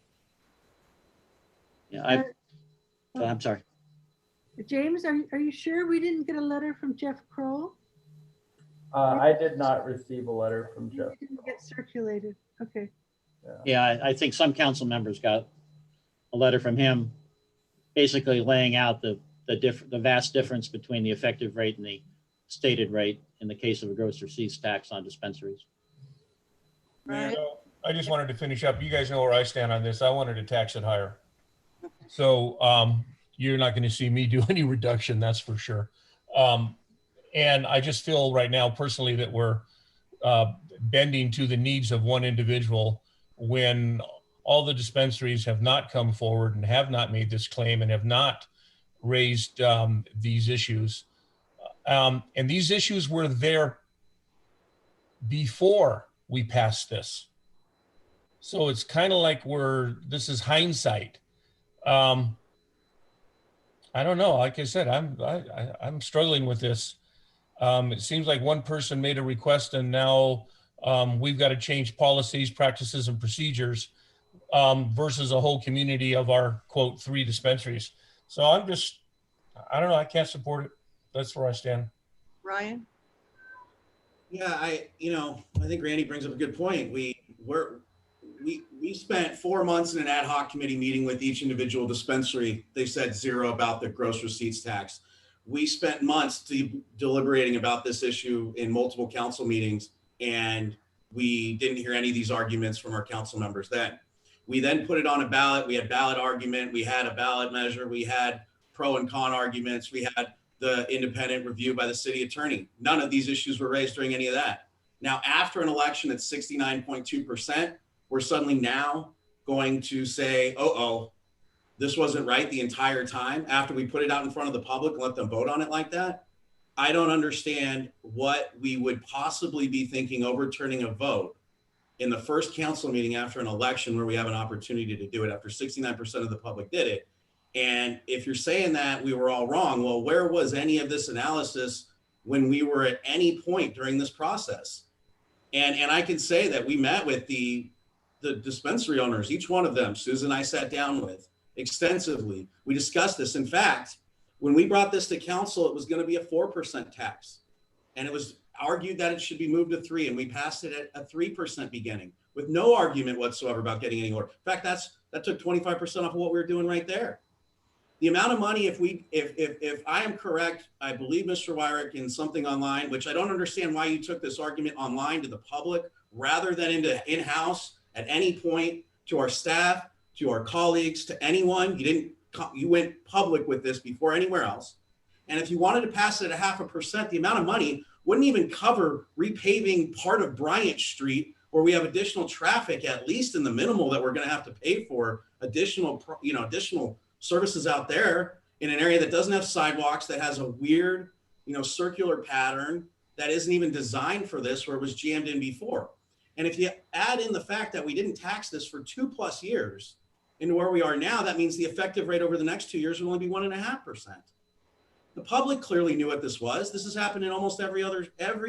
Yeah, I'm sorry.
James, are you sure we didn't get a letter from Jeff Kroll?
I did not receive a letter from Jeff.
It didn't get circulated. Okay.
Yeah, I think some council members got a letter from him basically laying out the vast difference between the effective rate and the stated rate in the case of a gross receipts tax on dispensaries.
Right.
I just wanted to finish up. You guys know where I stand on this. I wanted to tax it higher. So you're not going to see me do any reduction, that's for sure. And I just feel right now personally that we're bending to the needs of one individual when all the dispensaries have not come forward and have not made this claim and have not raised these issues. And these issues were there before we passed this. So it's kind of like this is hindsight. I don't know. Like I said, I'm struggling with this. It seems like one person made a request and now we've got to change policies, practices, and procedures versus a whole community of our, quote, 3 dispensaries. So I don't know. I can't support it. That's where I stand.
Ryan?
Yeah, I think Randy brings up a good point. We spent 4 months in an ad hoc committee meeting with each individual dispensary. They said 0 about the gross receipts tax. We spent months deliberating about this issue in multiple council meetings, and we didn't hear any of these arguments from our council members then. We then put it on a ballot. We had ballot argument. We had a ballot measure. We had pro and con arguments. We had the independent review by the city attorney. None of these issues were raised during any of that. Now, after an election at 69.2%, we're suddenly now going to say, this wasn't right the entire time after we put it out in front of the public and let them vote on it like that. I don't understand what we would possibly be thinking overturning a vote in the first council meeting after an election where we have an opportunity to do it after 69% of the public did it. And if you're saying that we were all wrong, well, where was any of this analysis when we were at any point during this process? And I can say that we met with the dispensary owners, each one of them, Susan and I sat down with extensively. We discussed this. In fact, when we brought this to council, it was going to be a 4% tax. And it was argued that it should be moved to 3%. And we passed it at a 3% beginning with no argument whatsoever about getting any more. In fact, that took 25% off of what we were doing right there. The amount of money, if I am correct, I believe Mr. Wyrick in something online, which I don't understand why you took this argument online to the public rather than into in-house at any point to our staff, to our colleagues, to anyone. You went public with this before anywhere else. And if you wanted to pass it at 0.5%, the amount of money wouldn't even cover repaving part of Bryant Street where we have additional traffic, at least in the minimal that we're going to have to pay for additional services out there in an area that doesn't have sidewalks, that has a weird, circular pattern that isn't even designed for this, where it was jammed in before. And if you add in the fact that we didn't tax this for 2+ years into where we are now, that means the effective rate over the next 2 years will only be 1.5%. The public clearly knew what this was. This has happened in almost every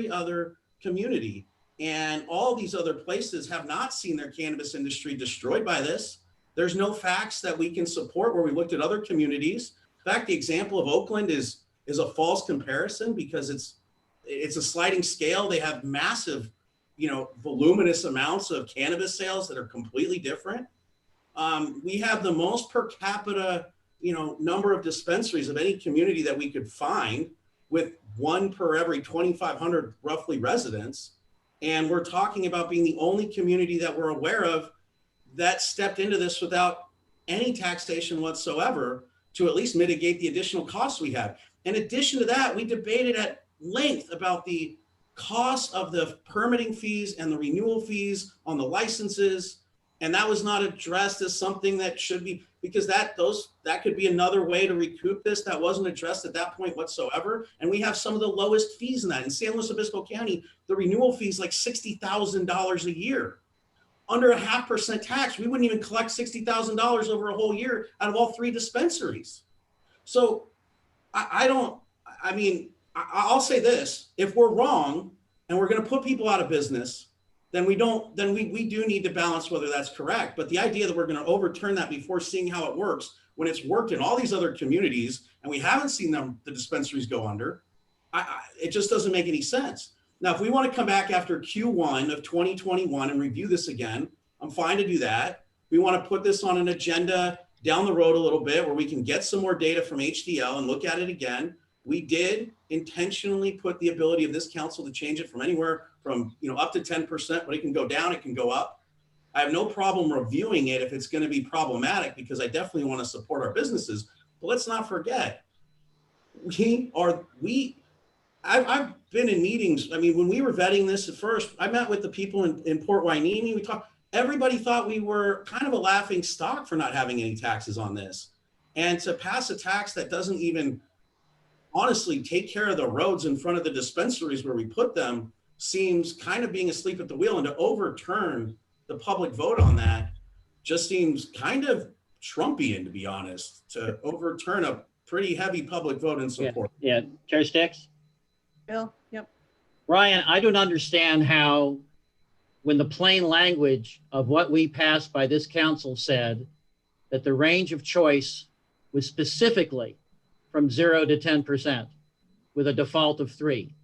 other community. And all these other places have not seen their cannabis industry destroyed by this. There's no facts that we can support where we looked at other communities. In fact, the example of Oakland is a false comparison because it's a sliding scale. They have massive, voluminous amounts of cannabis sales that are completely different. We have the most per capita, number of dispensaries of any community that we could find, with 1 per every 2,500 roughly residents. And we're talking about being the only community that we're aware of that stepped into this without any taxation whatsoever to at least mitigate the additional costs we had. In addition to that, we debated at length about the cost of the permitting fees and the renewal fees on the licenses. And that was not addressed as something that should be, because that could be another way to recoup this. That wasn't addressed at that point whatsoever. And we have some of the lowest fees in that. In San Luis Obispo County, the renewal fee is like $60,000 a year. Under a 0.5% tax, we wouldn't even collect $60,000 over a whole year out of all 3 dispensaries. So I'll say this: if we're wrong and we're going to put people out of business, then we do need to balance whether that's correct. But the idea that we're going to overturn that before seeing how it works, when it's worked in all these other communities and we haven't seen the dispensaries go under, it just doesn't make any sense. Now, if we want to come back after Q1 of 2021 and review this again, I'm fine to do that. We want to put this on an agenda down the road a little bit where we can get some more data from HDL and look at it again. We did intentionally put the ability of this council to change it from anywhere from up to 10%, but it can go down, it can go up. I have no problem reviewing it if it's going to be problematic, because I definitely want to support our businesses. But let's not forget, I've been in meetings. I mean, when we were vetting this at first, I met with the people in Port Hueneme. We talked. Everybody thought we were kind of a laughing stock for not having any taxes on this, and to pass a tax that doesn't even honestly take care of the roads in front of the dispensaries where we put them seems kind of being asleep at the wheel. And to overturn the public vote on that just seems kind of Trumpian, to be honest. To overturn a pretty heavy public vote in support.
Yeah. Chair Sticks?
Bill, yep.
Ryan, I don't understand how, when the plain language of what we passed by this council said that the range of choice was specifically from 0 to 10% with a default of 3.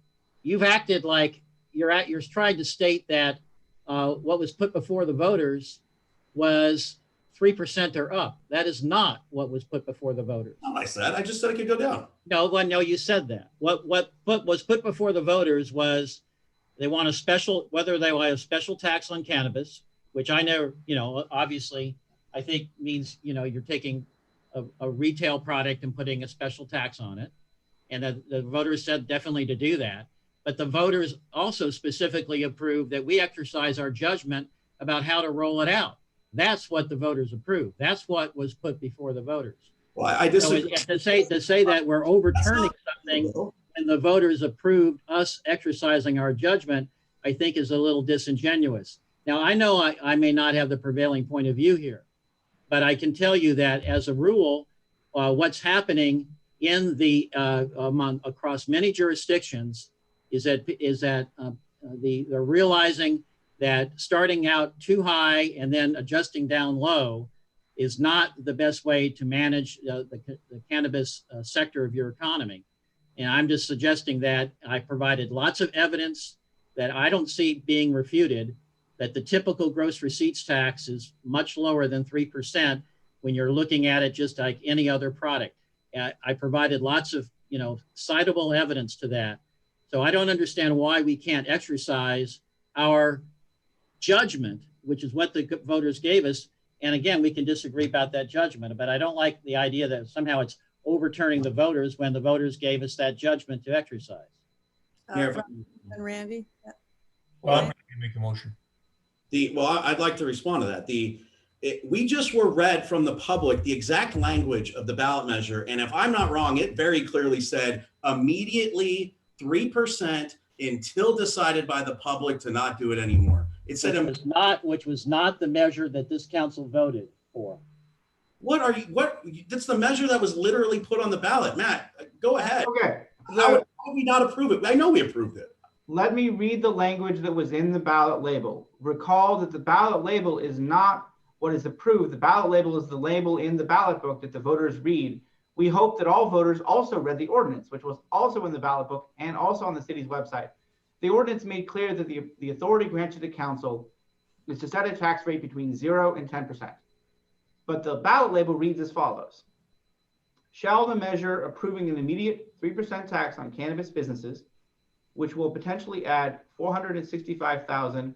You've acted like you're trying to state that what was put before the voters was 3% or up. That is not what was put before the voters.
I just said it could go down.
No, you said that. What was put before the voters was they want whether they want a special tax on cannabis, which I know, obviously I think means, you're taking a retail product and putting a special tax on it. And the voters said definitely to do that. But the voters also specifically approved that we exercise our judgment about how to roll it out. That's what the voters approved. That's what was put before the voters.
Well, I disagree.
So to say that we're overturning something and the voters approved us exercising our judgment, I think is a little disingenuous. Now, I know I may not have the prevailing point of view here, but I can tell you that as a rule, what's happening in across many jurisdictions is that they're realizing that starting out too high and then adjusting down low is not the best way to manage the cannabis sector of your economy. And I'm just suggesting that I provided lots of evidence that I don't see being refuted, that the typical gross receipts tax is much lower than 3% when you're looking at it just like any other product. I provided lots of, citable evidence to that. So I don't understand why we can't exercise our judgment, which is what the voters gave us. And again, we can disagree about that judgment, but I don't like the idea that somehow it's overturning the voters when the voters gave us that judgment to exercise.
And Randy?
Well, I'm ready to make a motion.
I'd like to respond to that. We just were read from the public the exact language of the ballot measure. And if I'm not wrong, it very clearly said immediately 3% until decided by the public to not do it anymore. It said
which was not the measure that this council voted for.
That's the measure that was literally put on the ballot. Matt, go ahead.
Okay.
How would we not approve it? I know we approved it.
Let me read the language that was in the ballot label. Recall that the ballot label is not what is approved. The ballot label is the label in the ballot book that the voters read. We hope that all voters also read the ordinance, which was also in the ballot book and also on the city's website. The ordinance made clear that the authority granted to the council is to set a tax rate between 0 and 10%. But the ballot label reads as follows. Shall the measure approving an immediate 3% tax on cannabis businesses, which will potentially add $465,000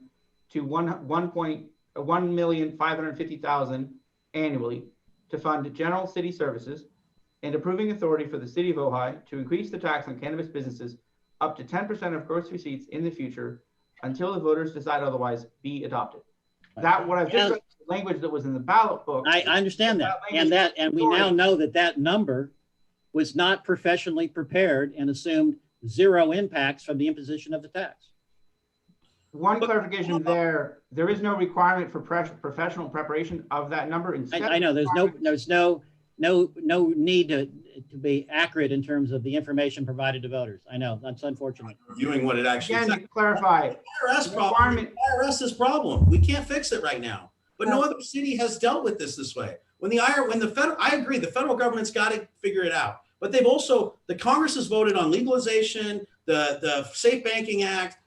to $1,550,000 annually to fund general city services, and approving authority for the city of Ojai to increase the tax on cannabis businesses up to 10% of gross receipts in the future until the voters decide otherwise, be adopted. That what I've just read, the language that was in the ballot book.
I understand that, and we now know that number was not professionally prepared and assumed 0 impacts from the imposition of the tax.
One clarification there is no requirement for professional preparation of that number. Instead,
I know there's no need to be accurate in terms of the information provided to voters. I know that's unfortunate.
Reviewing what it actually
Again,
said.
to clarify,
IRS's problem. We can't fix it right now. But no other city has dealt with this way. I agree, the federal government's got to figure it out. But the Congress has voted on legalization, the Safe Banking Act,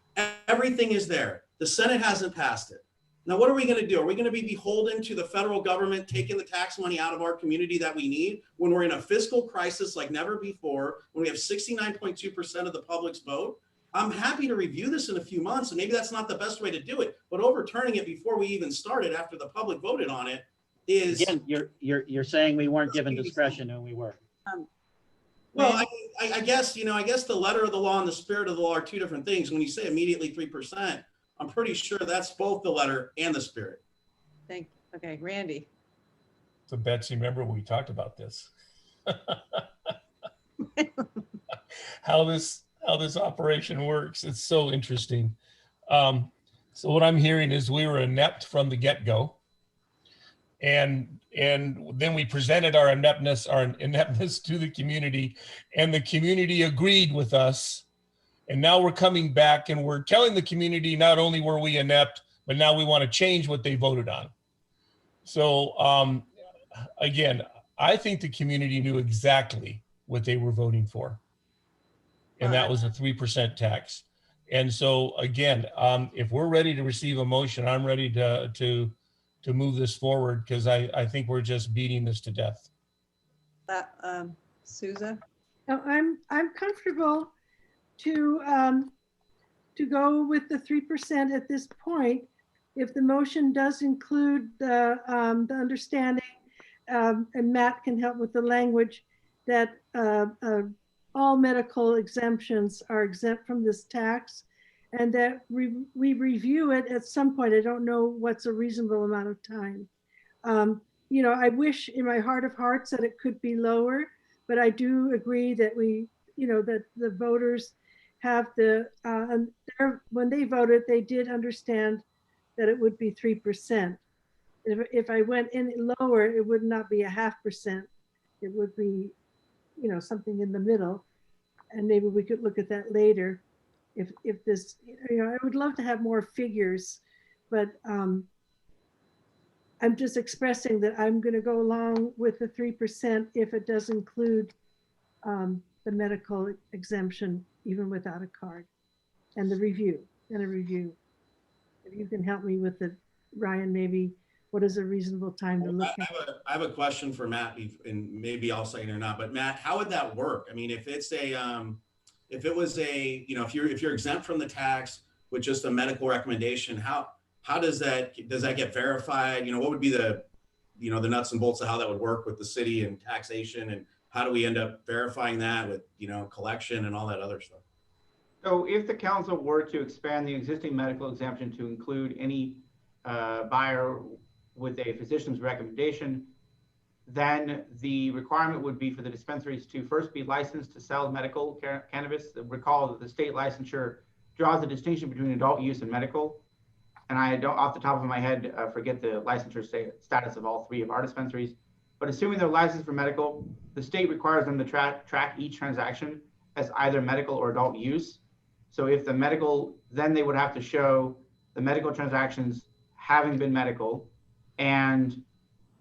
everything is there. The Senate hasn't passed it. Now, what are we going to do? Are we going to be beholden to the federal government taking the tax money out of our community that we need when we're in a fiscal crisis like never before, when we have 69.2% of the public's vote? I'm happy to review this in a few months, and maybe that's not the best way to do it, but overturning it before we even started after the public voted on it is...
Again, you're saying we weren't given discretion, and we were.
Well, I guess the letter of the law and the spirit of the law are two different things. When you say immediately 3%, I'm pretty sure that's both the letter and the spirit.
Okay, Randy.
So Betsy, remember we talked about this. How this operation works. It's so interesting. So what I'm hearing is we were inept from the get-go. And then we presented our ineptness to the community, and the community agreed with us. And now we're coming back and we're telling the community not only were we inept, but now we want to change what they voted on. So again, I think the community knew exactly what they were voting for. And that was a 3% tax. And so again, if we're ready to receive a motion, I'm ready to move this forward, because I think we're just beating this to death.
Souza?
Now, I'm comfortable to go with the 3% at this point, if the motion does include the understanding, and Matt can help with the language, that all medical exemptions are exempt from this tax, and that we review it at some point. I don't know what's a reasonable amount of time. I wish in my heart of hearts that it could be lower, but I do agree that that the voters have when they voted, they did understand that it would be 3%. If I went in lower, it would not be 0.5%. It would be, something in the middle. And maybe we could look at that later. If this, I would love to have more figures, but I'm just expressing that I'm going to go along with the 3% if it does include the medical exemption, even without a card, and a review. If you can help me with Ryan, maybe what is a reasonable time to look at?
I have a question for Matt, and maybe I'll say it or not, but Matt, how would that work? I mean, if it's if it was if you're exempt from the tax with just a medical recommendation, how does that get verified? What would be the nuts and bolts of how that would work with the city and taxation, and how do we end up verifying that with, collection and all that other stuff?
So if the council were to expand the existing medical exemption to include any buyer with a physician's recommendation, then the requirement would be for the dispensaries to first be licensed to sell medical cannabis. Recall that the state licensure draws a distinction between adult use and medical. And I don't, off the top of my head, forget the licensure status of all three of our dispensaries. But assuming they're licensed for medical, the state requires them to track each transaction as either medical or adult use. So if the medical, then they would have to show the medical transactions having been medical, and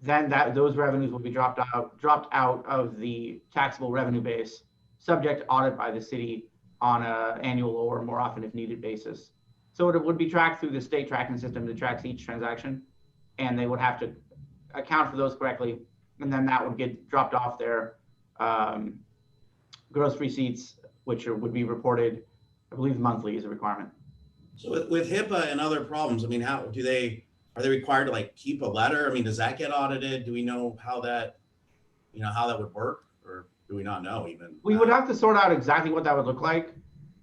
then those revenues will be dropped out of the taxable revenue base, subject to audit by the city on an annual or more often if needed basis. So it would be tracked through the state tracking system that tracks each transaction, and they would have to account for those correctly, and then that would get dropped off their gross receipts, which would be reported, I believe, monthly is a requirement.
So with HIPAA and other problems, I mean, are they required to keep a letter? I mean, does that get audited? Do we know how that would work, or do we not know even?
We would have to sort out exactly what that would look like.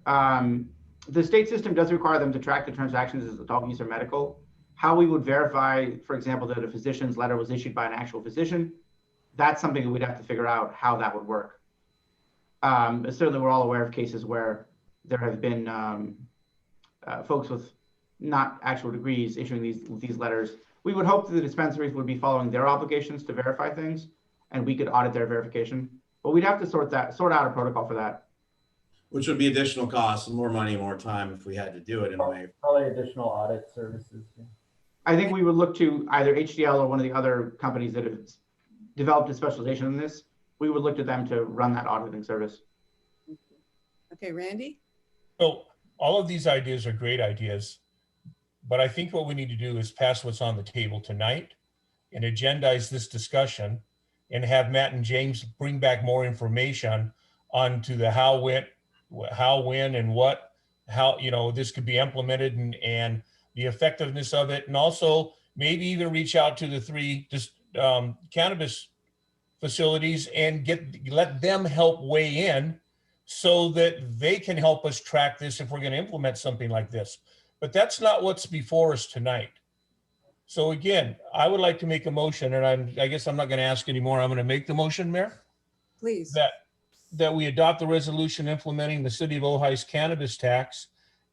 The state system does require them to track the transactions as adult use or medical. How we would verify, for example, that a physician's letter was issued by an actual physician, that's something that we'd have to figure out how that would work. Certainly, we're all aware of cases where there have been folks with not actual degrees issuing these letters. We would hope that the dispensaries would be following their obligations to verify things, and we could audit their verification. But we'd have to sort out a protocol for that.
Which would be additional costs, more money, more time if we had to do it in a way.
Probably additional audit services. Yeah.
I think we would look to either HDL or one of the other companies that have developed a specialization in this. We would look to them to run that auditing service.
Okay, Randy?
So all of these ideas are great ideas, but I think what we need to do is pass what's on the table tonight and agendize this discussion and have Matt and James bring back more information onto the how, when, and what, how, this could be implemented and the effectiveness of it. And also maybe even reach out to the three cannabis facilities and let them help weigh in so that they can help us track this if we're going to implement something like this. But that's not what's before us tonight. So again, I would like to make a motion, and I guess I'm not going to ask anymore. I'm going to make the motion, Mayor.
Please.
That we adopt the resolution implementing the City of Ojai's cannabis tax,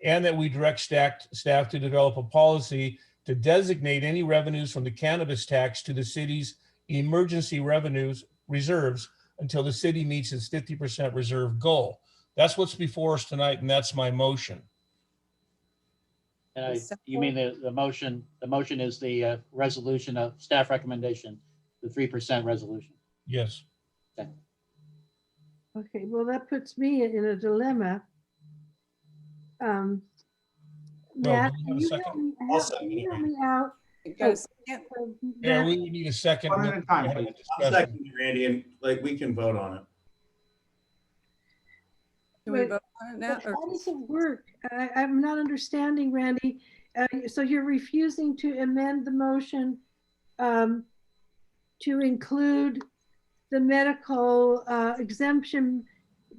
and that we direct staff to develop a policy to designate any revenues from the cannabis tax to the city's emergency revenues reserves until the city meets its 50% reserve goal. That's what's before us tonight, and that's my motion.
You mean the motion? The motion is the resolution of staff recommendation, the 3% resolution.
Yes.
Okay.
Okay, well, that puts me in a dilemma. Matt,
do we have a second?
can you help me out?
Yeah, we would need a second.
One at a time, please.
I'll second you, Randy, and we can vote on it.
Can we vote on it now?
How does it work? I'm not understanding, Randy. So you're refusing to amend the motion to include the medical exemption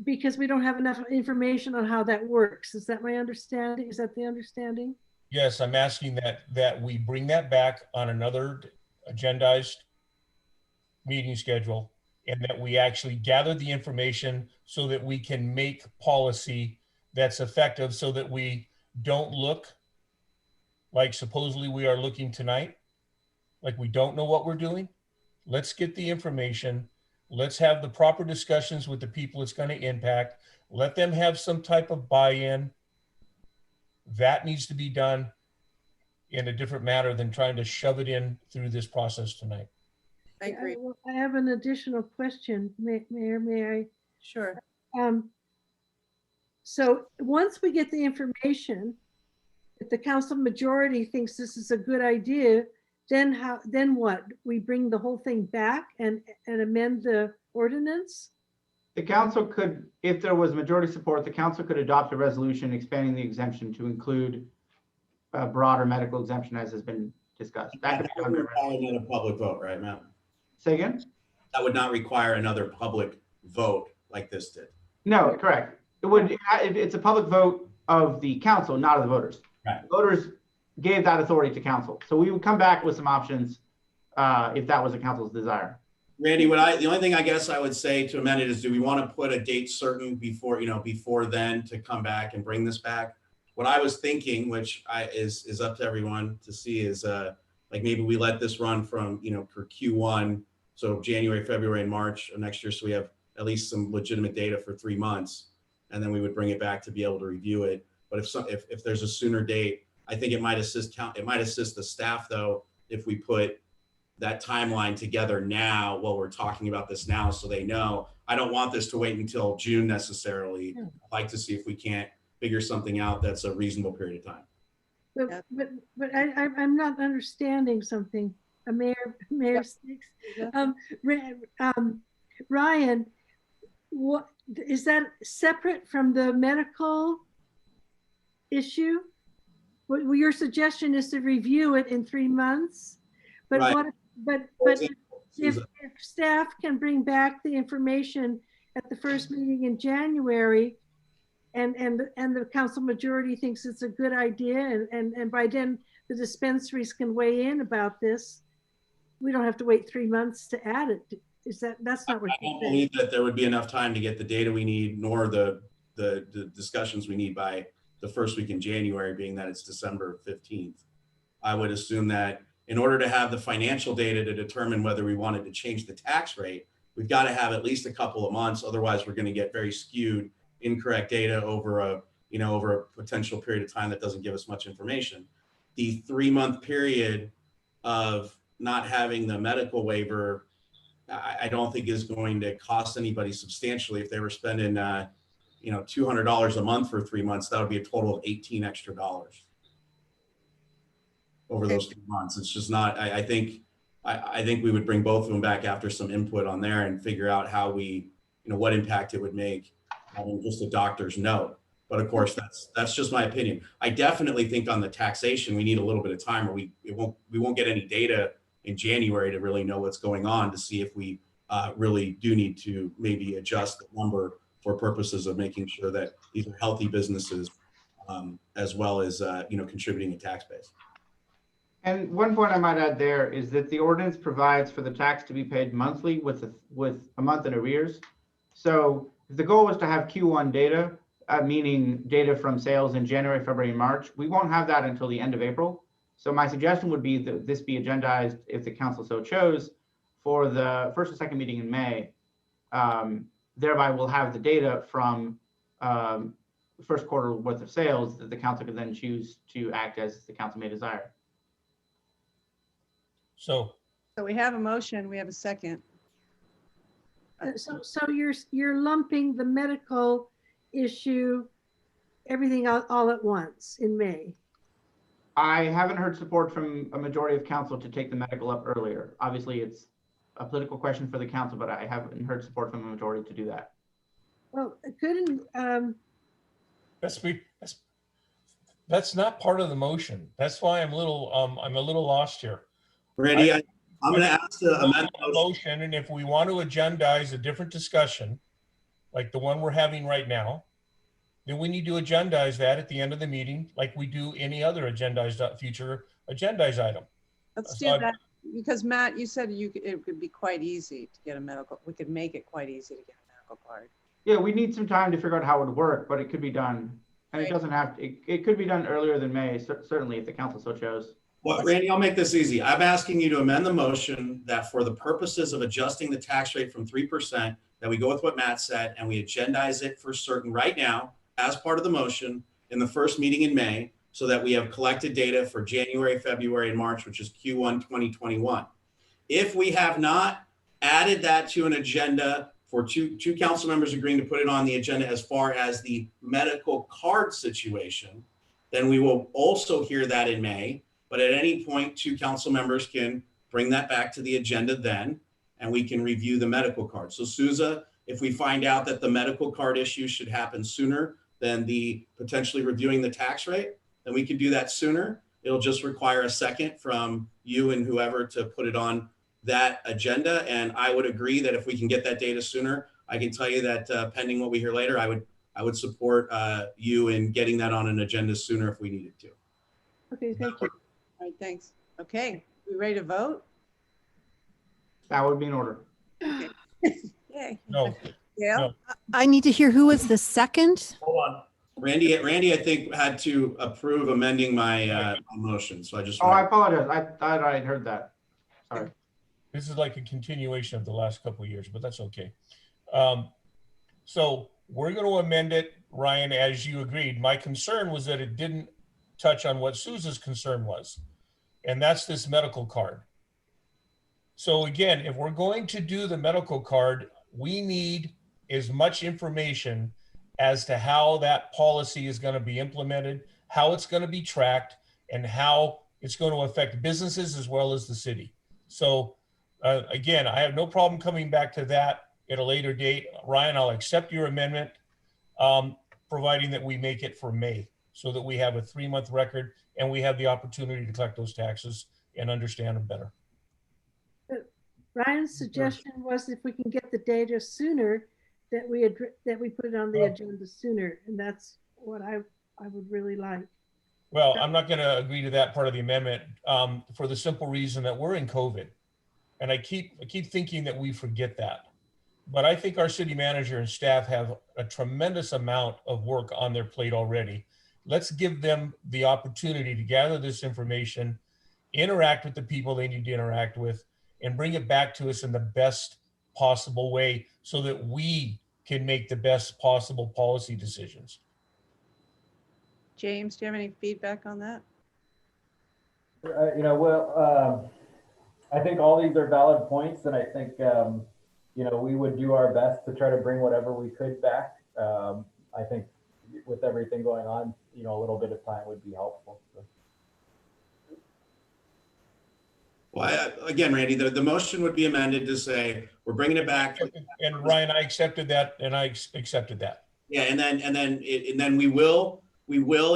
because we don't have enough information on how that works. Is that my understanding? Is that the understanding?
Yes, I'm asking that we bring that back on another agendized meeting schedule, and that we actually gather the information so that we can make policy that's effective, so that we don't look like supposedly we are looking tonight, like we don't know what we're doing. Let's get the information. Let's have the proper discussions with the people it's going to impact. Let them have some type of buy-in. That needs to be done in a different manner than trying to shove it in through this process tonight.
I agree.
I have an additional question, Mayor, may I?
Sure.
So once we get the information, if the council majority thinks this is a good idea, then what? We bring the whole thing back and amend the ordinance?
The council could, if there was majority support, the council could adopt a resolution expanding the exemption to include a broader medical exemption as has been discussed. That could be
That
done
would
by
require another public vote, right, Matt?
Say again?
That would not require another public vote like this did.
No, correct. It's a public vote of the council, not of the voters.
Right.
The voters gave that authority to council. So we would come back with some options if that was the council's desire.
Randy, the only thing I guess I would say to amend it is, do we want to put a date certain before then to come back and bring this back? What I was thinking, which is up to everyone to see, is like maybe we let this run from for Q1, so January, February, and March of next year, so we have at least some legitimate data for 3 months, and then we would bring it back to be able to review it. But if there's a sooner date, I think it might assist the staff though if we put that timeline together now while we're talking about this now, so they know. I don't want this to wait until June necessarily. I'd like to see if we can't figure something out that's a reasonable period of time.
But I'm not understanding something. Mayor Sticks. Ryan, what is that separate from the medical issue? What your suggestion is to review it in 3 months, but
right.
But if staff can bring back the information at the first meeting in January, and the council majority thinks it's a good idea, and by then the dispensaries can weigh in about this, we don't have to wait 3 months to add it. That's not what
I don't believe that there would be enough time to get the data we need, nor the discussions we need by the first week in January, being that it's December 15th. I would assume that in order to have the financial data to determine whether we wanted to change the tax rate, we've got to have at least a couple of months. Otherwise, we're going to get very skewed, incorrect data over a potential period of time that doesn't give us much information. The 3-month period of not having the medical waiver, I don't think is going to cost anybody substantially. If they were spending, $200 a month for 3 months, that would be a total of $18 extra over those 3 months. It's just not. I think we would bring both of them back after some input on there and figure out how we, what impact it would make. Having just a doctor's note. But of course, that's just my opinion. I definitely think on the taxation, we need a little bit of time, or we won't get any data in January to really know what's going on, to see if we really do need to maybe adjust the number for purposes of making sure that these are healthy businesses, as well as contributing a tax base.
And one point I might add there is that the ordinance provides for the tax to be paid monthly with a month in arrears. So if the goal was to have Q1 data, meaning data from sales in January, February, and March, we won't have that until the end of April. So my suggestion would be that this be agendized, if the council so chose, for the first or second meeting in May. Thereby we'll have the data from first quarter worth of sales that the council could then choose to act as the council may desire.
So
we have a motion, we have a second.
So you're lumping the medical issue, everything all at once in May.
I haven't heard support from a majority of council to take the medical up earlier. Obviously, it's a political question for the council, but I haven't heard support from a majority to do that.
Well, couldn't
that's not part of the motion. That's why I'm a little lost here.
Randy, I'm going to ask to amend
the motion, and if we want to agendize a different discussion, like the one we're having right now, then we need to agendize that at the end of the meeting, like we do any other future agendized item.
Let's do that, because Matt, you said it could be quite easy to get a medical. We could make it quite easy to get a medical card.
Yeah, we need some time to figure out how it would work, but it could be done, and it doesn't have to. It could be done earlier than May, certainly, if the council so chose.
Well, Randy, I'll make this easy. I'm asking you to amend the motion that for the purposes of adjusting the tax rate from 3%, that we go with what Matt said and we agendize it for certain right now as part of the motion in the first meeting in May, so that we have collected data for January, February, and March, which is Q1 2021. If we have not added that to an agenda for two council members agreeing to put it on the agenda as far as the medical card situation, then we will also hear that in May. But at any point, two council members can bring that back to the agenda then, and we can review the medical card. So Souza, if we find out that the medical card issue should happen sooner than the potentially reviewing the tax rate, then we can do that sooner. It'll just require a second from you and whoever to put it on that agenda. And I would agree that if we can get that data sooner, I can tell you that pending what we hear later, I would support you in getting that on an agenda sooner if we needed to.
Okay, thank you.
All right, thanks. Okay, we ready to vote?
That would be in order.
Yay.
No.
Yeah.
I need to hear who was the second.
Hold on. Randy, I think had to approve amending my my motion. So I just.
Oh, I apologize. I thought I had heard that. Sorry.
This is like a continuation of the last couple of years, but that's okay. So we're going to amend it, Ryan, as you agreed. My concern was that it didn't touch on what Souza's concern was, and that's this medical card. So again, if we're going to do the medical card, we need as much information as to how that policy is going to be implemented, how it's going to be tracked, and how it's going to affect businesses as well as the city. So again, I have no problem coming back to that at a later date. Ryan, I'll accept your amendment, providing that we make it for May so that we have a 3-month record and we have the opportunity to collect those taxes and understand them better.
Ryan's suggestion was if we can get the data sooner, that we put it on the agenda sooner, and that's what I would really like.
Well, I'm not going to agree to that part of the amendment for the simple reason that we're in COVID, and I keep thinking that we forget that. But I think our city manager and staff have a tremendous amount of work on their plate already. Let's give them the opportunity to gather this information, interact with the people they need to interact with, and bring it back to us in the best possible way so that we can make the best possible policy decisions.
James, do you have any feedback on that?
I think all these are valid points, and I think, we would do our best to try to bring whatever we could back. I think with everything going on, a little bit of time would be helpful. So.
Well, again, Randy, the motion would be amended to say we're bringing it back.
And Ryan, I accepted that, and I accepted that.
Yeah, and then we will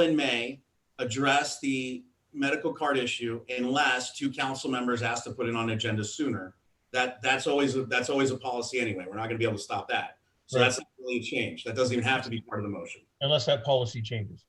in May address the medical card issue unless two council members ask to put it on agenda sooner. That's always a policy anyway. We're not going to be able to stop that. So that's not really a change. That doesn't even have to be part of the motion.
Unless that policy changes.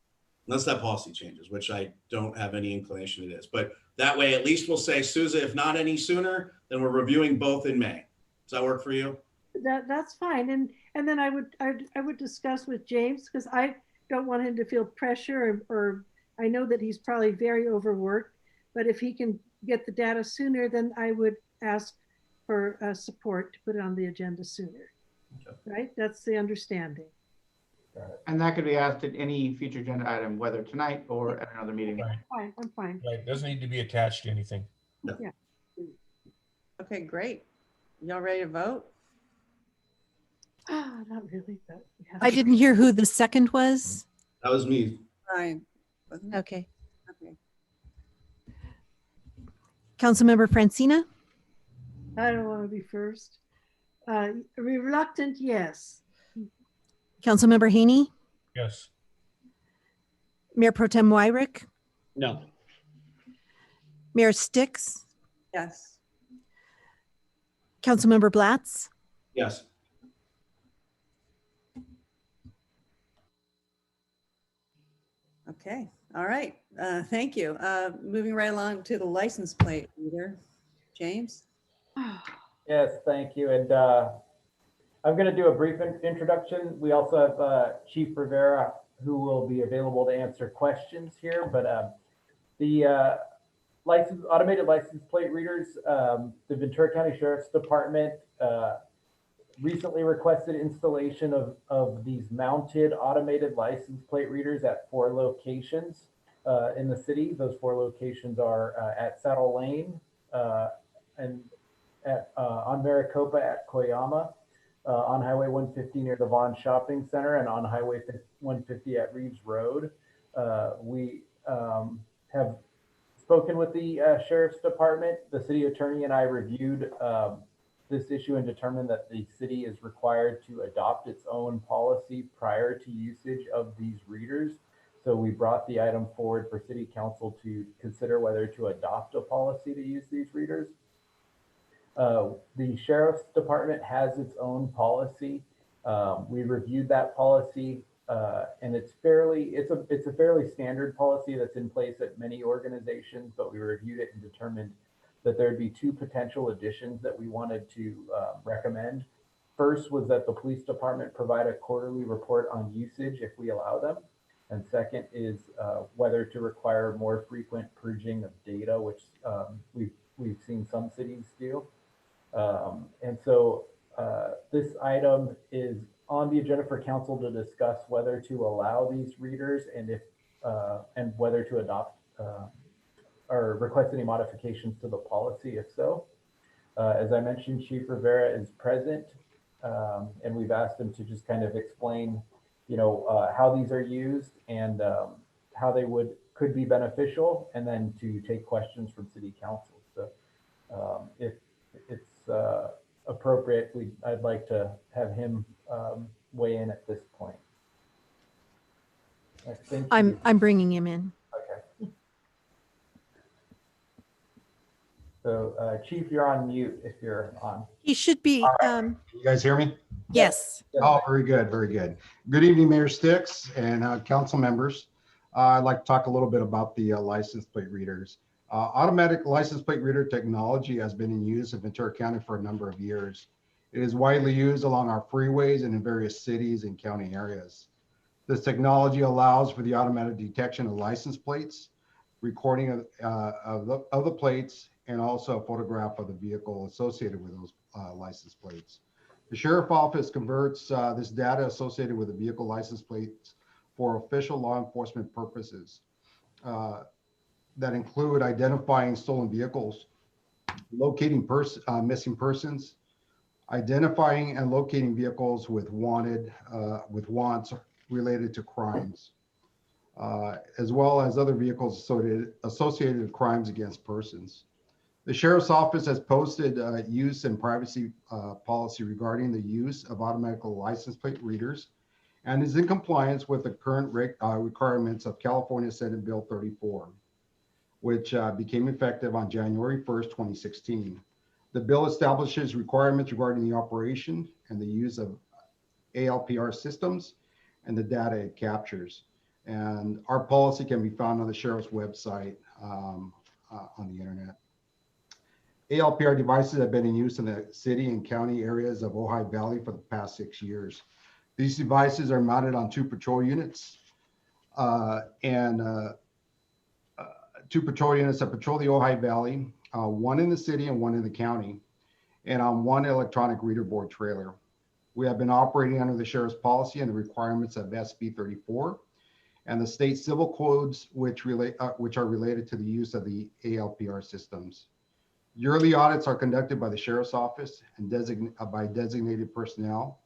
Unless that policy changes, which I don't have any inclination it is. But that way, at least we'll say, Souza, if not any sooner, then we're reviewing both in May. Does that work for you?
That's fine. And then I would discuss with James, because I don't want him to feel pressure, or I know that he's probably very overworked, but if he can get the data sooner, then I would ask for support to put it on the agenda sooner. Okay. Right? That's the understanding.
And that could be asked at any future agenda item, whether tonight or at another meeting.
Right.
I'm fine.
Right. It doesn't need to be attached to anything.
No.
Yeah.
Okay, great. Y'all ready to vote?
Not really, but
I didn't hear who the second was.
That was me.
Ryan, wasn't it?
Okay.
Okay.
Councilmember Francina?
I don't want to be first. Reluctant, yes.
Councilmember Haney?
Yes.
Mayor Pro Tem Wyrick?
No.
Mayor Sticks?
Yes.
Councilmember Blatz?
Yes.
Okay. All right. Thank you. Moving right along to the license plate reader. James?
Yes, thank you. And I'm going to do a brief introduction. We also have Chief Rivera, who will be available to answer questions here. But the automated license plate readers, the Ventura County Sheriff's Department recently requested installation of these mounted automated license plate readers at 4 locations in the city. Those 4 locations are at Saddle Lane and on Maricopa at Koyama, on Highway 150 near the Vaughn Shopping Center, and on Highway 150 at Reeves Road. We have spoken with the sheriff's department. The city attorney and I reviewed this issue and determined that the city is required to adopt its own policy prior to usage of these readers. So we brought the item forward for city council to consider whether to adopt a policy to use these readers. The sheriff's department has its own policy. We reviewed that policy, and it's a fairly standard policy that's in place at many organizations, but we reviewed it and determined that there'd be two potential additions that we wanted to recommend. First was that the police department provide a quarterly report on usage if we allow them. And second is whether to require more frequent purging of data, which we've seen some cities do. And so this item is on the agenda for council to discuss whether to allow these readers and if and whether to adopt or request any modifications to the policy, if so. As I mentioned, Chief Rivera is present, and we've asked him to just kind of explain, how these are used and how they could be beneficial, and then to take questions from City Council. So if it's appropriate, I'd like to have him weigh in at this point.
I'm bringing him in.
Okay. So Chief, you're on mute if you're on.
He should be.
Can you guys hear me?
Yes.
Oh, very good, very good. Good evening, Mayor Sticks and council members. I'd like to talk a little bit about the license plate readers. Automatic license plate reader technology has been in use in Ventura County for a number of years. It is widely used along our freeways and in various cities and county areas. This technology allows for the automatic detection of license plates, recording of the plates, and also a photograph of the vehicle associated with those license plates. The sheriff office converts this data associated with the vehicle license plates for official law enforcement purposes that include identifying stolen vehicles, locating missing persons, identifying and locating vehicles with wants related to crimes, as well as other vehicles associated with crimes against persons. The sheriff's office has posted use and privacy policy regarding the use of automatic license plate readers and is in compliance with the current requirements of California Senate Bill 34, which became effective on January 1st, 2016. The bill establishes requirements regarding the operation and the use of ALPR systems and the data it captures. And our policy can be found on the sheriff's website on the internet. ALPR devices have been in use in the city and county areas of Ojai Valley for the past 6 years. These devices are mounted on 2 patrol units two patrol units that patrol the Ojai Valley, 1 in the city and 1 in the county, and on 1 electronic reader board trailer. We have been operating under the sheriff's policy and the requirements of SB 34 and the state civil codes which are related to the use of the ALPR systems. Yearly audits are conducted by the sheriff's office and by designated personnel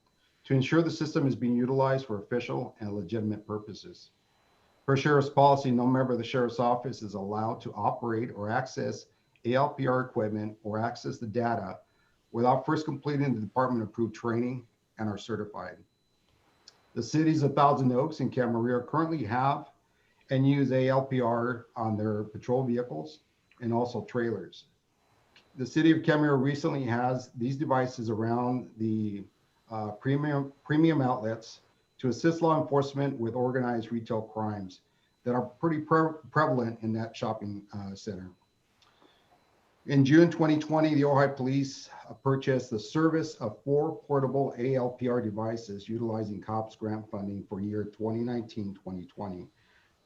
to ensure the system is being utilized for official and legitimate purposes. Per sheriff's policy, no member of the sheriff's office is allowed to operate or access ALPR equipment or access the data without first completing the department-approved training and are certified. The cities of Thousand Oaks and Camarillo currently have and use ALPR on their patrol vehicles and also trailers. The city of Camarillo recently has these devices around the premium outlets to assist law enforcement with organized retail crimes that are pretty prevalent in that shopping center. In June 2020, the Ojai Police purchased the service of 4 portable ALPR devices utilizing COPS grant funding for year 2019-2020.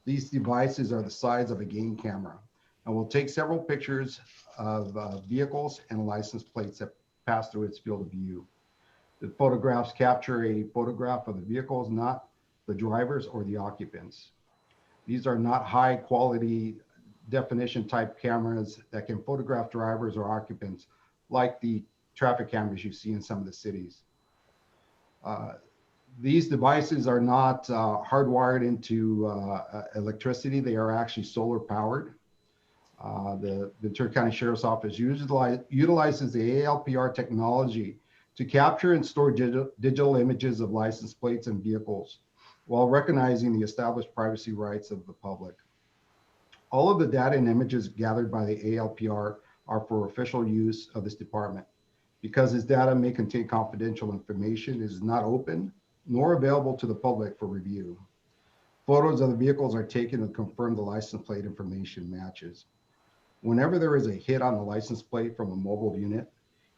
These devices are the size of a game camera and will take several pictures of vehicles and license plates that pass through its field of view. The photographs capture a photograph of the vehicles, not the drivers or the occupants. These are not high quality definition type cameras that can photograph drivers or occupants like the traffic cameras you see in some of the cities. These devices are not hardwired into electricity. They are actually solar powered. The Ventura County Sheriff's Office utilizes the ALPR technology to capture and store digital images of license plates and vehicles while recognizing the established privacy rights of the public. All of the data and images gathered by the ALPR are for official use of this department. Because this data may contain confidential information, it is not open nor available to the public for review. Photos of the vehicles are taken to confirm the license plate information matches. Whenever there is a hit on the license plate from a mobile unit,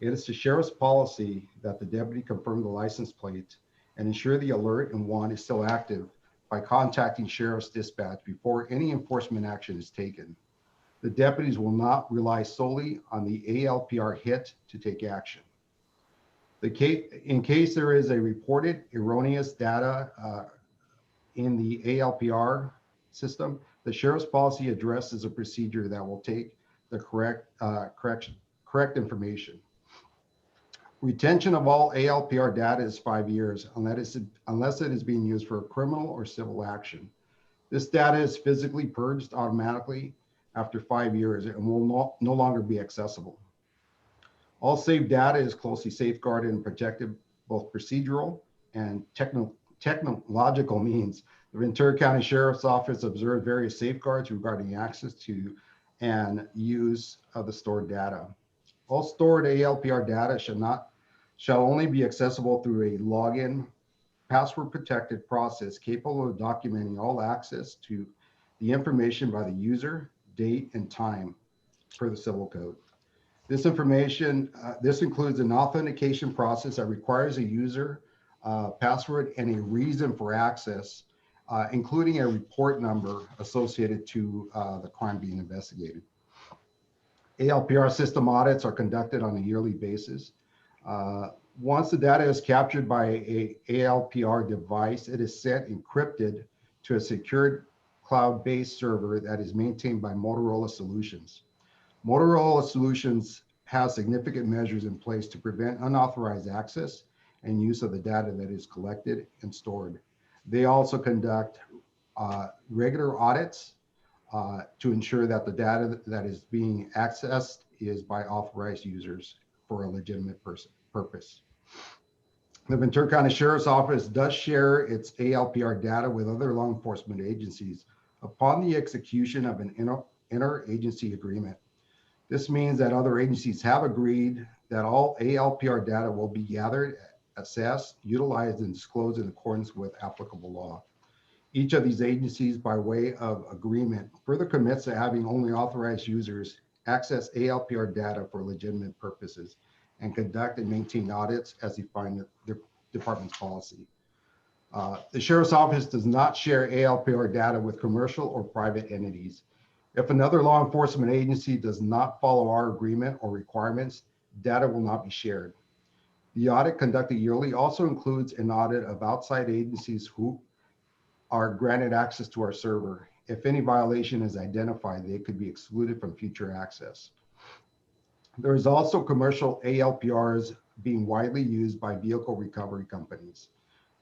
it is the sheriff's policy that the deputy confirm the license plate and ensure the alert and WAN is still active by contacting sheriff's dispatch before any enforcement action is taken. The deputies will not rely solely on the ALPR hit to take action. In case there is a reported erroneous data in the ALPR system, the sheriff's policy addresses a procedure that will take the correct information. Retention of all ALPR data is 5 years unless it is being used for a criminal or civil action. This data is physically purged automatically after 5 years and will no longer be accessible. All saved data is closely safeguarded and protected, both procedural and technological means. The Ventura County Sheriff's Office observed various safeguards regarding access to and use of the stored data. All stored ALPR data shall only be accessible through a login, password-protected process capable of documenting all access to the information by the user, date, and time per the Civil Code. This information, this includes an authentication process that requires a user password and a reason for access, including a report number associated to the crime being investigated. ALPR system audits are conducted on a yearly basis. Once the data is captured by a ALPR device, it is sent encrypted to a secured cloud-based server that is maintained by Motorola Solutions. Motorola Solutions has significant measures in place to prevent unauthorized access and use of the data that is collected and stored. They also conduct regular audits to ensure that the data that is being accessed is by authorized users for a legitimate purpose. The Ventura County Sheriff's Office does share its ALPR data with other law enforcement agencies upon the execution of an interagency agreement. This means that other agencies have agreed that all ALPR data will be gathered, assessed, utilized, and disclosed in accordance with applicable law. Each of these agencies, by way of agreement, further commits to having only authorized users access ALPR data for legitimate purposes and conduct and maintain audits as defined in the department's policy. The Sheriff's Office does not share ALPR data with commercial or private entities. If another law enforcement agency does not follow our agreement or requirements, data will not be shared. The audit conducted yearly also includes an audit of outside agencies who are granted access to our server. If any violation is identified, they could be excluded from future access. There is also commercial ALPRs being widely used by vehicle recovery companies.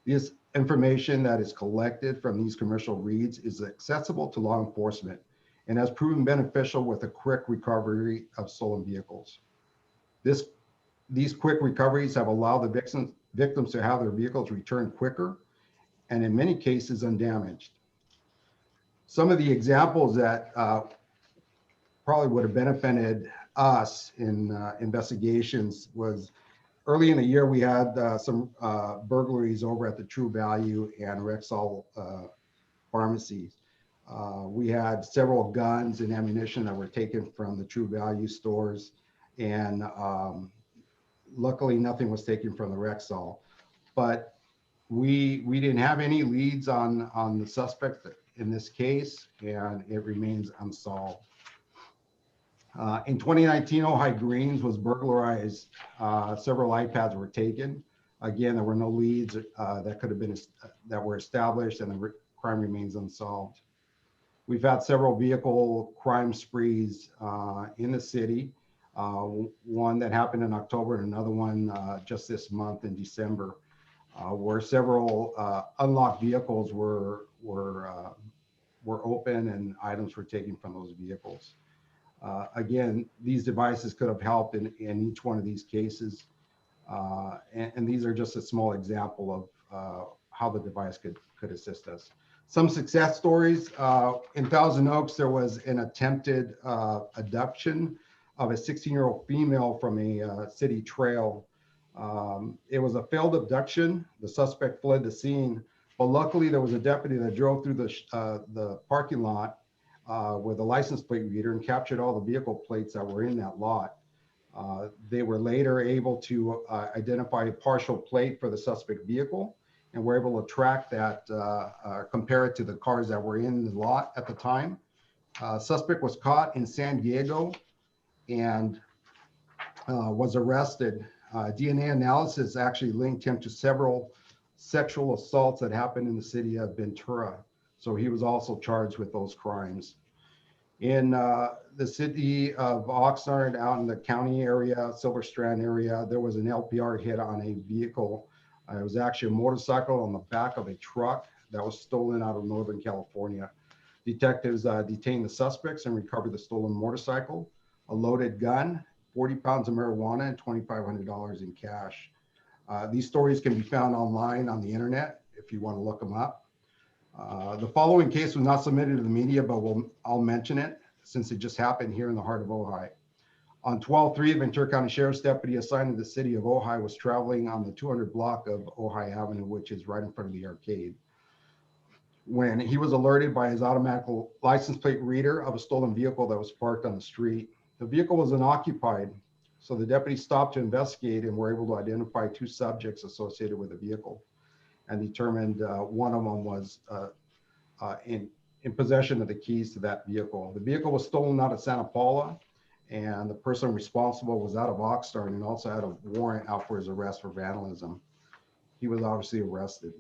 This information that is collected from these commercial reads is accessible to law enforcement and has proven beneficial with a quick recovery of stolen vehicles. These quick recoveries have allowed the victims to have their vehicles returned quicker and in many cases undamaged. Some of the examples that probably would have benefited us in investigations was early in the year, we had some burglaries over at the True Value and Rexall pharmacies. We had several guns and ammunition that were taken from the True Value stores, and luckily nothing was taken from the Rexall. But we didn't have any leads on the suspect in this case, and it remains unsolved. In 2019, Ojai Greens was burglarized. Several iPads were taken. Again, there were no leads that could have been that were established, and the crime remains unsolved. We've had several vehicle crime sprees in the city. One that happened in October, and another one just this month in December, where several unlocked vehicles were open and items were taken from those vehicles. Again, these devices could have helped in each one of these cases. And these are just a small example of how the device could assist us. Some success stories. In Thousand Oaks, there was an attempted abduction of a 16-year-old female from a city trail. It was a failed abduction. The suspect fled the scene, but luckily there was a deputy that drove through the parking lot with a license plate reader and captured all the vehicle plates that were in that lot. They were later able to identify a partial plate for the suspect vehicle, and were able to track that, compare it to the cars that were in the lot at the time. Suspect was caught in San Diego and was arrested. DNA analysis actually linked him to several sexual assaults that happened in the city of Ventura. So he was also charged with those crimes. In the city of Oxnard, out in the county area, Silver Strand area, there was an LPR hit on a vehicle. It was actually a motorcycle on the back of a truck that was stolen out of Northern California. Detectives detained the suspects and recovered the stolen motorcycle, a loaded gun, 40 pounds of marijuana, and $2,500 in cash. These stories can be found online on the internet if you want to look them up. The following case was not submitted to the media, but I'll mention it since it just happened here in the heart of Ojai. On 12/3, a Ventura County Sheriff's deputy assigned to the city of Ojai was traveling on the 200 block of Ojai Avenue, which is right in front of the arcade, when he was alerted by his automatic license plate reader of a stolen vehicle that was parked on the street. The vehicle was unoccupied, so the deputy stopped to investigate and were able to identify 2 subjects associated with the vehicle, and determined one of them was in possession of the keys to that vehicle. The vehicle was stolen out of Santa Paula, and the person responsible was out of Oxnard and also had a warrant out for his arrest for vandalism. He was obviously arrested.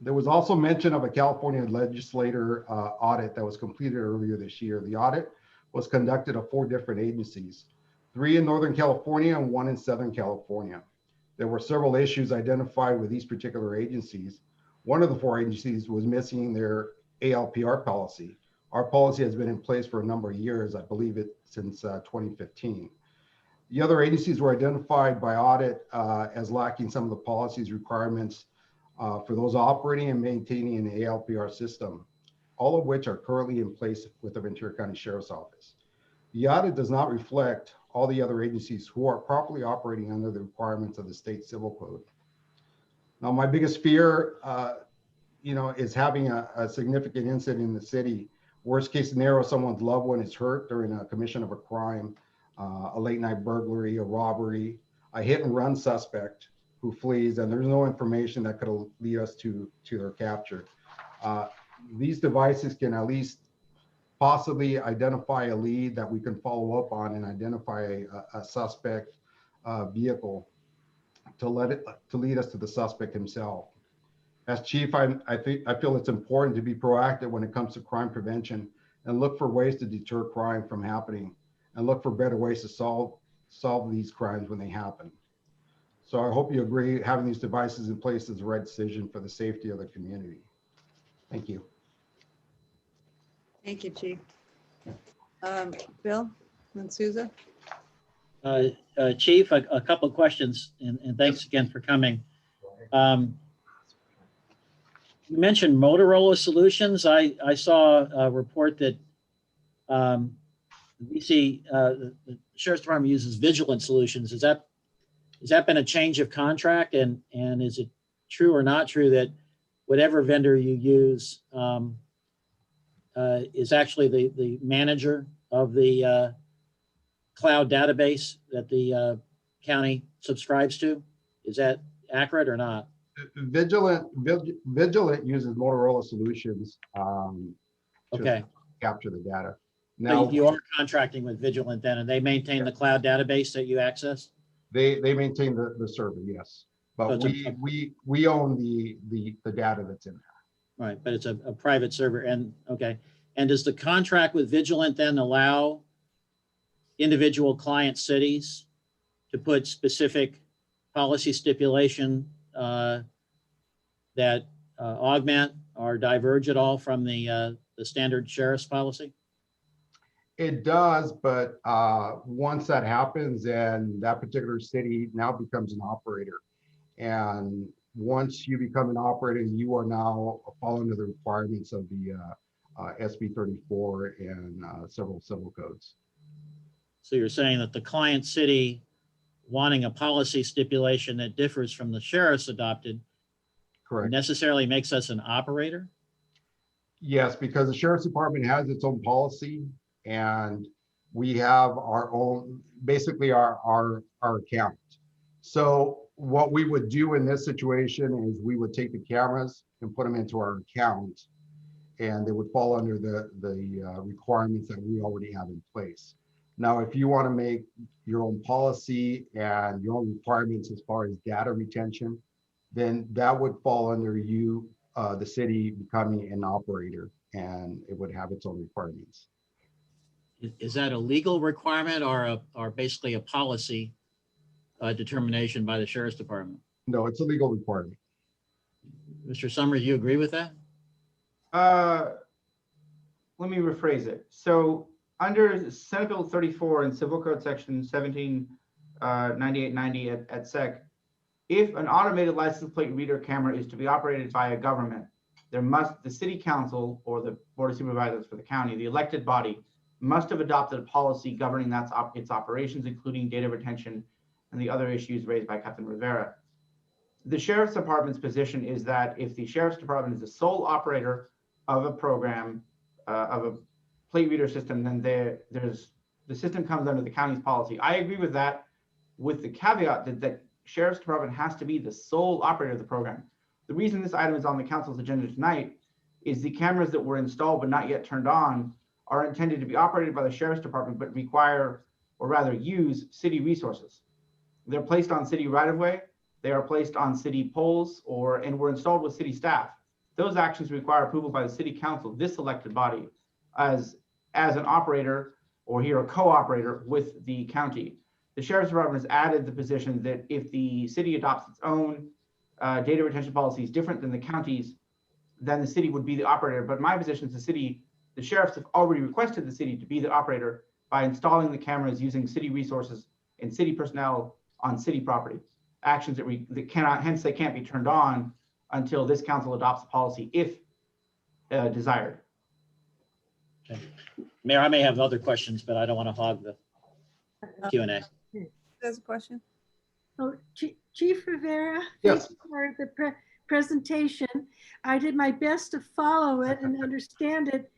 There was also mention of a California legislator audit that was completed earlier this year. The audit was conducted of 4 different agencies, 3 in Northern California and 1 in Southern California. There were several issues identified with these particular agencies. One of the 4 agencies was missing their ALPR policy. Our policy has been in place for a number of years, I believe it since 2015. The other agencies were identified by audit as lacking some of the policies requirements for those operating and maintaining an ALPR system, all of which are currently in place with the Ventura County Sheriff's Office. The audit does not reflect all the other agencies who are properly operating under the requirements of the state civil code. Now, my biggest fear, is having a significant incident in the city. Worst case scenario, someone's loved one is hurt during a commission of a crime, a late night burglary, a robbery, a hit and run suspect who flees, and there's no information that could lead us to their capture. These devices can at least possibly identify a lead that we can follow up on and identify a suspect vehicle to lead us to the suspect himself. As chief, I feel it's important to be proactive when it comes to crime prevention and look for ways to deter crime from happening and look for better ways to solve these crimes when they happen. So I hope you agree having these devices in place is the right decision for the safety of the community. Thank you.
Thank you, Chief. Bill and Souza?
Chief, a couple of questions, and thanks again for coming. You mentioned Motorola Solutions. I saw a report that the Sheriff's Department uses Vigilant Solutions. Has that been a change of contract? And is it true or not true that whatever vendor you use is actually the manager of the cloud database that the county subscribes to? Is that accurate or not?
Vigilant uses Motorola Solutions to capture the data.
Now you are contracting with Vigilant then, and they maintain the cloud database that you access?
They maintain the server, yes. But we own the data that's in there.
Right, but it's a private server. And okay. And does the contract with Vigilant then allow individual client cities to put specific policy stipulation that augment or diverge at all from the standard sheriff's policy?
It does, but once that happens, then that particular city now becomes an operator. And once you become an operator, you are now following the requirements of the SB 34 and several civil codes.
So you're saying that the client city wanting a policy stipulation that differs from the sheriff's adopted
Correct.
necessarily makes us an operator?
Yes, because the sheriff's department has its own policy, and we have our own, basically our account. So what we would do in this situation is we would take the cameras and put them into our account, and they would fall under the requirements that we already have in place. Now, if you want to make your own policy and your own requirements as far as data retention, then that would fall under you, the city becoming an operator, and it would have its own requirements.
Is that a legal requirement or basically a policy determination by the sheriff's department?
No, it's a legal requirement.
Mr. Summers, you agree with that?
Let me rephrase it. So under Senate Bill 34 and Civil Code Section 179890 at SEC, if an automated license plate reader camera is to be operated by a government, the city council or the board of supervisors for the county, the elected body, must have adopted a policy governing its operations, including data retention and the other issues raised by Captain Rivera. The sheriff's department's position is that if the sheriff's department is the sole operator of a program, of a plate reader system, then the system comes under the county's policy. I agree with that, with the caveat that the sheriff's department has to be the sole operator of the program. The reason this item is on the council's agenda tonight is the cameras that were installed but not yet turned on are intended to be operated by the sheriff's department, but require, or rather use, city resources. They're placed on city right-of-way, they are placed on city poles, and were installed with city staff. Those actions require approval by the city council, this elected body, as an operator, or here a co-operator with the county. The sheriff's department has added the position that if the city adopts its own data retention policies different than the county's, then the city would be the operator. But my position is the sheriffs have already requested the city to be the operator by installing the cameras using city resources and city personnel on city property. Actions that cannot, hence they can't be turned on until this council adopts the policy if desired.
Okay. Mayor, I may have other questions, but I don't want to hog the Q&A.
There's a question.
Oh, Chief Rivera,
yes,
thank you for the presentation. I did my best to follow it and understand it,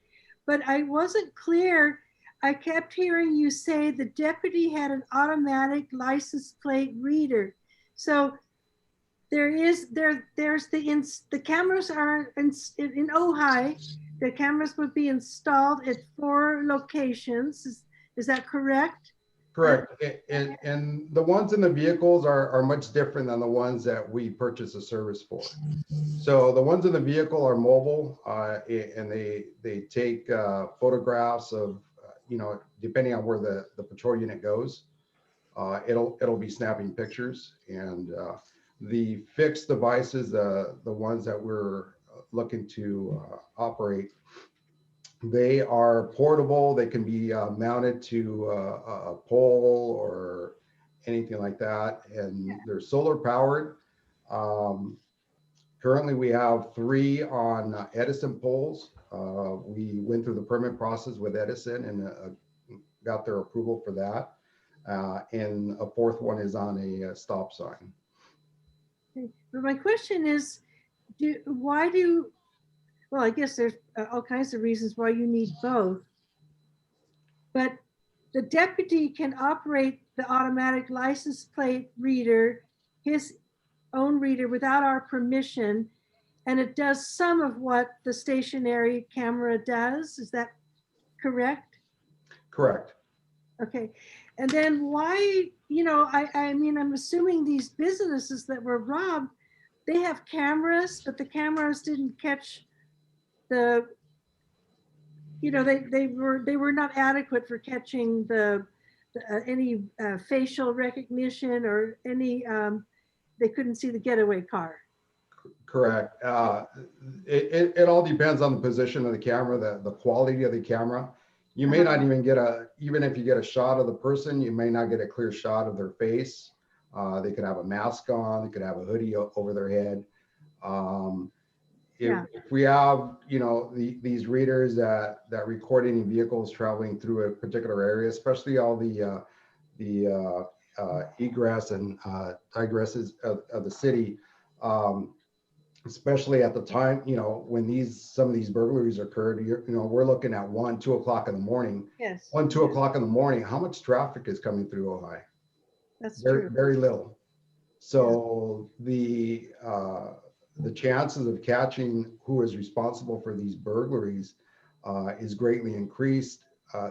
but I wasn't clear. I kept hearing you say the deputy had an automatic license plate reader. So there's the cameras are in Ojai. The cameras would be installed at 4 locations. Is that correct?
Correct. And the ones in the vehicles are much different than the ones that we purchase a service for. So the ones in the vehicle are mobile, and they take photographs of, depending on where the patrol unit goes, it'll be snapping pictures. And the fixed devices, the ones that we're looking to operate, they are portable. They can be mounted to a pole or anything like that, and they're solar powered. Currently, we have 3 on Edison poles. We went through the permit process with Edison and got their approval for that. And a 4th one is on a stop sign.
Okay. But my question is, well, I guess there's all kinds of reasons why you need both. But the deputy can operate the automatic license plate reader, his own reader, without our permission, and it does some of what the stationary camera does. Is that correct?
Correct.
Okay. And then why, I mean, I'm assuming these businesses that were robbed, they have cameras, but the cameras didn't catch they were not adequate for catching any facial recognition or any, they couldn't see the getaway car.
Correct. It all depends on the position of the camera, the quality of the camera. You may not even get even if you get a shot of the person, you may not get a clear shot of their face. They could have a mask on, they could have a hoodie over their head. If we have, these readers that record any vehicles traveling through a particular area, especially all the egress and digresses of the city, especially at the time, when some of these burglaries occurred, we're looking at 1, 2 o'clock in the morning.
Yes.
1, 2 o'clock in the morning. How much traffic is coming through Ojai?
That's
very,
true.
very little. So the chances of catching who is responsible for these burglaries is greatly increased.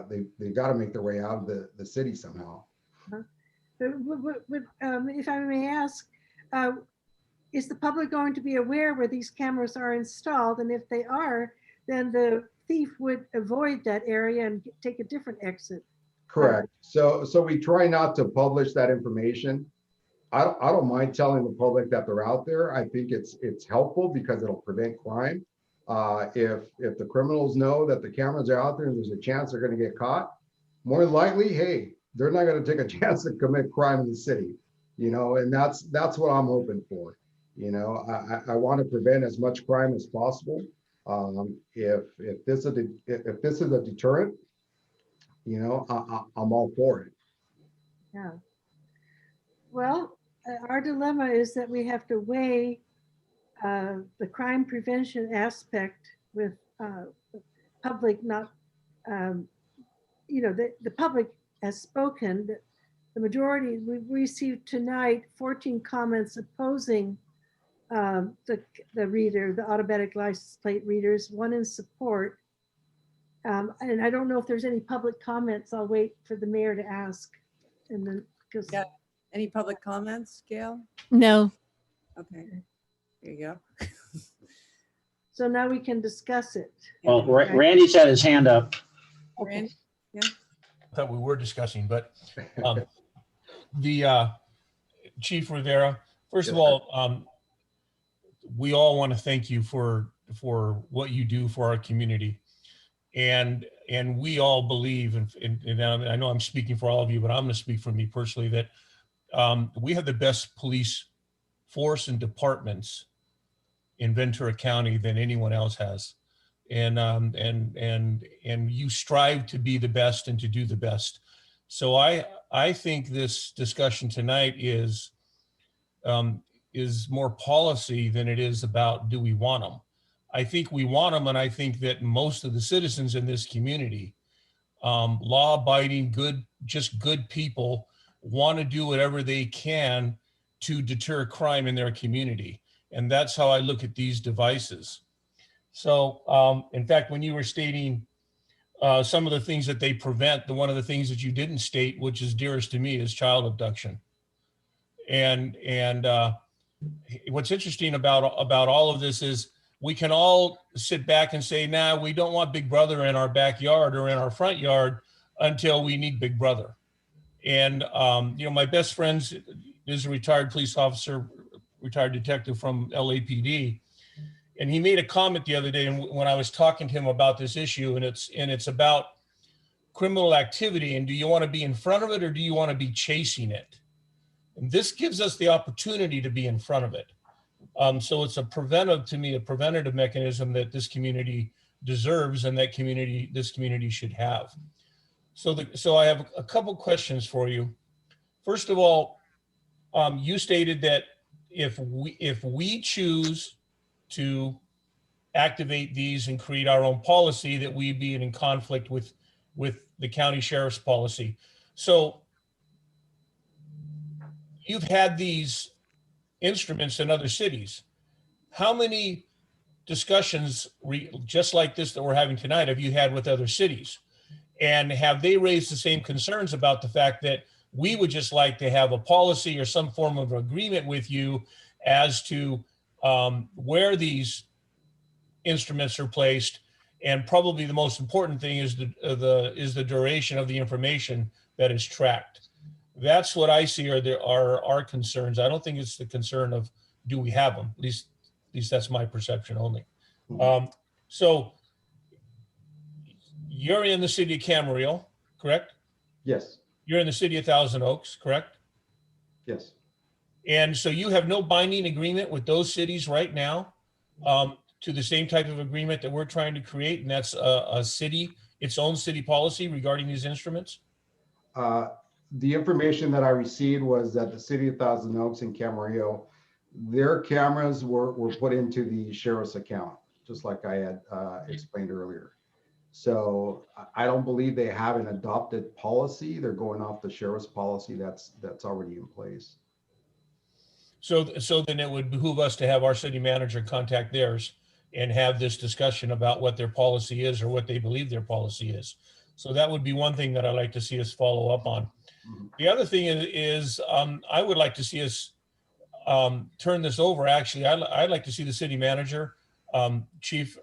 They've got to make their way out of the city somehow.
If I may ask, is the public going to be aware where these cameras are installed? And if they are, then the thief would avoid that area and take a different exit.
Correct. So we try not to publish that information. I don't mind telling the public that they're out there. I think it's helpful because it'll prevent crime. If the criminals know that the cameras are out there and there's a chance they're going to get caught, more than likely, hey, they're not going to take a chance to commit crime in the city, and that's what I'm hoping for. I want to prevent as much crime as possible. If this is a deterrent, I'm all for it.
Yeah. Well, our dilemma is that we have to weigh the crime prevention aspect with the public not, the public has spoken. The majority, we received tonight 14 comments opposing the reader, the automatic license plate readers, 1 in support. And I don't know if there's any public comments. I'll wait for the mayor to ask. And then, because
Any public comments, Gail?
No.
Okay, here you go.
So now we can discuss it.
Well, Randy's had his hand up.
Randy? Yeah.
I thought we were discussing, but the Chief Rivera, first of all, we all want to thank you for what you do for our community. And we all believe, and I know I'm speaking for all of you, but I'm going to speak for me personally, that we have the best police force and departments in Ventura County than anyone else has. And you strive to be the best and to do the best. So I think this discussion tonight is more policy than it is about do we want them. I think we want them, and I think that most of the citizens in this community, law-abiding, good people, want to do whatever they can to deter crime in their community. And that's how I look at these devices. So, in fact, when you were stating some of the things that they prevent, one of the things that you didn't state, which is dearest to me, is child abduction. And what's interesting about all of this is we can all sit back and say, nah, we don't want Big Brother in our backyard or in our front yard until we need Big Brother. And, my best friend is a retired police officer, retired detective from LAPD. And he made a comment the other day when I was talking to him about this issue, and it's about criminal activity. And do you want to be in front of it or do you want to be chasing it? And this gives us the opportunity to be in front of it. So it's a preventative mechanism that this community deserves and that this community should have. So I have a couple questions for you. First of all, you stated that if we choose to activate these and create our own policy, that we'd be in conflict with the county sheriff's policy. So you've had these instruments in other cities. How many discussions just like this that we're having tonight have you had with other cities? And have they raised the same concerns about the fact that we would just like to have a policy or some form of agreement with you as to where these instruments are placed? And probably the most important thing is the duration of the information that is tracked. That's what I see are our concerns. I don't think it's the concern of do we have them. At least that's my perception only. So you're in the city of Camarillo, correct?
Yes,
You're in the city of Thousand Oaks, correct?
yes.
And so you have no binding agreement with those cities right now to the same type of agreement that we're trying to create, and that's a city, its own city policy regarding these instruments?
The information that I received was that the city of Thousand Oaks and Camarillo, their cameras were put into the sheriff's account, just like I had explained earlier. So I don't believe they have an adopted policy. They're going off the sheriff's policy that's already in place.
So then it would behoove us to have our city manager contact theirs and have this discussion about what their policy is or what they believe their policy is. So that would be one thing that I'd like to see us follow up on. The other thing is I would like to see us turn this over. Actually, I'd like to see the city manager, Chief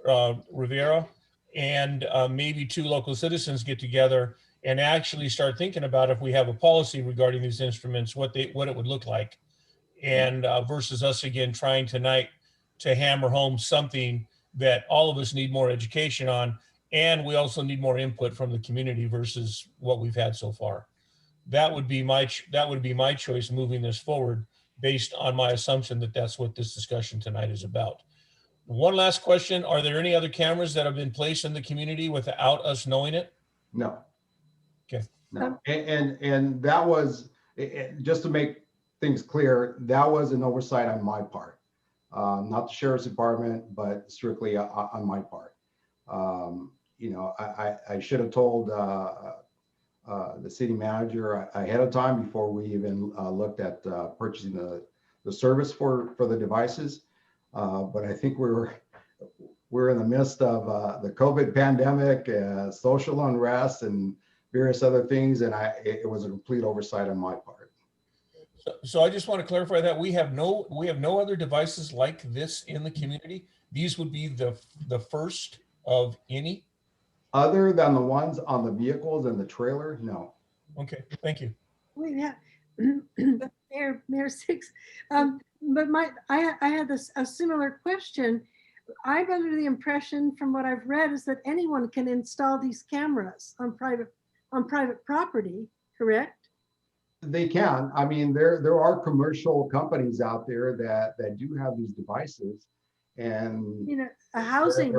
Rivera, and maybe 2 local citizens get together and actually start thinking about, if we have a policy regarding these instruments, what it would look like. And versus us again trying tonight to hammer home something that all of us need more education on, and we also need more input from the community versus what we've had so far. That would be my choice moving this forward, based on my assumption that that's what this discussion tonight is about. One last question: are there any other cameras that have been placed in the community without us knowing it?
No.
Okay.
No. And that was, just to make things clear, that was an oversight on my part, not the sheriff's department, but strictly on my part. You know, I should have told the city manager ahead of time before we even looked at purchasing the service for the devices. But I think we're in the midst of the COVID pandemic, social unrest, and various other things, and it was a complete oversight on my part.
So I just want to clarify that we have no other devices like this in the community. These would be the first of any.
Other than the ones on the vehicles and the trailer, no.
Okay, thank you.
Wait, yeah. Mayor Six, but I had a similar question. I'm under the impression, from what I've read, is that anyone can install these cameras on private property, correct?
They can. I mean, there are commercial companies out there that do have these devices, and
You know, a housing.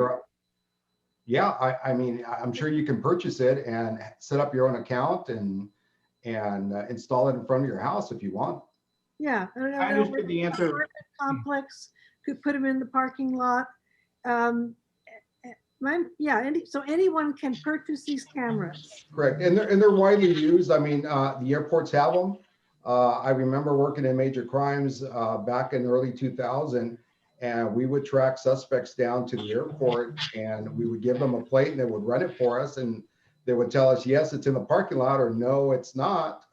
Yeah, I mean, I'm sure you can purchase it and set up your own account and install it in front of your house if you want.
Yeah.
I understood the answer.
Apartment complex, could put them in the parking lot. So anyone can purchase these cameras.
Correct, and they're widely used. I mean, the airports have them. I remember working in major crimes back in early 2000, and we would track suspects down to the airport, and we would give them a plate, and they would run it for us, and they would tell us, yes, it's in the parking lot, or no, it's not.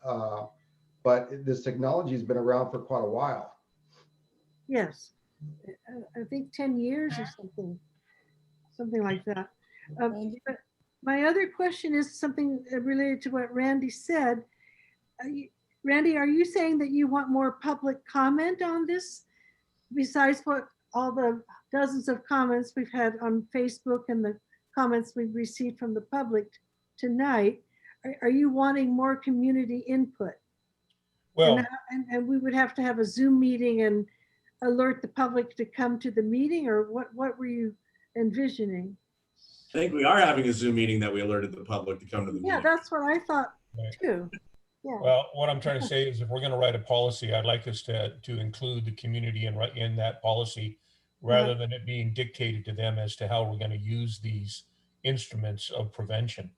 But this technology has been around for quite a while.
Yes, I think 10 years or something like that. But my other question is something related to what Randy said. Randy, are you saying that you want more public comment on this, besides what all the dozens of comments we've had on Facebook and the comments we've received from the public tonight? Are you wanting more community input?
Well,
and we would have to have a Zoom meeting and alert the public to come to the meeting, or what were you envisioning?
I think we are having a Zoom meeting that we alerted the public to come to the meeting.
Yeah, that's what I thought too. Yeah.
Well, what I'm trying to say is, if we're going to write a policy, I'd like us to include the community in that policy, rather than it being dictated to them as to how we're going to use these instruments of prevention.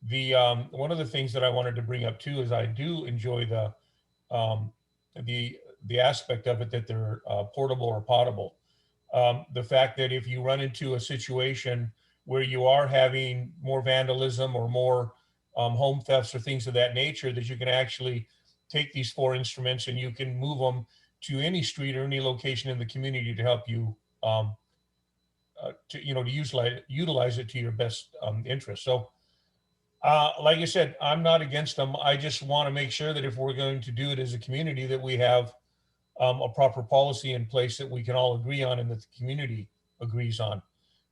The one of the things that I wanted to bring up too is I do enjoy the aspect of it that they're portable or potable. The fact that if you run into a situation where you are having more vandalism or more home thefts or things of that nature, that you can actually take these 4 instruments and you can move them to any street or any location in the community to help you to utilize it to your best interest. So like I said, I'm not against them. I just want to make sure that if we're going to do it as a community, that we have a proper policy in place that we can all agree on and that the community agrees on.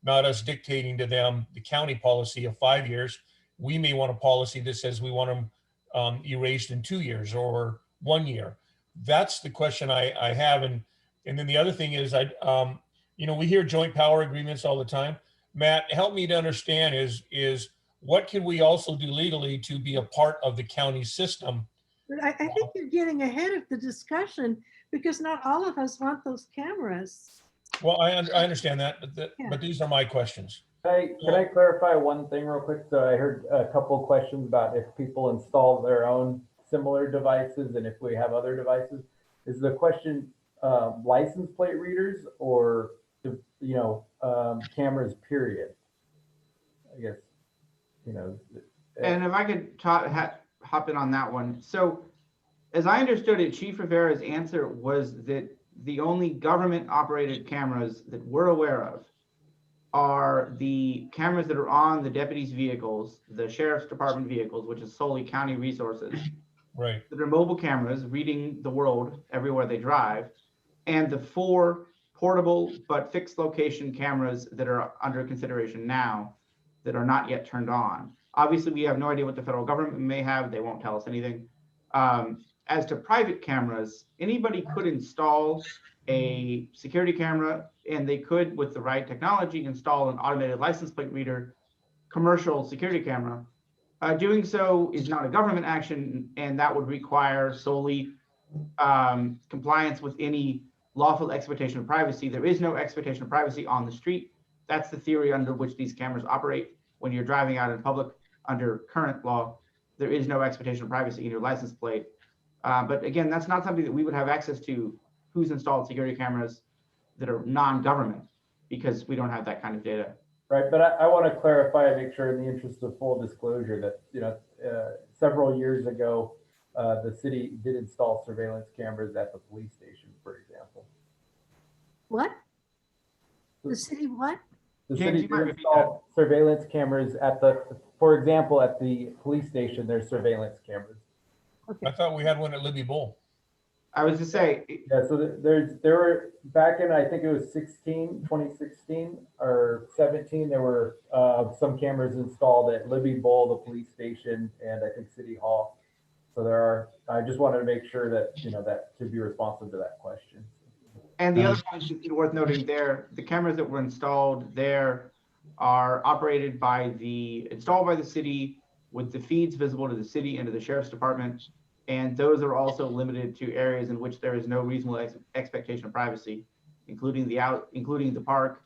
not us dictating to them the county policy of 5 years. We may want a policy that says we want them erased in 2 years or 1 year. That's the question I have. And then the other thing is, we hear joint power agreements all the time. Matt, help me to understand is what can we also do legally to be a part of the county system?
But I think you're getting ahead of the discussion because not all of us want those cameras.
Well, I understand that, but
Yeah.
but these are my questions.
Can I clarify one thing real quick? So I heard a couple of questions about if people install their own similar devices and if we have other devices. Is the question license plate readers or cameras, period? I guess,
And if I could hop in on that one. So as I understood it, Chief Rivera's answer was that the only government operated cameras that we're aware of are the cameras that are on the deputies' vehicles, the sheriff's department vehicles, which is solely county resources.
Right.
That are mobile cameras reading the world everywhere they drive, and the 4 portable but fixed location cameras that are under consideration now that are not yet turned on. Obviously, we have no idea what the federal government may have. They won't tell us anything. As to private cameras, anybody could install a security camera, and they could, with the right technology, install an automated license plate reader, commercial security camera. Doing so is not a government action, and that would require solely compliance with any lawful expectation of privacy. There is no expectation of privacy on the street. That's the theory under which these cameras operate. When you're driving out in public under current law, there is no expectation of privacy in your license plate. But again, that's not something that we would have access to, who's installed security cameras that are non-government, because we don't have that kind of data.
Right, but I want to clarify and make sure, in the interest of full disclosure, that several years ago, the city did install surveillance cameras at the police station, for example.
What? The city what?
The city did install surveillance cameras for example, at the police station, there's surveillance cameras.
I thought we had one at Libby Bowl.
I was to say,
yeah, so there were, back in, I think it was 2016 or 17, there were some cameras installed at Libby Bowl, the police station, and I think City Hall. So I just wanted to make sure that, that to be responsive to that question.
And the other point worth noting there, the cameras that were installed there are installed by the city with the feeds visible to the city and to the sheriff's department. And those are also limited to areas in which there is no reasonable expectation of privacy, including the park,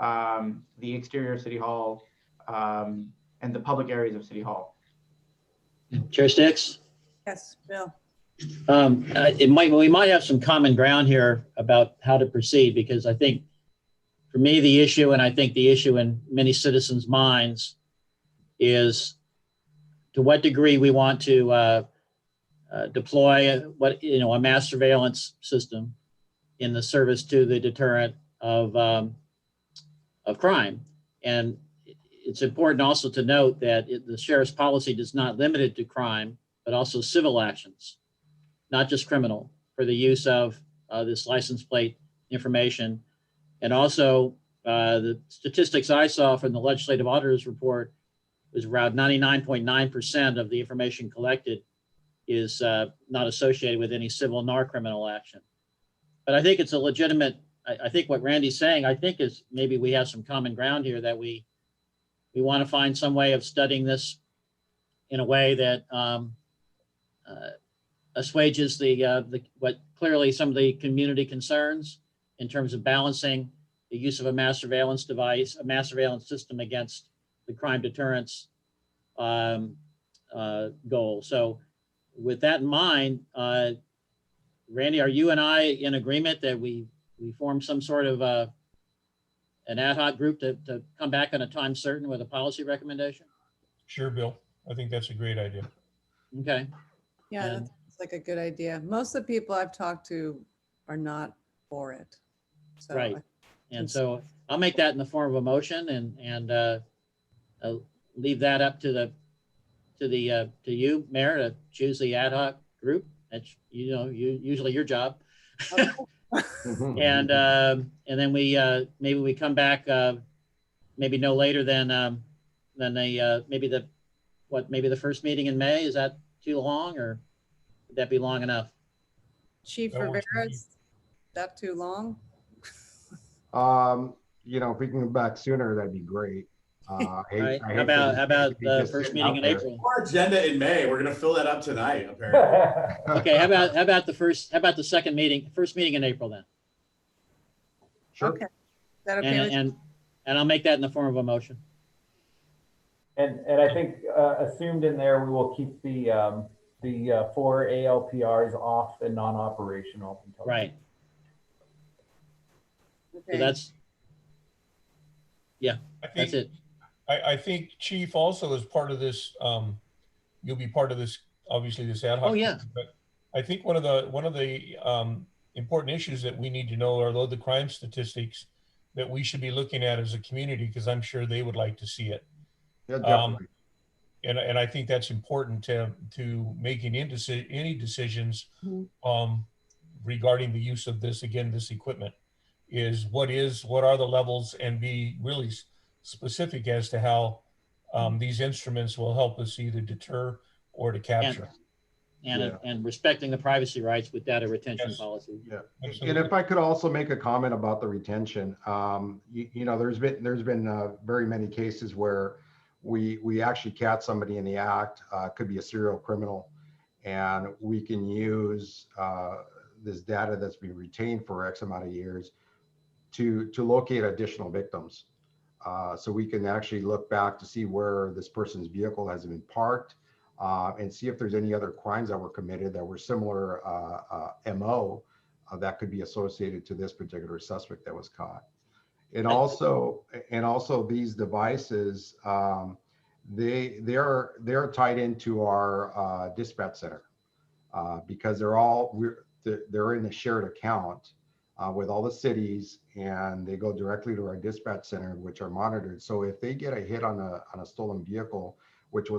the exterior of City Hall, and the public areas of City Hall.
Chair Sticks?
Yes, Bill.
We might have some common ground here about how to proceed, because I think for me, the issue, and I think the issue in many citizens' minds, is to what degree we want to deploy a mass surveillance system in the service to the deterrent of crime. And it's important also to note that the sheriff's policy does not limit it to crime, but also civil actions, not just criminal, for the use of this license plate information. And also the statistics I saw from the legislative auditor's report was around 99.9% of the information collected is not associated with any civil nor criminal action. But I think it's a legitimate, I think what Randy's saying, I think is maybe we have some common ground here, that we want to find some way of studying this in a way that assuages what clearly some of the community concerns in terms of balancing the use of a mass surveillance device, a mass surveillance system against the crime deterrence goal. So with that in mind, Randy, are you and I in agreement that we form some sort of an ad hoc group to come back on a time certain with a policy recommendation?
Sure, Bill. I think that's a great idea.
Okay.
Yeah, that's like a good idea. Most of the people I've talked to are not for it. So
right. And so I'll make that in the form of a motion and leave that up to you, Mayor, to choose the ad hoc group. That's usually your job. And then we maybe we come back maybe no later than maybe the first meeting in May. Is that too long, or would that be long enough?
Chief
That works for
Rivera,
me.
is that too long?
You know, if we can come back sooner, that'd be great.
All
I
right.
hate
How about
to be
the
just
first
sitting
meeting
out
in
there.
April?
Our agenda in May, we're gonna fill that up tonight, apparently.
Okay. How about the second meeting, first meeting in April then?
Sure.
Okay. Is that okay with
And I'll make that in the form of a motion.
And I think assumed in there, we will keep the 4 ALPRs off and non-operational. Until
Right.
Okay.
So that's, yeah,
I think,
that's it.
I think Chief also is part of this, you'll be part of this, obviously this ad hoc.
Oh, yeah.
But I think one of the important issues that we need to know are the crime statistics that we should be looking at as a community, because I'm sure they would like to see it.
Yeah, definitely.
And I think that's important to making any decisions regarding the use of this equipment, is what are the levels, and be really specific as to how these instruments will help us either deter or to capture.
And respecting the privacy rights with data retention
Yes.
policy.
Yeah,
Absolutely.
and if I could also make a comment about the retention, you know, there's been very many cases where we actually catch somebody in the act, could be a serial criminal, and we can use this data that's been retained for X amount of years to locate additional victims. So we can actually look back to see where this person's vehicle has been parked, and see if there's any other crimes that were committed that were similar MO that could be associated to this particular suspect that was caught. And also these devices, they're tied into our dispatch center because they're in a shared account with all the cities, and they go directly to our dispatch center, which are monitored. So if they get a hit on a stolen vehicle, which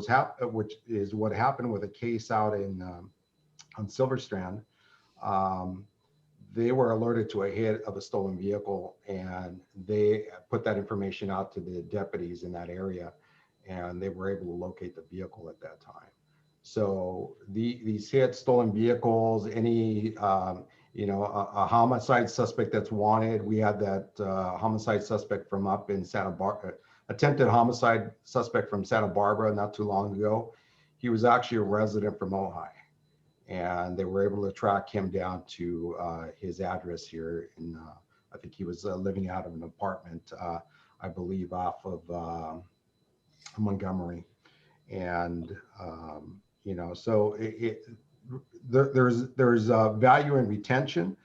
is what happened with a case out on Silver Strand, they were alerted to a hit of a stolen vehicle, and they put that information out to the deputies in that area, and they were able to locate the vehicle at that time. So these hits, stolen vehicles, any a homicide suspect that's wanted. We had that homicide suspect from up in Santa Barbara, attempted homicide suspect from Santa Barbara not too long ago. He was actually a resident from Ojai, and they were able to track him down to his address here in, I think he was living out of an apartment, I believe off of Montgomery. And, so there's value in retention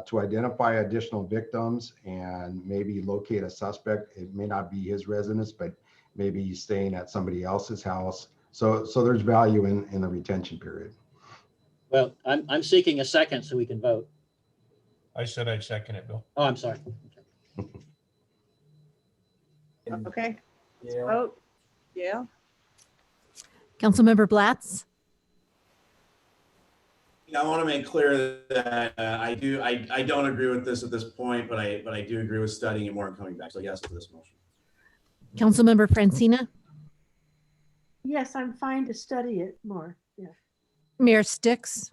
to identify additional victims and maybe locate a suspect. It may not be his residence, but maybe he's staying at somebody else's house. So there's value in the retention period.
Well, I'm seeking a second so we can vote.
I said I'd second it, Bill.
Oh, I'm sorry.
Okay.
Yeah.
Vote. Yeah.
Councilmember Blatz?
I want to make clear that I don't agree with this at this point, but I do agree with studying it more and coming back. So yes to this motion.
Councilmember Francina?
Yes, I'm fine to study it more. Yeah.
Mayor Sticks?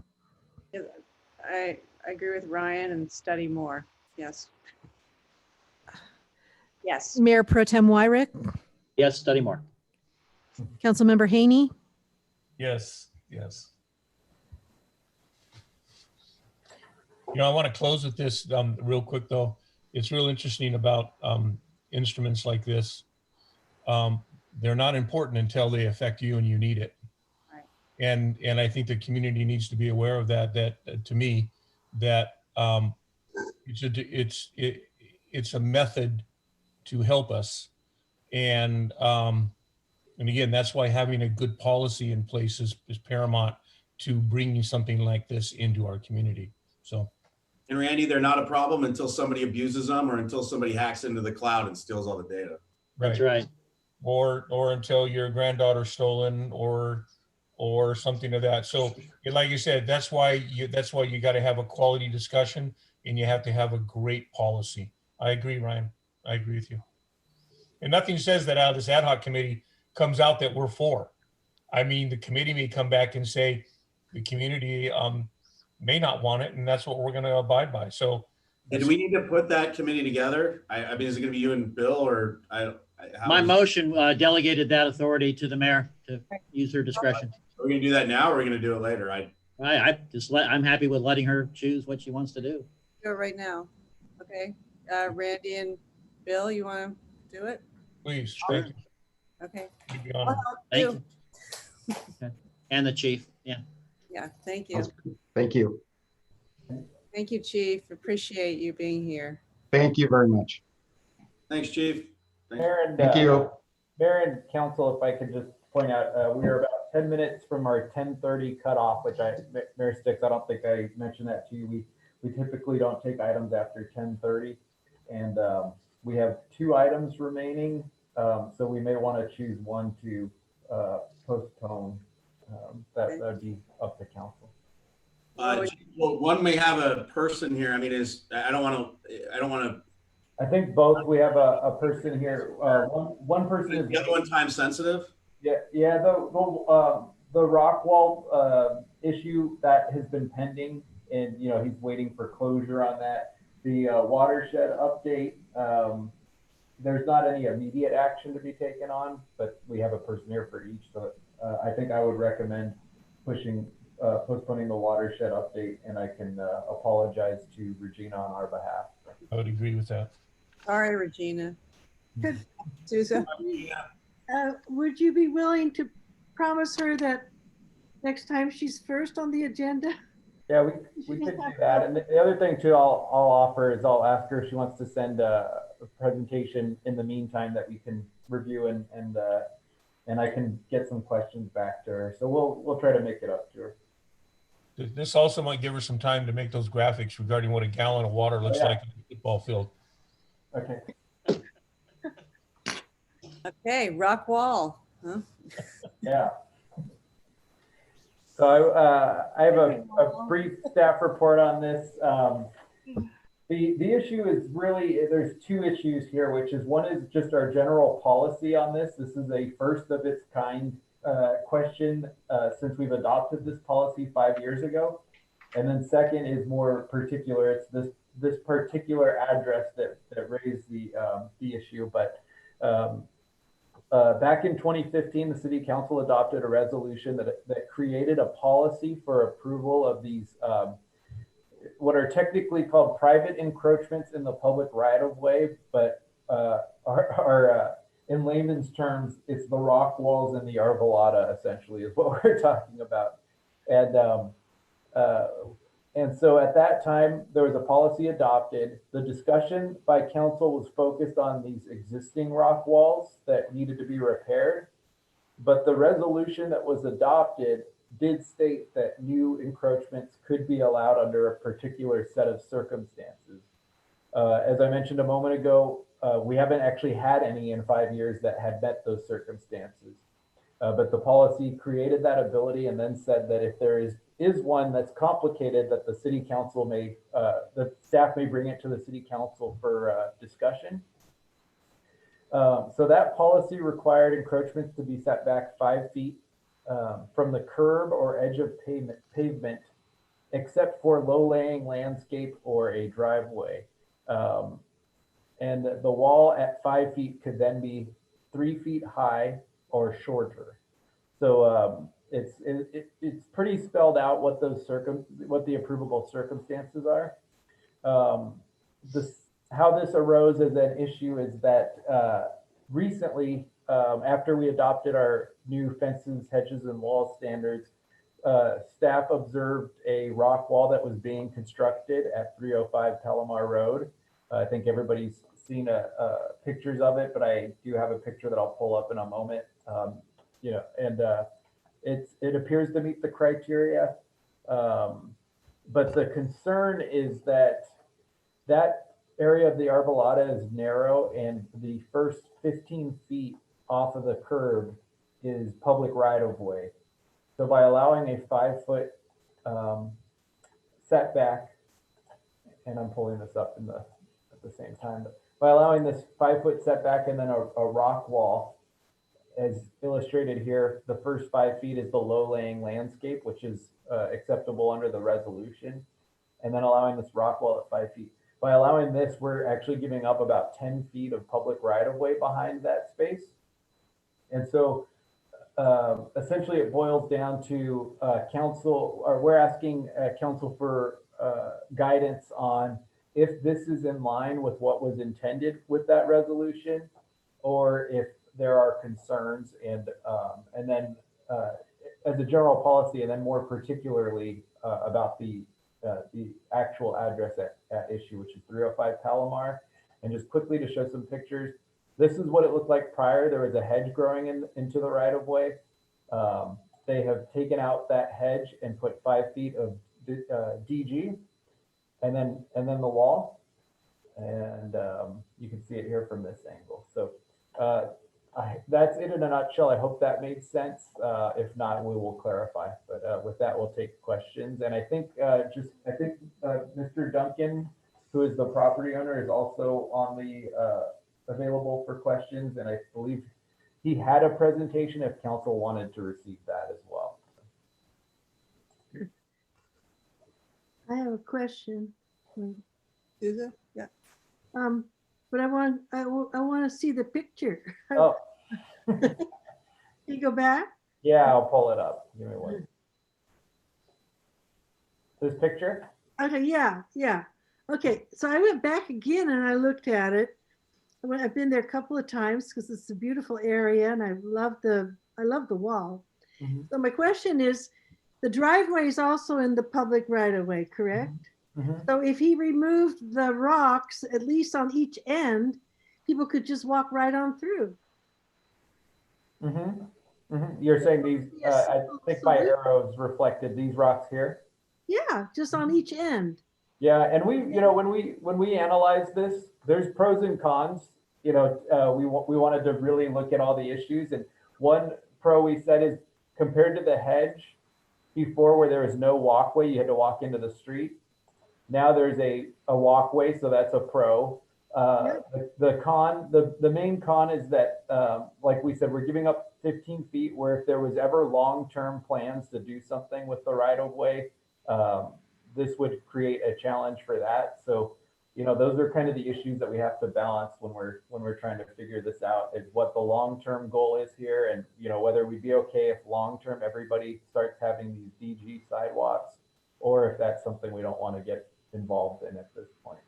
I agree with Ryan and study more. Yes. Yes.
Mayor Pro Tem Wyrick?
Yes, study more.
Councilmember Haney?
Yes. I want to close with this real quick, though. It's real interesting about instruments like this. They're not important until they affect you and you need it.
Right.
And I think the community needs to be aware of that. To me, that it's a method to help us. And again, that's why having a good policy in place is paramount to bringing something like this into our community. So.
And Randy, they're not a problem until somebody abuses them or until somebody hacks into the cloud and steals all the data.
That's right.
Or until your granddaughter's stolen or something of that. So like you said, that's why you got to have a quality discussion, and you have to have a great policy. I agree, Ryan. I agree with you. And nothing says that out of this ad hoc committee comes out that we're for. I mean, the committee may come back and say the community may not want it, and that's what we're going to abide by. So,
And do we need to put that committee together? I mean, is it going to be you and Bill, or
My motion delegated that authority to the mayor to use her discretion.
Are we going to do that now, or are we going to do it later?
I'm happy with letting her choose what she wants to do.
Do it right now. Okay. Randy and Bill, you want to do it?
Please.
Sure.
Okay.
Thank you. Okay. And the chief. Yeah.
Yeah. Thank you.
Thank you.
Thank you, Chief. Appreciate you being here.
Thank you very much.
Thanks, Chief.
Thank you.
Mayor and council, if I could just point out, we are about 10 minutes from our 10:30 cutoff, which Mayor Sticks, I don't think I mentioned that to you. We typically don't take items after 10:30, and we have 2 items remaining, so we may want to choose one to postpone. That would be up to council.
Well, one may have a person here. I mean, I don't want to.
I think both. We have a person here. One person is
the other one time sensitive.
Yeah. The rock wall issue that has been pending, and he's waiting for closure on that. The watershed update. There's not any immediate action to be taken on, but we have a person here for each. So I think I would recommend postponing the watershed update, and I can apologize to Regina on our behalf.
I would agree with that.
Sorry, Regina.
Could,
Susan?
would you be willing to promise her that next time she's first on the agenda?
Yeah, we could do that. And the other thing too, I'll offer is I'll ask her if she wants to send a presentation in the meantime that we can review and I can get some questions back to her. So we'll try to make it up to her.
This also might give her some time to make those graphics regarding what a gallon of water looks like in a football field.
Okay.
Okay, rock wall. Huh?
Yeah. So I have a brief staff report on this. The issue is really, there's 2 issues here, which is one is just our general policy on this. This is a first of its kind question since we've adopted this policy 5 years ago. And then second is more particular. It's this particular address that raised the issue. But back in 2015, the City Council adopted a resolution that created a policy for approval of these what are technically called private encroachments in the public right-of-way, but are in layman's terms, it's the rock walls and the arbolata, essentially, is what we're talking about. And so at that time, there was a policy adopted. The discussion by council was focused on these existing rock walls that needed to be repaired. But the resolution that was adopted did state that new encroachments could be allowed under a particular set of circumstances. As I mentioned a moment ago, we haven't actually had any in 5 years that had met those circumstances. But the policy created that ability and then said that if there is one that's complicated, that the city council may, the staff may bring it to the city council for discussion. So that policy required encroachments to be set back 5 feet from the curb or edge of pavement, except for low-lying landscape or a driveway. And the wall at 5 feet could then be 3 feet high or shorter. So it's pretty spelled out what those what the approvable circumstances are. How this arose as an issue is that recently, after we adopted our new fences, hedges, and wall standards, staff observed a rock wall that was being constructed at 305 Palomar Road. I think everybody's seen pictures of it, but I do have a picture that I'll pull up in a moment. It appears to meet the criteria, but the concern is that area of the arbolata is narrow, and the first 15 feet off of the curb is public right-of-way. So by allowing a 5-foot setback, and I'm pulling this up at the same time, but by allowing this 5-foot setback and then a rock wall, as illustrated here, the first 5 feet is the low-laying landscape, which is acceptable under the resolution, and then allowing this rock wall at 5 feet. By allowing this, we're actually giving up about 10 feet of public right-of-way behind that space. And so essentially it boils down to council, or we're asking council for guidance on if this is in line with what was intended with that resolution, or if there are concerns, and then as a general policy, and then more particularly about the actual address at issue, which is 305 Palomar. And just quickly to show some pictures, this is what it looked like prior. There was a hedge growing into the right of way. They have taken out that hedge and put 5 feet of DG, and then the wall. And you can see it here from this angle. So that's it in a nutshell. I hope that made sense. If not, we will clarify. But with that, we'll take questions. And I think Mr. Duncan, who is the property owner, is also on the available for questions. And I believe he had a presentation if council wanted to receive that as well.
I have a question.
Susan? Yeah.
But I want to see the picture.
Oh.
Can you go back?
Yeah, I'll pull it up. Give me one. This picture?
Okay, yeah. Okay, so I went back again and I looked at it. I've been there a couple of times because it's a beautiful area and I love the wall.
Mm-hmm.
So my question is, the driveway is also in the public right of way, correct?
Mm-hmm.
So if he removed the rocks, at least on each end, people could just walk right on through.
Mm-hmm. Mm-hmm. You're saying these, I think my arrows reflected these rocks here.
Yeah, just on each end.
Yeah, and we, when we analyze this, there's pros and cons. We wanted to really look at all the issues, and one pro we said is compared to the hedge before, where there was no walkway, you had to walk into the street. Now there's a walkway, so that's a pro. The main con is that, like we said, we're giving up 15 feet, where if there was ever long-term plans to do something with the right of way, this would create a challenge for that. So, those are kind of the issues that we have to balance when we're trying to figure this out, is what the long-term goal is here, and whether we'd be okay if long-term everybody starts having these DG sidewalks, or if that's something we don't want to get involved in at this point.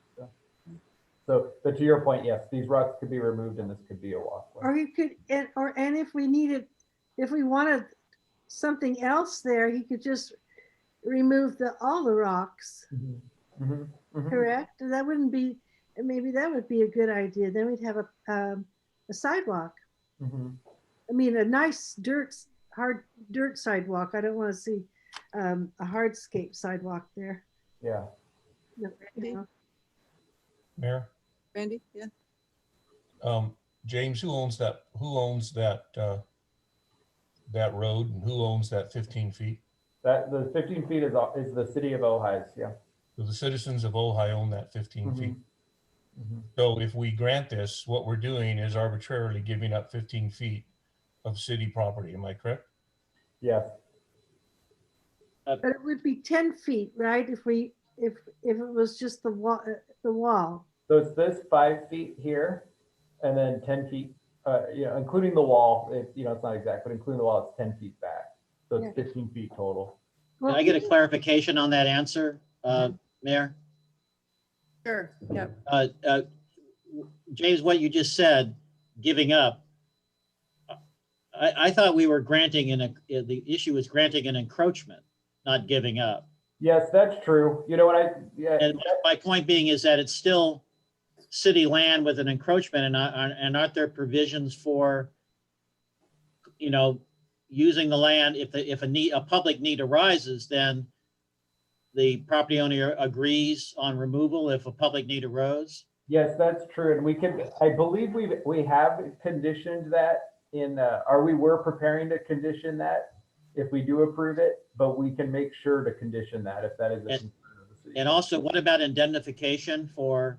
But to your point, yes, these rocks could be removed and this could be a walkway.
Or he could, and if we wanted something else there, he could just remove all the rocks.
Mm-hmm. Mm-hmm. Mm-hmm.
Correct? That wouldn't be, maybe that would be a good idea. Then we'd have a sidewalk.
Mm-hmm.
I mean, a nice hard dirt sidewalk. I don't want to see a hardscape sidewalk there.
Yeah.
Mayor?
Randy? Yeah.
James, who owns that road, and who owns that 15 feet?
The 15 feet is the city of Ojai's, yeah.
So the citizens of Ojai own that 15
Mm-hmm.
feet.
Mm-hmm.
So if we grant this, what we're doing is arbitrarily giving up 15 feet of city property. Am I correct?
Yes.
But it would be 10 feet, right? If it was just the wall.
So it's this 5 feet here, and then 10 feet, including the wall. It's not exact, but including the wall, it's 10 feet back. So it's 15 feet total.
Can I get a clarification on that answer, Mayor?
Sure. Yep.
James, what you just said, giving up, I thought we were granting the issue is granting an encroachment, not giving up.
Yes, that's true.
And my point being is that it's still city land with an encroachment, and aren't there provisions for, using the land if a public need arises, then the property owner agrees on removal if a public need arose?
Yes, that's true. And I believe we have conditioned that we were preparing to condition that if we do approve it, but we can make sure to condition that if that is a concern of the city.
And also, what about indemnification for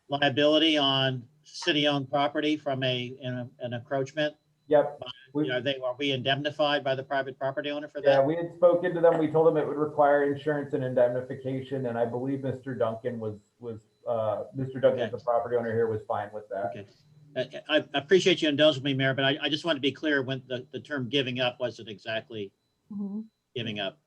liability on city-owned property from an encroachment?
Yep.
Are we indemnified by the private property owner for that?
Yeah, we had spoken to them. We told them it would require insurance and indemnification, and I believe Mr. Duncan Mr. Duncan, the property owner here, was fine with that.
Okay. I appreciate you indulging me, Mayor, but I just want to be clear when the term giving up wasn't exactly giving up.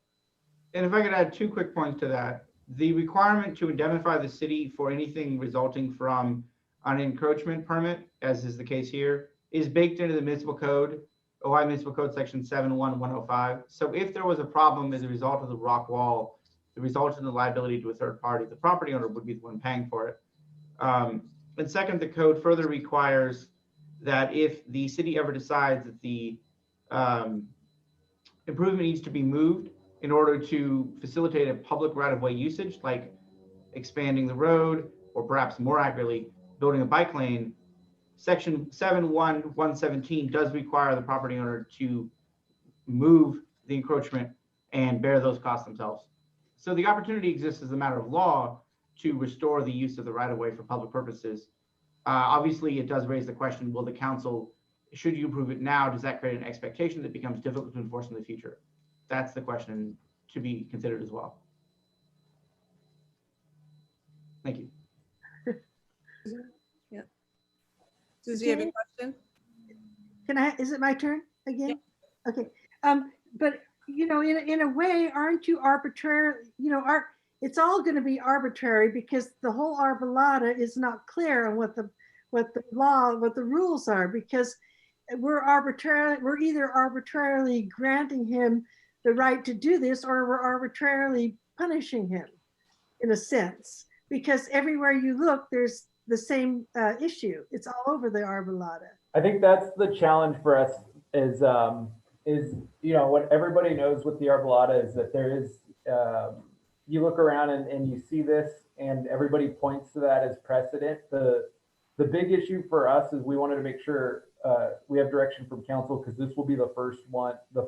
And if I could add 2 quick points to that, the requirement to indemnify the city for anything resulting from an encroachment permit, as is the case here, is baked into the municipal code, Ojai Municipal Code Section 71105. So if there was a problem as a result of the rock wall, the result in the liability to a third party, the property owner would be the one paying for it. And second, the code further requires that if the city ever decides that the improvement needs to be moved in order to facilitate a public right-of-way usage, like expanding the road, or perhaps more accurately, building a bike lane, Section 71117 does require the property owner to move the encroachment and bear those costs themselves. So the opportunity exists as a matter of law to restore the use of the right-of-way for public purposes. Obviously, it does raise the question, will the council, should you approve it now, does that create an expectation that becomes difficult to enforce in the future? That's the question to be considered as well. Thank you.
Yeah. Susie, you have a question?
Is it my turn again? Yeah. Okay. But in a way, aren't you arbitrary? It's all going to be arbitrary because the whole arbolata is not clear on what the rules are, because we're either arbitrarily granting him the right to do this, or we're arbitrarily punishing him in a sense, because everywhere you look, there's the same issue. It's all over the arbolata.
I think that's the challenge for us is what everybody knows with the arbolata is that there is, you look around and you see this and everybody points to that as precedent. The big issue for us is we wanted to make sure we have direction from council, because this will be the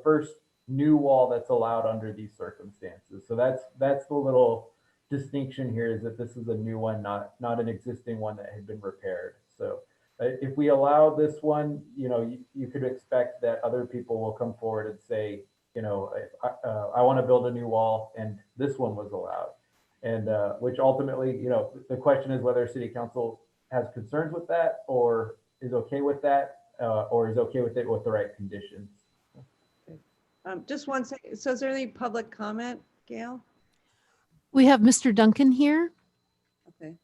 first new wall that's allowed under these circumstances. So that's the little distinction here, is that this is a new one, not an existing one that had been repaired. So if we allow this one, you could expect that other people will come forward and say, I want to build a new wall, and this one was allowed. And which ultimately, the question is whether city council has concerns with that, or is okay with that, or is okay with it with the right conditions.
Just one second. So is there any public comment, Gail?
We have Mr. Duncan here.
Okay.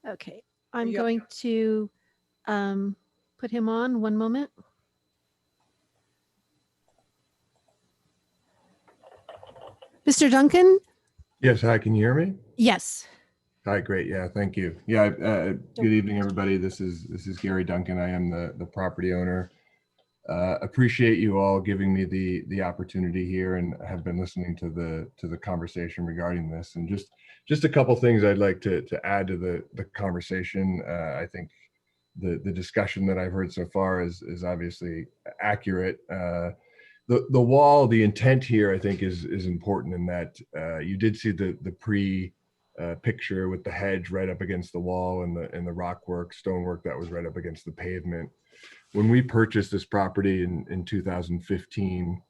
Okay, I'm going to put him on. One moment. Mr. Duncan?
Yes, hi, can you hear me?
Yes.
Hi, great, yeah, thank you. Yeah, good evening, everybody. This is Gary Duncan. I am the property owner. Appreciate you all giving me the opportunity here, and have been listening to the conversation regarding this. And just a couple things I'd like to add to the conversation. I think the discussion that I've heard so far is obviously accurate. The wall, the intent here, I think is important in that you did see the picture with the hedge right up against the wall, and the rock work, stonework that was right up against the pavement. When we purchased this property in 2015,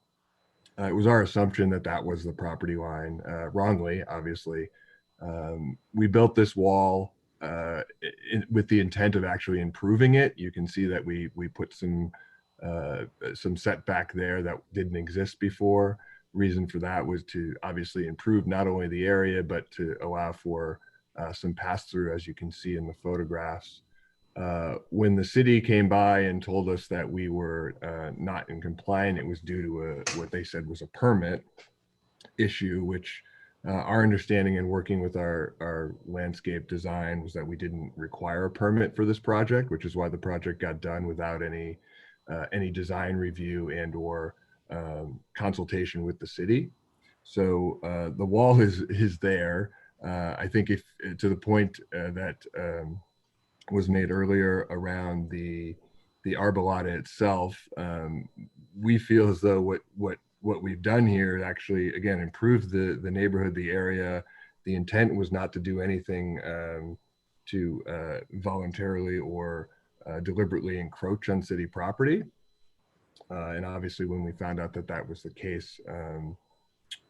it was our assumption that was the property line, wrongly, obviously. We built this wall with the intent of actually improving it. You can see that we put some setback there that didn't exist before. Reason for that was to obviously improve not only the area, but to allow for some pass through, as you can see in the photographs. When the city came by and told us that we were not in compliance, it was due to what they said was a permit issue, which our understanding in working with our landscape design was that we didn't require a permit for this project, which is why the project got done without any design review and or consultation with the city. So the wall is there. I think if to the point that was made earlier around the arbolata itself, we feel as though what we've done here actually, again, improved the neighborhood, the area. The intent was not to do anything to voluntarily or deliberately encroach on city property. And obviously, when we found out that that was the case,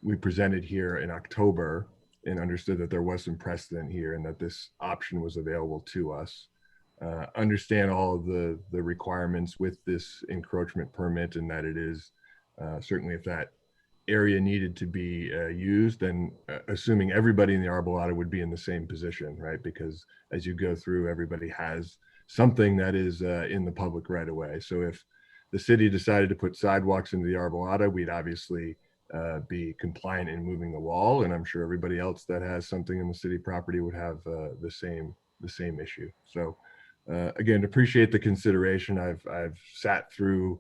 we presented here in October and understood that there was some precedent here and that this option was available to us. Understand all of the requirements with this encroachment permit, and that it is certainly, if that area needed to be used, then assuming everybody in the arbolata would be in the same position, right? Because as you go through, everybody has something that is in the public right of way. So if the city decided to put sidewalks into the arbolata, we'd obviously be compliant in moving the wall, and I'm sure everybody else that has something in the city property would have the same issue. So again, appreciate the consideration. I've sat through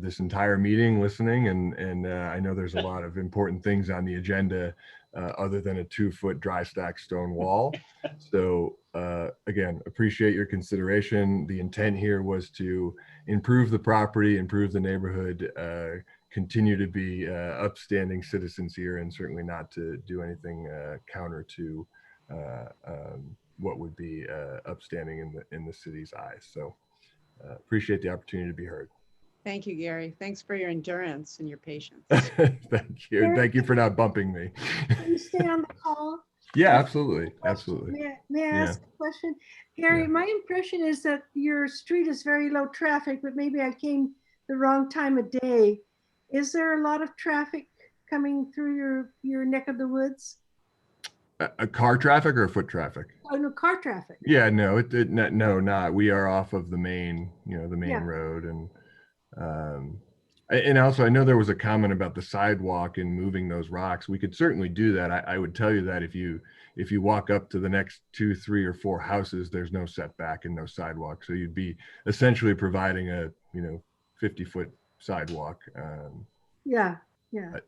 this entire meeting listening, and I know there's a lot of important things on the agenda other than a 2-foot dry stack stone wall. So again, appreciate your consideration. The intent here was to improve the property, improve the neighborhood, continue to be upstanding citizens here, and certainly not to do anything counter to what would be upstanding in the city's eyes. So appreciate the opportunity to be heard.
Thank you, Gary. Thanks for your endurance and your patience.
Thank you. And thank you for not bumping me.
Can you stay on the call?
Yeah, absolutely. Absolutely.
May I ask a question? Gary, my impression is that your street is very low traffic, but maybe I came the wrong time of day. Is there a lot of traffic coming through your neck of the woods?
A car traffic or foot traffic?
Oh, no, car traffic.
Yeah, no, no, not. We are off of the main, the main road, and also I know there was a comment about the sidewalk and moving those rocks. We could certainly do that. I would tell you that if you walk up to the next 2, 3, or 4 houses, there's no setback and no sidewalk. So you'd be essentially providing a 50-foot sidewalk.
Yeah.
But,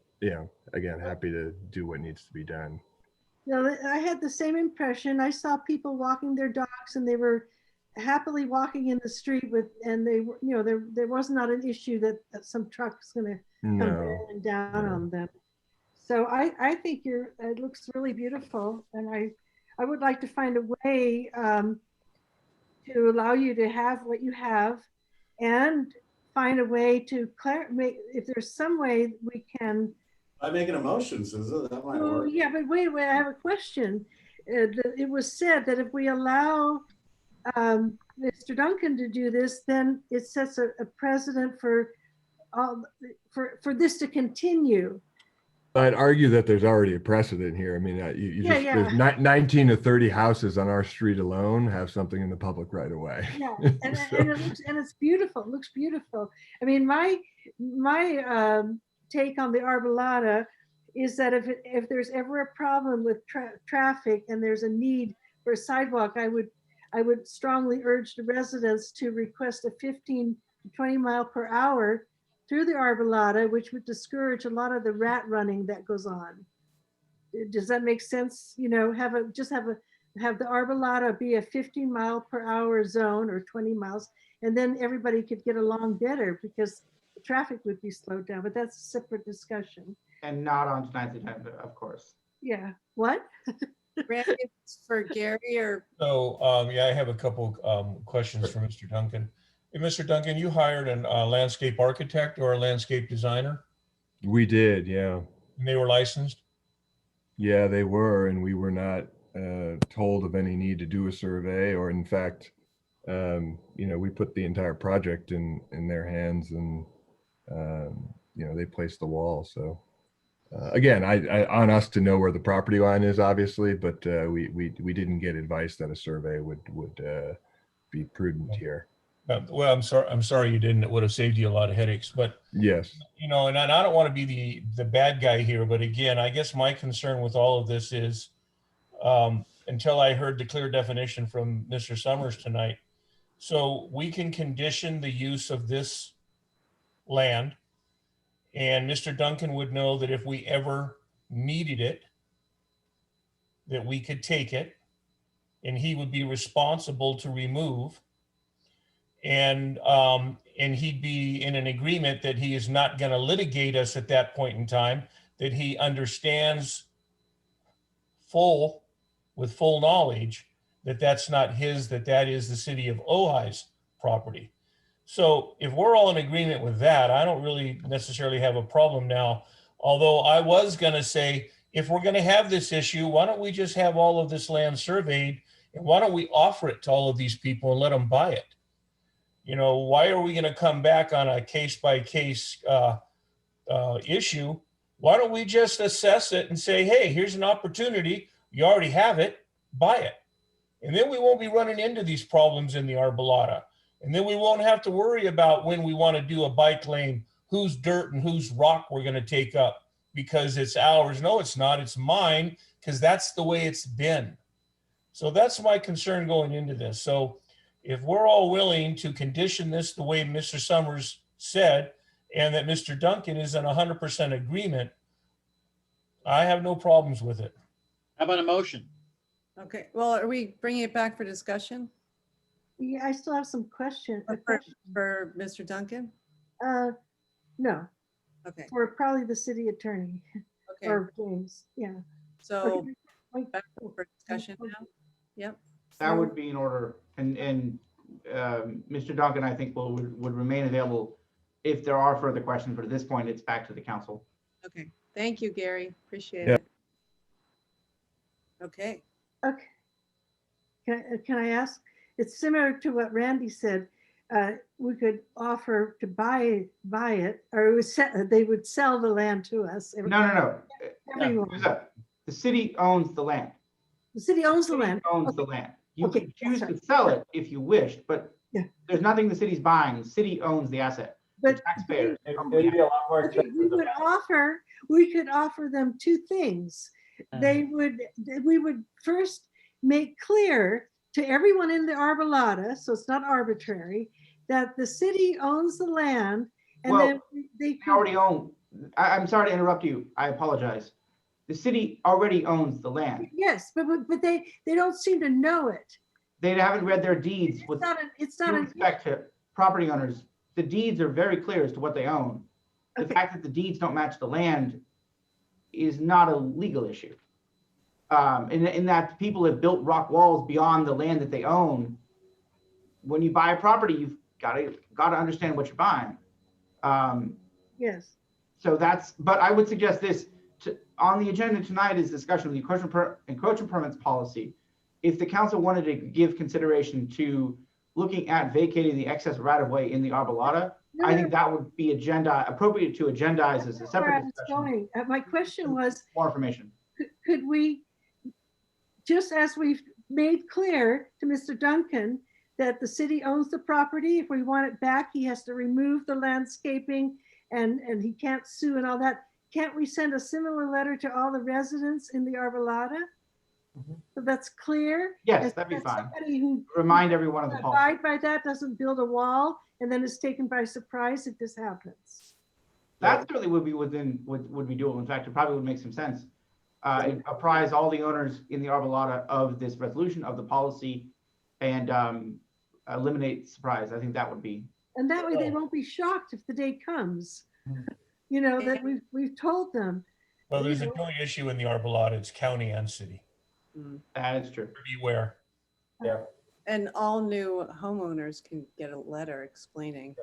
again, happy to do what needs to be done.
I had the same impression. I saw people walking their dogs, and they were happily walking in the street and they were, there was not an issue that some truck's going to come barreling down on them. So I think it looks really beautiful, and I would like to find a way to allow you to have what you have, and find a way to if there's some way we can.
By making a motion, Susan, that might work.
Yeah, but wait, I have a question. It was said that if we allow Mr. Duncan to do this, then it sets a precedent for this to continue.
I'd argue that there's already a precedent here. I mean, there's 19 to 30 houses on our street alone have something in the public right away.
Yeah, and it's beautiful. It looks beautiful. I mean, my take on the arbolata is that if there's ever a problem with traffic and there's a need for a sidewalk, I would strongly urge the residents to request a 15 to 20 mile per hour through the arbolata, which would discourage a lot of the rat running that goes on. Does that make sense? Have the arbolata be a 15 mile per hour zone, or 20 miles, and then everybody could get along better because the traffic would be slowed down. But that's a separate discussion.
And not on tonight's agenda, of course.
Yeah. What?
Randy, it's for Gary or?
So, I have a couple questions for Mr. Duncan. Hey, Mr. Duncan, you hired a landscape architect or a landscape designer?
We did, yeah.
And they were licensed?
Yeah, they were, and we were not told of any need to do a survey, or in fact, we put the entire project in their hands, and they placed the wall. So again, I on us to know where the property line is, obviously, but we didn't get advice that a survey would be prudent here.
Well, I'm sorry you didn't. It would have saved you a lot of headaches. But
yes,
and I don't want to be the bad guy here, but again, I guess my concern with all of this is, until I heard the clear definition from Mr. Summers tonight, so we can condition the use of this land, and Mr. Duncan would know that if we ever needed it, that we could take it, and he would be responsible to remove. And he'd be in an agreement that he is not going to litigate us at that point in time, that he understands with full knowledge that that's not his, that is the city of Ojai's property. So if we're all in agreement with that, I don't really necessarily have a problem now. Although I was going to say, if we're going to have this issue, why don't we just have all of this land surveyed, and why don't we offer it to all of these people and let them buy it? You know, why are we going to come back on a case-by-case issue? Why don't we just assess it and say, hey, here's an opportunity. You already have it, buy it. And then we won't be running into these problems in the Arbolata. And then we won't have to worry about when we want to do a bike lane, whose dirt and whose rock we're going to take up because it's ours. No, it's not. It's mine, because that's the way it's been. So that's my concern going into this. So if we're all willing to condition this the way Mr. Summers said, and that Mr. Duncan is in 100% agreement, I have no problems with it.
How about a motion?
Okay, well, are we bringing it back for discussion
Yeah, I still have some questions.
for Mr. Duncan?
No,
Okay,
for probably the city attorney
okay.
or James, yeah.
So
Okay.
back for discussion now? Yep.
That would be in order, and Mr. Duncan, I think, would remain available if there are further questions, but at this point, it's back to the council.
Okay, thank you, Gary. Appreciate
Yeah.
it. Okay.
Okay. Can I ask? It's similar to what Randy said. We could offer to buy it, or it was they would sell the land to us.
No.
Everyone.
Here's up. The city owns the land.
The city owns the land.
Owns the land. You
Okay,
could choose
sorry.
to sell it if you wished, but
Yeah.
there's nothing the city's buying. The city owns the asset.
But
The taxpayers.
It'd be a lot more
okay,
expensive.
we could offer them two things. We would first make clear to everyone in the Arbolata, so it's not arbitrary, that the city owns the land, and
Well,
then they
They already own, I'm sorry to interrupt you. I apologize. The city already owns the land.
Yes, but they don't seem to know it.
They haven't read their deeds with
It's not
due
an
respect to property owners. The deeds are very clear as to what they own. The fact that the deeds don't match the land is not a legal issue. In that people have built rock walls beyond the land that they own. When you buy a property, you've got to understand what you're buying.
Yes.
So but I would suggest this, on the agenda tonight is discussion of the encroachment permits policy. If the council wanted to give consideration to looking at vacating the excess right of way in the Arbolata, I think that would be appropriate to agendize as a separate discussion.
My question was,
More information.
could we, just as we've made clear to Mr. Duncan that the city owns the property, if we want it back, he has to remove the landscaping and he can't sue and all that. Can't we send a similar letter to all the residents in the Arbolata? So that's clear?
Yes, that'd be fine.
Somebody who
Remind everyone of the policy.
abide by that doesn't build a wall and then is taken by surprise if this happens.
That certainly would be would be doable. In fact, it probably would make some sense. Apprise all the owners in the Arbolata of this resolution of the policy and eliminate surprise. I think that would be.
And that way they won't be shocked if the day comes. You know, that we've told them.
Well, there's a joint issue in the Arbolata. It's county and city.
That is true.
Beware.
Yeah.
And all new homeowners can get a letter explaining.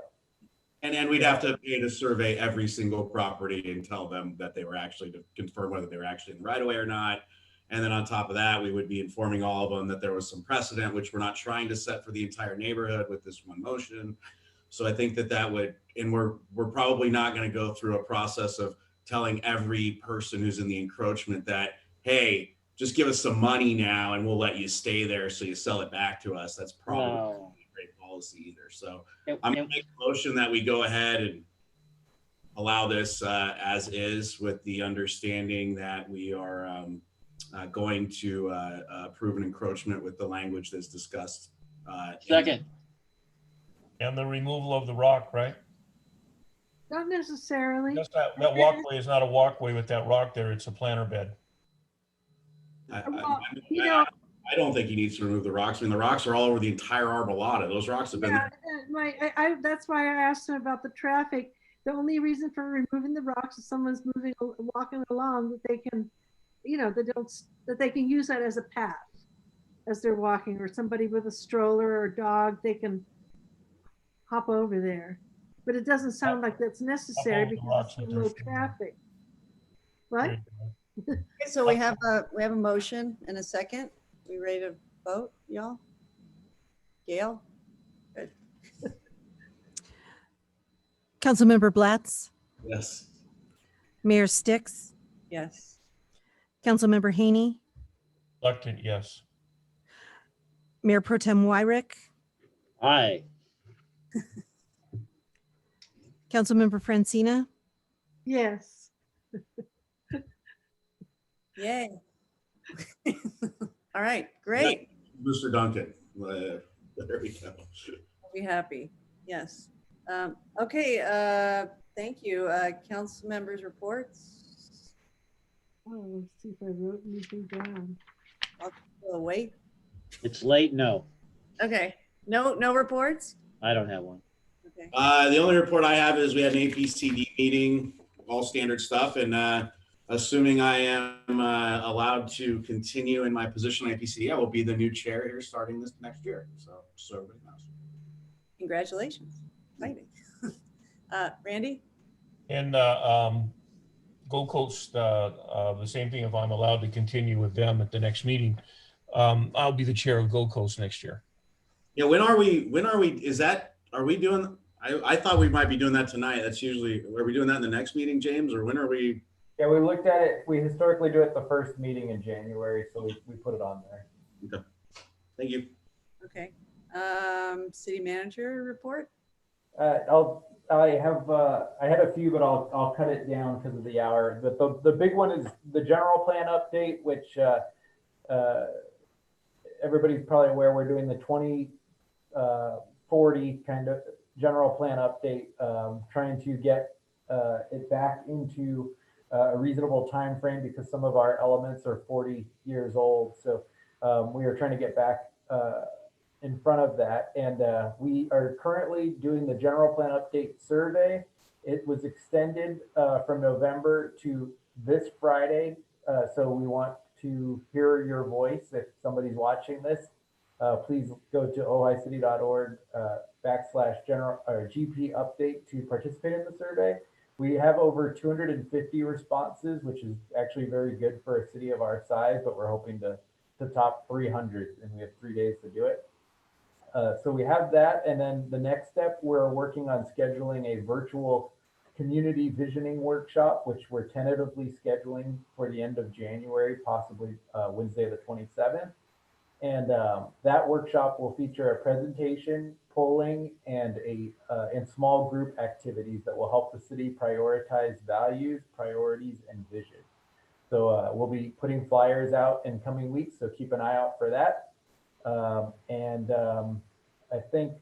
And we'd have to pay to survey every single property and tell them that they were actually, to confirm whether they were actually in the right of way or not. And then on top of that, we would be informing all of them that there was some precedent, which we're not trying to set for the entire neighborhood with this one motion. So I think that would, and we're probably not going to go through a process of telling every person who's in the encroachment that, hey, just give us some money now and we'll let you stay there so you sell it back to us. That's probably not a great policy either. So I'm going to make a motion that we go ahead and allow this as is, with the understanding that we are going to approve an encroachment with the language that's discussed.
Second.
And the removal of the rock, right?
Not necessarily.
That walkway is not a walkway with that rock there. It's a planter bed.
I don't think he needs to remove the rocks. I mean, the rocks are all over the entire Arbolata. Those rocks have been there.
That's why I asked him about the traffic. The only reason for removing the rocks is someone's walking along that they can, that they can use that as a path. as they're walking, or somebody with a stroller or dog, they can hop over there. But it doesn't sound like that's necessary
over the
because
rocks
it's
with
so
their
low
feet.
traffic. What?
Okay, so we have a motion and a second. We ready to vote, y'all? Gail? Good.
Councilmember Blatz,
Yes.
Mayor Sticks,
Yes.
Councilmember Haney,
Reluctant, yes.
Mayor Pro Tem Wyrick,
Aye.
Councilmember Francina,
Yes.
Yay. All right, great.
Mr. Duncan. There we go.
Be happy. Yes. Okay, thank you. Council members' reports.
Oh, let's see if I wrote anything down.
I'll wait.
It's late. No,
Okay, no reports?
I don't have one.
Okay.
The only report I have is we had an APCD meeting, all standard stuff, and assuming I am allowed to continue in my position on APCD, I will be the new chair here starting this next year. So everybody knows.
Congratulations. Exciting. Randy?
And Gold Coast, the same thing. If I'm allowed to continue with them at the next meeting, I'll be the chair of Gold Coast next year.
Yeah, when are we, are we doing, I thought we might be doing that tonight. That's usually, are we doing that in the next meeting, James, or when are we?
Yeah, we looked at it. We historically do it the first meeting in January, so we put it on there.
Okay. Thank you.
Okay. City manager report?
I had a few, but I'll cut it down because of the hour. But the big one is the general plan update, which everybody's probably aware we're doing the 2040 kind of general plan update, trying to get it back into a reasonable time frame because some of our elements are 40 years old. So we are trying to get back in front of that. And we are currently doing the general plan update survey. It was extended from November to this Friday. So we want to hear your voice. If somebody's watching this, please go to ohighcity.org /general or GP update to participate in the survey. We have over 250 responses, which is actually very good for a city of our size, but we're hoping to top 300, and we have 3 days to do it. So we have that, and then the next step, we're working on scheduling a virtual community visioning workshop, which we're tentatively scheduling for the end of January, possibly Wednesday the 27th. And that workshop will feature a presentation, polling, and small group activities that will help the city prioritize values, priorities, and vision. So we'll be putting flyers out in coming weeks, so keep an eye out for that. I think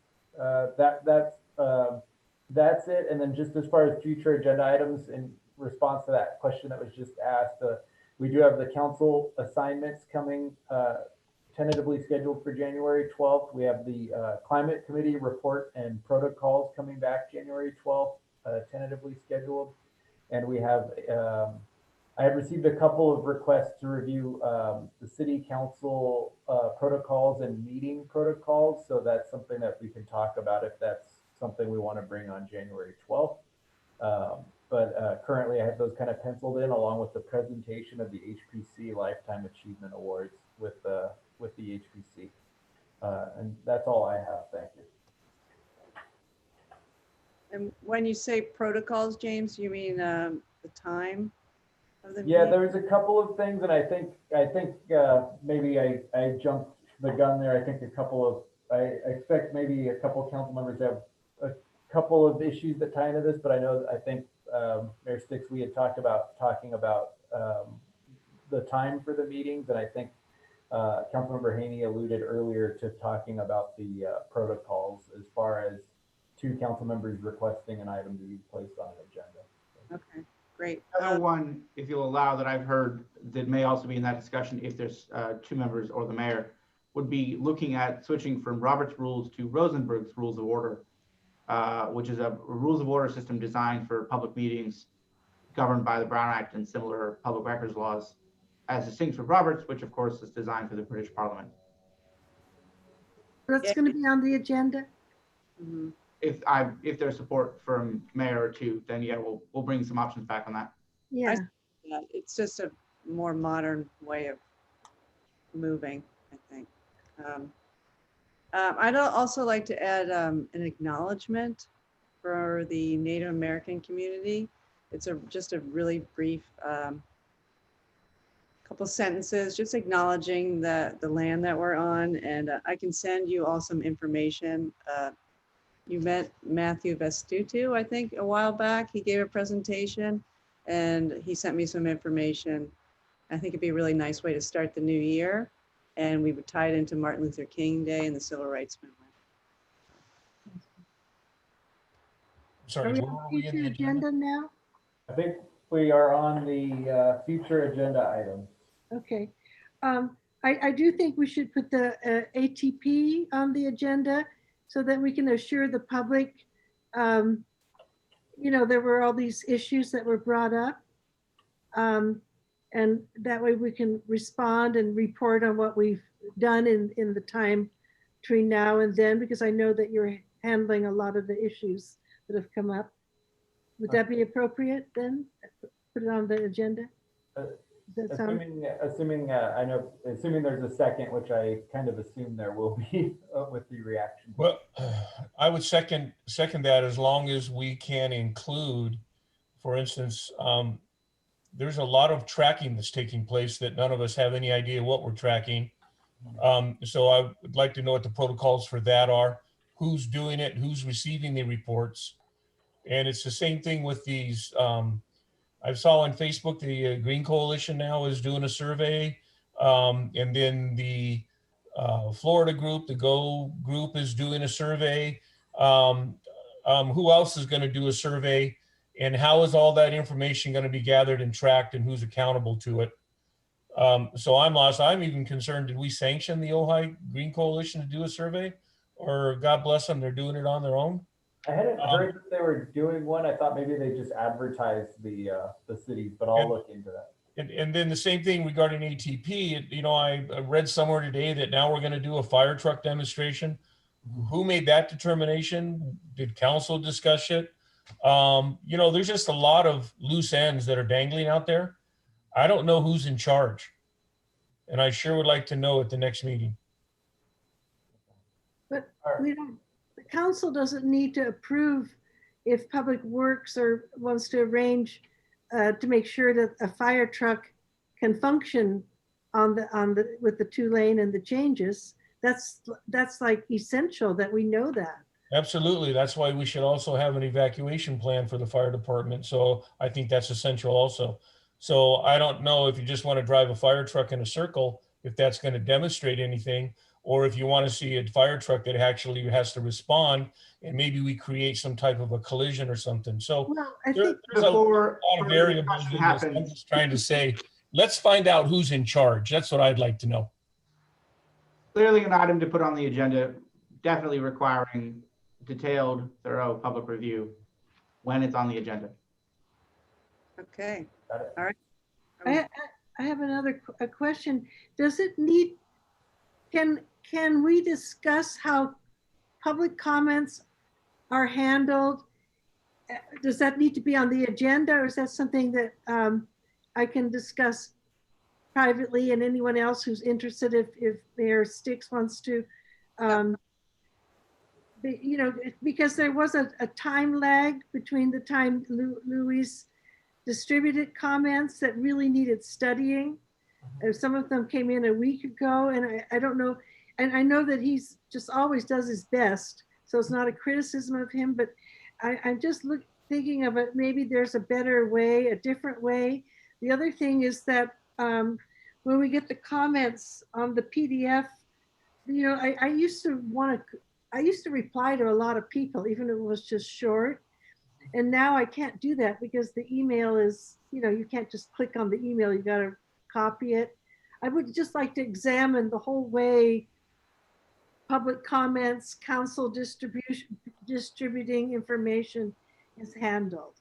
that's it. And then just as far as future agenda items in response to that question that was just asked, we do have the council assignments coming tentatively scheduled for January 12th. We have the climate committee report and protocols coming back January 12th, tentatively scheduled. And we have, I have received a couple of requests to review the city council protocols and meeting protocols. So that's something that we can talk about if that's something we want to bring on January 12th. But currently I have those kind of penciled in along with the presentation of the HPC Lifetime Achievement Awards with the HPC. And that's all I have. Thank you.
And when you say protocols, James, you mean the time of the
Yeah,
meeting?
there's a couple of things, and I think maybe I jumped the gun there. I think I expect maybe a couple of council members have a couple of issues that tie into this, but I think Mayor Sticks, we had talking about the time for the meetings, and I think Councilmember Haney alluded earlier to talking about the protocols as far as 2 council members requesting an item to be placed on an agenda.
Okay, great.
Another one, if you'll allow, that I've heard that may also be in that discussion, if there's 2 members or the mayor, would be looking at switching from Robert's rules to Rosenberg's rules of order, which is a rules of order system designed for public meetings governed by the Brown Act and similar public records laws, as distinct from Robert's, which of course is designed for the British Parliament.
That's going to be on the agenda?
Mhm.
If there's support from mayor too, then yeah, we'll bring some options back on that.
Yeah.
Yeah, it's just a more modern way of moving, I think. I'd also like to add an acknowledgement for the Native American community. It's just a really brief couple sentences, just acknowledging the land that we're on. And I can send you all some information. You met Matthew Vestutu, I think, a while back. He gave a presentation and he sent me some information. I think it'd be a really nice way to start the new year. And we would tie it into Martin Luther King Day and the Civil Rights Movement.
Sorry,
Are we
where
on
were we in
future
the agenda?
agenda now?
I think we are on the future agenda items.
Okay. I do think we should put the ATP on the agenda so that we can assure the public, there were all these issues that were brought up. And that way we can respond and report on what we've done in the time between now and then, because I know that you're handling a lot of the issues that have come up. Would that be appropriate then? Put it on the agenda? Does that sound?
Assuming there's a second, which I kind of assume there will be with the reaction.
Well, I would second that, as long as we can include, for instance, there's a lot of tracking that's taking place that none of us have any idea what we're tracking. So I would like to know what the protocols for that are, who's doing it, who's receiving the reports. And it's the same thing with these. I saw on Facebook, the Green Coalition now is doing a survey. And then the Florida group, the Go group, is doing a survey. Who else is going to do a survey? And how is all that information going to be gathered and tracked, and who's accountable to it? So I'm lost. I'm even concerned, did we sanction the Ojai Green Coalition to do a survey? Or God bless them, they're doing it on their own?
I hadn't heard that they were doing one. I thought maybe they just advertised the cities, but I'll look into that.
And then the same thing regarding ATP. I read somewhere today that now we're going to do a fire truck demonstration. Who made that determination? Did council discuss it? There's just a lot of loose ends that are dangling out there. I don't know who's in charge, and I sure would like to know at the next meeting.
But the council doesn't need to approve if Public Works wants to arrange to make sure that a fire truck can function with the 2-lane and the changes. That's like essential that we know that.
Absolutely. That's why we should also have an evacuation plan for the fire department. So I think that's essential also. So I don't know if you just want to drive a fire truck in a circle, if that's going to demonstrate anything, or if you want to see a fire truck that actually has to respond, and maybe we create some type of a collision or something. So there's a lot of variables in this. I'm just trying to say, let's find out who's in charge. That's what I'd like to know.
Clearly an item to put on the agenda, definitely requiring detailed, thorough public review when it's on the agenda.
Okay. All right.
I have another question. Does it need, can we discuss how public comments are handled? Does that need to be on the agenda, or is that something that I can discuss privately, and anyone else who's interested, if Mayor Sticks wants to, because there was a time lag between the time Louis distributed comments that really needed studying. Some of them came in a week ago, and I don't know, and I know that he's just always does his best, so it's not a criticism of him, but I'm just thinking of it, maybe there's a better way, a different way. The other thing is that when we get the comments on the PDF, I used to reply to a lot of people, even if it was just short. And now I can't do that because the email is, you can't just click on the email, you got to copy it. I would just like to examine the whole way public comments, council distributing information is handled.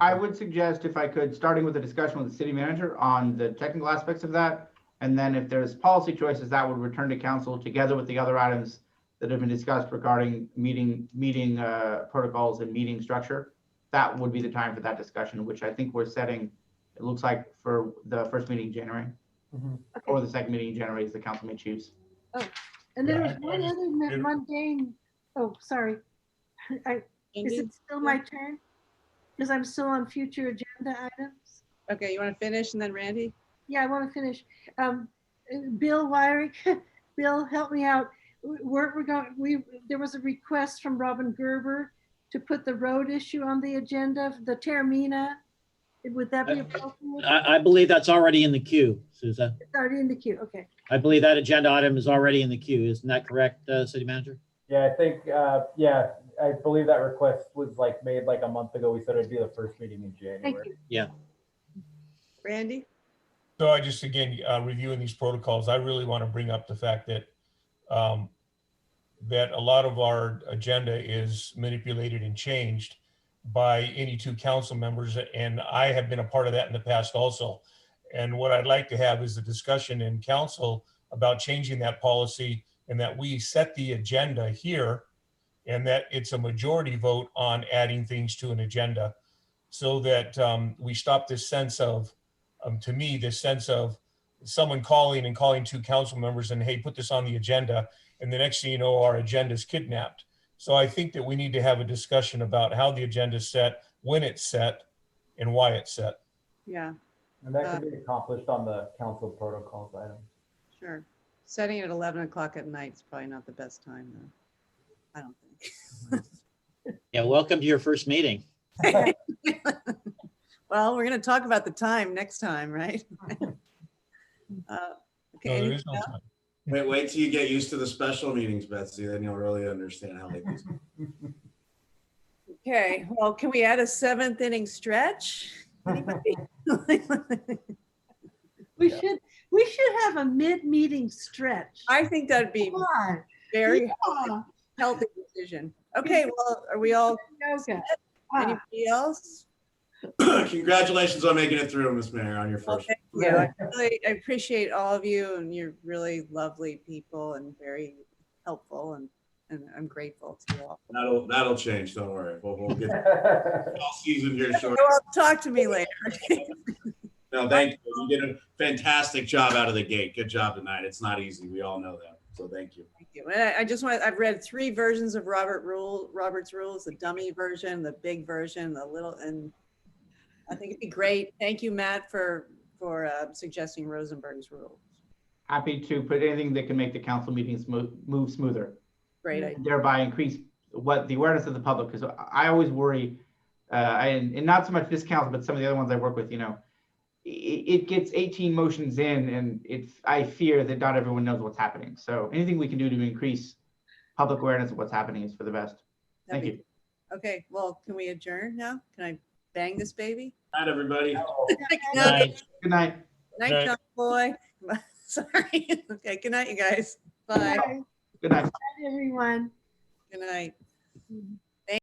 I would suggest, if I could, starting with a discussion with the city manager on the technical aspects of that. And then if there's policy choices, that would return to council together with the other items that have been discussed regarding meeting protocols and meeting structure, that would be the time for that discussion, which I think we're setting, it looks like, for the first meeting in January, or the second meeting in January, as the council may choose.
Oh, and there was one other mundane, oh, sorry. Is it still my turn? Because I'm still on future agenda items.
Okay, you want to finish and then Randy?
Yeah, I want to finish. Bill Wyrick, Bill, help me out. There was a request from Robin Gerber to put the road issue on the agenda, the Termina. Would that be appropriate?
I believe that's already in the queue, Souza.
It's already in the queue, okay.
I believe that agenda item is already in the queue. Isn't that correct, City Manager?
Yeah, I think, yeah, I believe that request was like made like a month ago. We said it'd be the first meeting in January.
Thank you.
Yeah.
Randy?
So I just, again, reviewing these protocols, I really want to bring up the fact that that a lot of our agenda is manipulated and changed by any two council members. And I have been a part of that in the past also. And what I'd like to have is a discussion in council about changing that policy, and that we set the agenda here, and that it's a majority vote on adding things to an agenda, so that we stop this sense of, to me, this sense of someone calling two council members and, hey, put this on the agenda. And the next thing you know, our agenda is kidnapped. So I think that we need to have a discussion about how the agenda is set, when it's set, and why it's set.
Yeah.
And that can be accomplished on the council protocols item.
Sure. Setting it at 11 o'clock at night is probably not the best time, though. I don't think.
Yeah, welcome to your first meeting.
Well, we're going to talk about the time next time, right? Okay.
No, there is no time.
Wait till you get used to the special meetings, Betsy. Then you'll really understand how late these.
Okay. Well, can we add a 7th inning stretch? Anybody?
We should have a mid-meeting stretch.
I think that'd be very healthy decision. Okay. Well, are we all?
Yoga.
Anybody else?
Congratulations on making it through, Ms. Mayor, on your first.
Thank you. I appreciate all of you, and you're really lovely people and very helpful, and I'm grateful to you all.
That'll change. Don't worry. We'll get all season here short.
Well, talk to me later.
No, thank you. You did a fantastic job out of the gate. Good job tonight. It's not easy. We all know that. So thank you.
Thank you. And I just want, I've read 3 versions of Robert's rules, the dummy version, the big version, the little, and I think it'd be great. Thank you, Matt, for suggesting Rosenberg's rules.
Happy to put anything that can make the council meetings move smoother.
Great idea.
And thereby increase the awareness of the public, because I always worry, and not so much this council, but some of the other ones I work with, it gets 18 motions in, and I fear that not everyone knows what's happening. So anything we can do to increase public awareness of what's happening is for the best. Thank you.
Okay, well, can we adjourn now? Can I bang this baby?
Night, everybody.
Good night.
Good night.
Night, John Boy. Sorry. Okay, good night, you guys. Bye.
Good night.
Bye, everyone.
Good night.